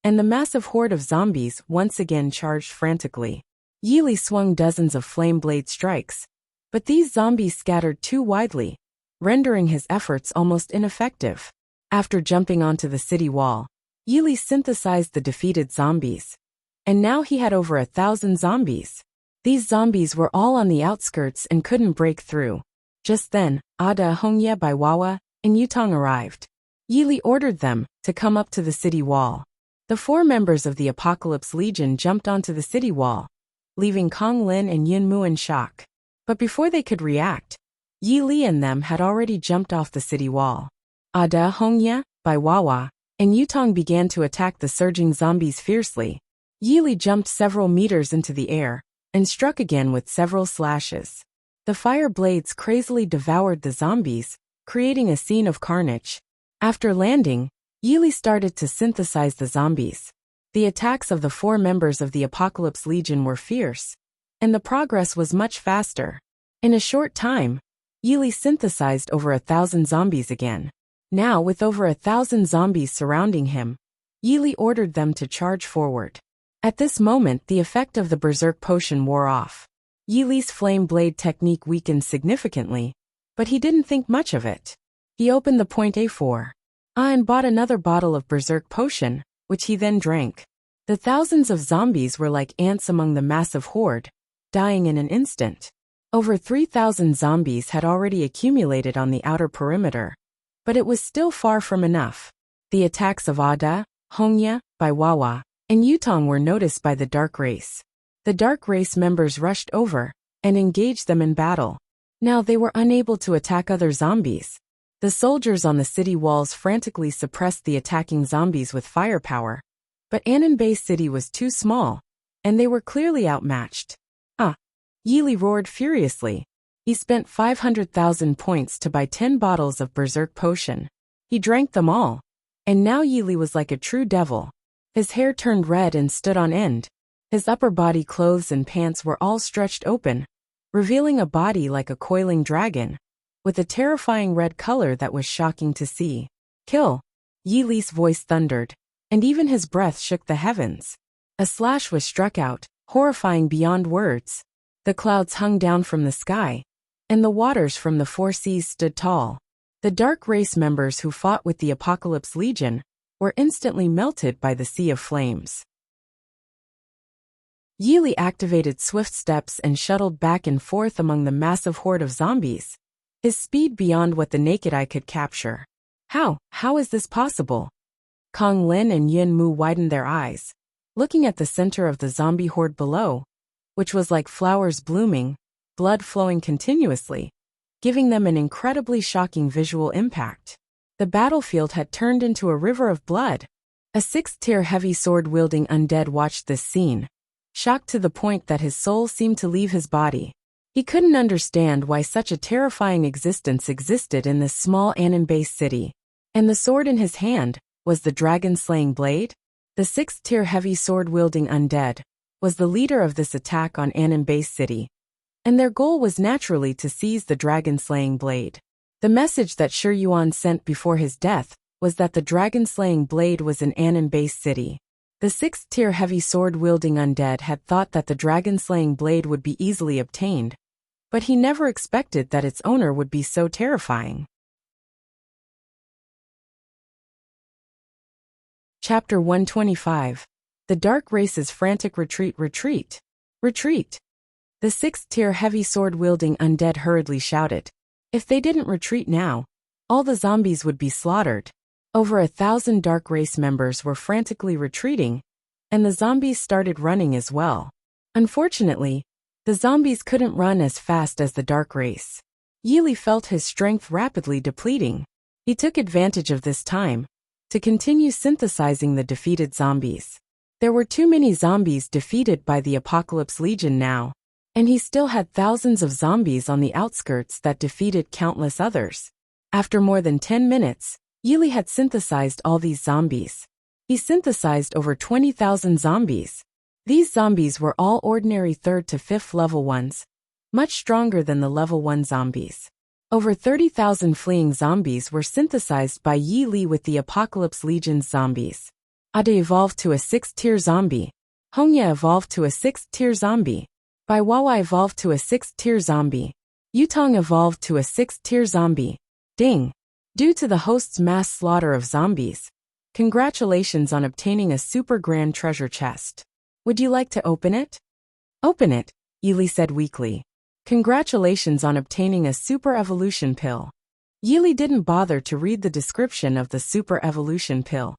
and the massive horde of zombies once again charged frantically. Yili swung dozens of flame blade strikes, but these zombies scattered too widely, rendering his efforts almost ineffective. After jumping onto the city wall, Yili synthesized the defeated zombies, and now he had over 1,000 zombies. These zombies were all on the outskirts and couldn't break through. Just then, Ada Hongye by Wawa and Yutong arrived. Yili ordered them to come up to the city wall. The 4 members of the Apocalypse Legion jumped onto the city wall, leaving Kong Lin and Yun Mu in shock. But before they could react, Yi Li and them had already jumped off the city wall. Ada Hongye by Wawa and Yutong began to attack the surging zombies fiercely. Yi Li jumped several meters into the air and struck again with several slashes. The fire blades crazily devoured the zombies, creating a scene of carnage. After landing, Yili started to synthesize the zombies. The attacks of the 4 members of the Apocalypse Legion were fierce, and the progress was much faster. In a short time, Yili synthesized over 1,000 zombies again. Now, with over 1,000 zombies surrounding him, Yili ordered them to charge forward. At this moment, the effect of the Berserk Potion wore off. Yili's flame blade technique weakened significantly, but he didn't think much of it. He opened the point A4 and bought another bottle of Berserk Potion, which he then drank. The thousands of zombies were like ants among the massive horde, dying in an instant. Over 3,000 zombies had already accumulated on the outer perimeter, but it was still far from enough. The attacks of Ada, Hongye, by Wawa, and Yutong were noticed by the Dark Race. The Dark Race members rushed over and engaged them in battle. Now they were unable to attack other zombies. The soldiers on the city walls frantically suppressed the attacking zombies with firepower, but Ananbei City was too small, and they were clearly outmatched. Yili roared furiously. He spent 500,000 points to buy 10 bottles of Berserk Potion. He drank them all, and now Yili was like a true devil. His hair turned red and stood on end. His upper body clothes and pants were all stretched open, revealing a body like a coiling dragon, with a terrifying red color that was shocking to see. Kill! Yili's voice thundered, and even his breath shook the heavens. A slash was struck out, horrifying beyond words. The clouds hung down from the sky, and the waters from the 4 seas stood tall. The Dark Race members who fought with the Apocalypse Legion were instantly melted by the sea of flames. Yili activated swift steps and shuttled back and forth among the massive horde of zombies, his speed beyond what the naked eye could capture. How is this possible? Kong Lin and Yun Mu widened their eyes, looking at the center of the zombie horde below, which was like flowers blooming, blood flowing continuously, giving them an incredibly shocking visual impact. The battlefield had turned into a river of blood. A 6th-tier heavy sword-wielding undead watched this scene, shocked to the point that his soul seemed to leave his body. He couldn't understand why such a terrifying existence existed in this small Ananbei city. And the sword in his hand was the dragon-slaying blade? The 6th-tier heavy sword-wielding undead was the leader of this attack on Ananbei City, and their goal was naturally to seize the dragon-slaying blade. The message that Shi Yuan sent before his death was that the dragon-slaying blade was in Ananbei City. The 6th-tier heavy sword-wielding undead had thought that the dragon-slaying blade would be easily obtained, but he never expected that its owner would be so terrifying. Chapter 125. The Dark Race's frantic retreat. Retreat! The sixth-tier heavy sword-wielding undead hurriedly shouted. If they didn't retreat now, all the zombies would be slaughtered. Over 1,000 dark race members were frantically retreating, and the zombies started running as well. Unfortunately, the zombies couldn't run as fast as the dark race. Yili felt his strength rapidly depleting. He took advantage of this time to continue synthesizing the defeated zombies. There were too many zombies defeated by the Apocalypse Legion now, and he still had thousands of zombies on the outskirts that defeated countless others. After more than 10 minutes, Yili had synthesized all these zombies. He synthesized over 20,000 zombies. These zombies were all ordinary 3rd to 5th level ones, much stronger than the level 1 zombies. Over 30,000 fleeing zombies were synthesized by Yi Li with the Apocalypse Legion's zombies. Ada evolved to a 6th-tier zombie. Hongya evolved to a 6th-tier zombie. Bai Wawa evolved to a 6th-tier zombie. Yutong evolved to a 6th-tier zombie. Ding! Due to the host's mass slaughter of zombies, congratulations on obtaining a super grand treasure chest. Would you like to open it? Open it, Yili said weakly. Congratulations on obtaining a super evolution pill. Yili didn't bother to read the description of the super evolution pill.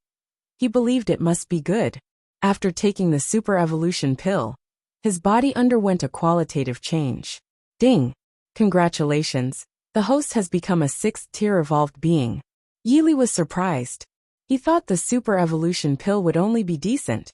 He believed it must be good. After taking the super evolution pill, his body underwent a qualitative change. Ding! Congratulations, the host has become a 6th-tier evolved being. Yili was surprised. He thought the super evolution pill would only be decent,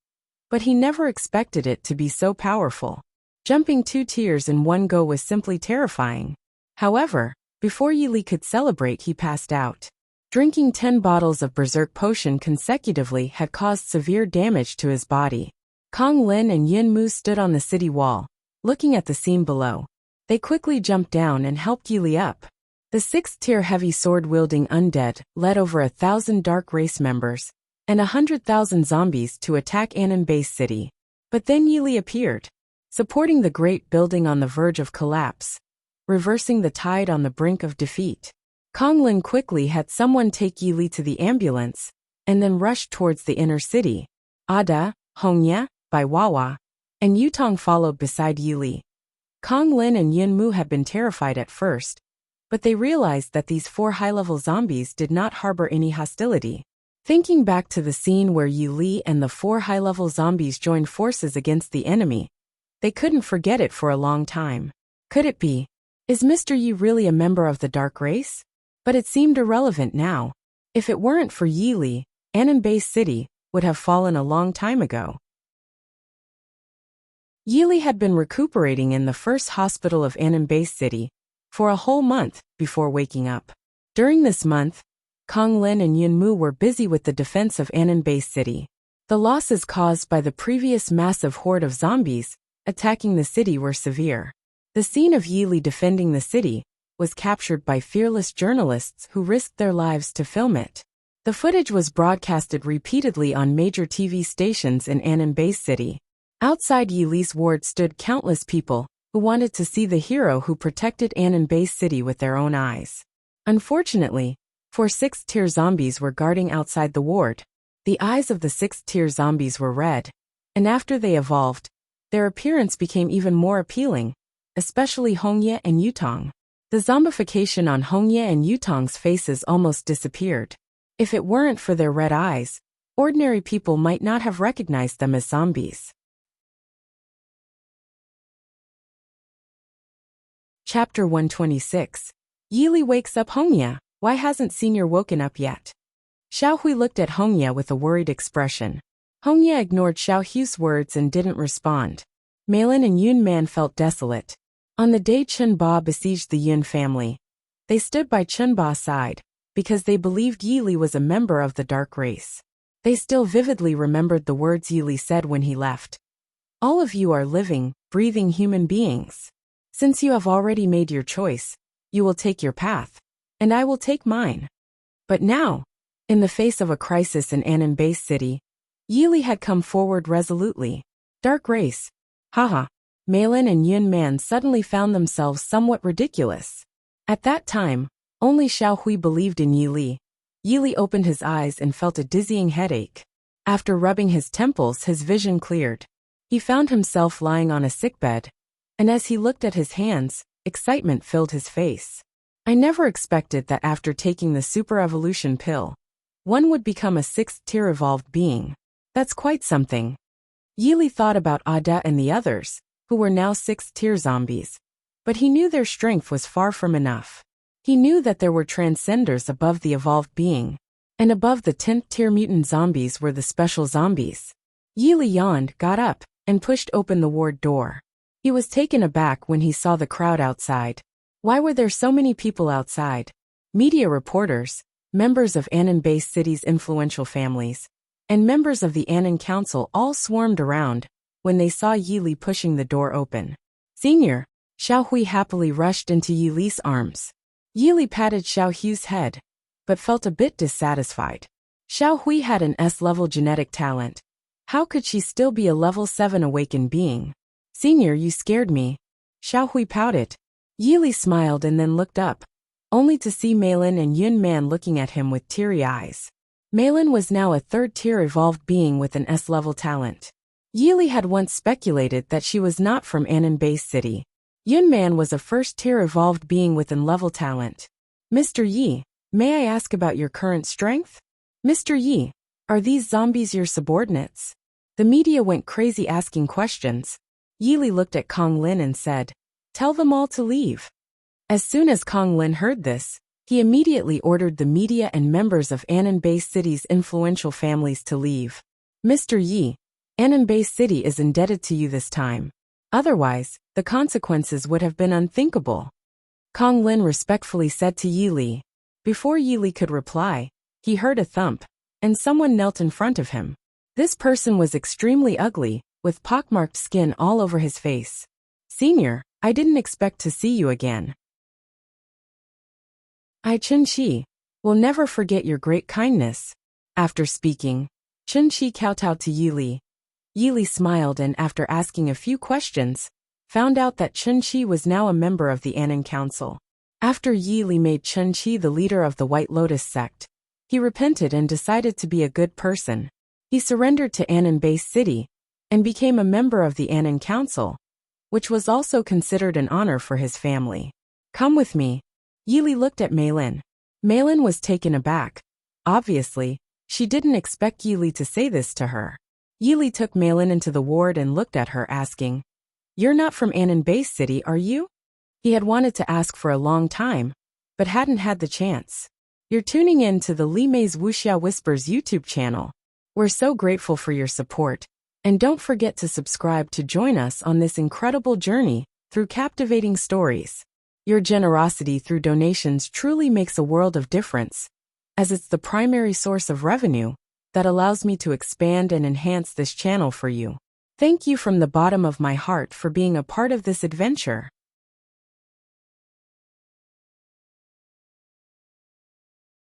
but he never expected it to be so powerful. Jumping 2 tiers in one go was simply terrifying. However, before Yili could celebrate, he passed out. Drinking 10 bottles of Berserk Potion consecutively had caused severe damage to his body. Kong Lin and Yin Mu stood on the city wall, looking at the scene below. They quickly jumped down and helped Yili up. The 6th-tier heavy sword-wielding undead led over 1,000 dark race members and 100,000 zombies to attack Anon Base City. But then Yili appeared, supporting the great building on the verge of collapse, reversing the tide on the brink of defeat. Kong Lin quickly had someone take Yili to the ambulance and then rushed towards the inner city. Ada, Hongya, Bai Wawa, and Yutong followed beside Yili. Kong Lin and Yin Mu had been terrified at first, but they realized that these 4 high-level zombies did not harbor any hostility. Thinking back to the scene where Yi Li and the 4 high-level zombies joined forces against the enemy, they couldn't forget it for a long time. Could it be? Is Mr. Yi really a member of the Dark Race? But it seemed irrelevant now. If it weren't for Yi Li, Anon Base City would have fallen a long time ago. Yi Li had been recuperating in the first hospital of Anon Base City for a whole month before waking up. During this month, Kong Lin and Yin Mu were busy with the defense of Anon Base City. The losses caused by the previous massive horde of zombies attacking the city were severe. The scene of Yi Li defending the city was captured by fearless journalists who risked their lives to film it. The footage was broadcasted repeatedly on major TV stations in Anon Base City. Outside Yi Li's ward stood countless people who wanted to see the hero who protected Anon Base City with their own eyes. Unfortunately, 4 6th-tier zombies were guarding outside the ward. The eyes of the 6th-tier zombies were red, and after they evolved, their appearance became even more appealing, especially Hongya and Yutong. The zombification on Hongya and Yutong's faces almost disappeared. If it weren't for their red eyes, ordinary people might not have recognized them as zombies. Chapter 126. Yi Li wakes up Hongya. Why hasn't Senior woken up yet? Xiao Hui looked at Hongya with a worried expression. Hongya ignored Xiao Hui's words and didn't respond. Malin and Yun Man felt desolate. On the day Chun Ba besieged the Yun family, they stood by Chun Ba's side because they believed Yi Li was a member of the Dark Race. They still vividly remembered the words Yi Li said when he left. All of you are living, breathing human beings. Since you have already made your choice, you will take your path, and I will take mine. But now, in the face of a crisis in Anon Base City, Yi Li had come forward resolutely. Dark Race. Haha. Malin and Yun Man suddenly found themselves somewhat ridiculous. At that time, only Xiao Hui believed in Yi Li. Yi Li opened his eyes and felt a dizzying headache. After rubbing his temples, his vision cleared. He found himself lying on a sickbed, And as he looked at his hands, excitement filled his face. I never expected that after taking the super evolution pill, one would become a 6th-tier evolved being. That's quite something. Yili thought about Ada and the others, who were now 6th-tier zombies. But he knew their strength was far from enough. He knew that there were transcenders above the evolved being, and above the 10th-tier mutant zombies were the special zombies. Yili yawned, got up, and pushed open the ward door. He was taken aback when he saw the crowd outside. Why were there so many people outside? Media reporters, members of Annan-based cities' influential families, and members of the Annan Council all swarmed around when they saw Yili pushing the door open. Senior, Xiao Hui happily rushed into Yili's arms. Yili patted Xiao Hui's head, but felt a bit dissatisfied. Xiao Hui had an S-level genetic talent. How could she still be a level 7 awakened being? Senior, you scared me. Xiao Hui pouted. Yili smiled and then looked up, only to see Meilin and Yun Man looking at him with teary eyes. Meilin was now a 3rd-tier evolved being with an S-level talent. Yili had once speculated that she was not from Annan-based city. Yun Man was a 1st-tier evolved being with an level talent. Mr. Yi, may I ask about your current strength? Mr. Yi, are these zombies your subordinates? The media went crazy asking questions. Yili looked at Kong Lin and said, "Tell them all to leave." As soon as Kong Lin heard this, he immediately ordered the media and members of Annan-based city's influential families to leave. Mr. Yi, Annan-based city is indebted to you this time. Otherwise, the consequences would have been unthinkable. Kong Lin respectfully said to Yili. Before Yili could reply, he heard a thump, and someone knelt in front of him. This person was extremely ugly, with pockmarked skin all over his face. Senior, I didn't expect to see you again. I, Chun-Chi, will never forget your great kindness. After speaking, Chun-Chi kowtowed to Yili. Yili smiled and, after asking a few questions, found out that Chun-Chi was now a member of the Annan Council. After Yili made Chun-Chi the leader of the White Lotus sect, he repented and decided to be a good person. He surrendered to Annan-based city and became a member of the Annan Council, which was also considered an honor for his family. Come with me. Yili looked at Meilin. Meilin was taken aback. Obviously, she didn't expect Yili to say this to her. Yili took Meilin into the ward and looked at her, asking, "You're not from Annan-based city, are you?" He had wanted to ask for a long time, but hadn't had the chance. You're tuning in to the Li Mei's Wuxia Whispers YouTube channel. We're so grateful for your support, and don't forget to subscribe to join us on this incredible journey through captivating stories. Your generosity through donations truly makes a world of difference, as it's the primary source of revenue that allows me to expand and enhance this channel for you. Thank you from the bottom of my heart for being a part of this adventure.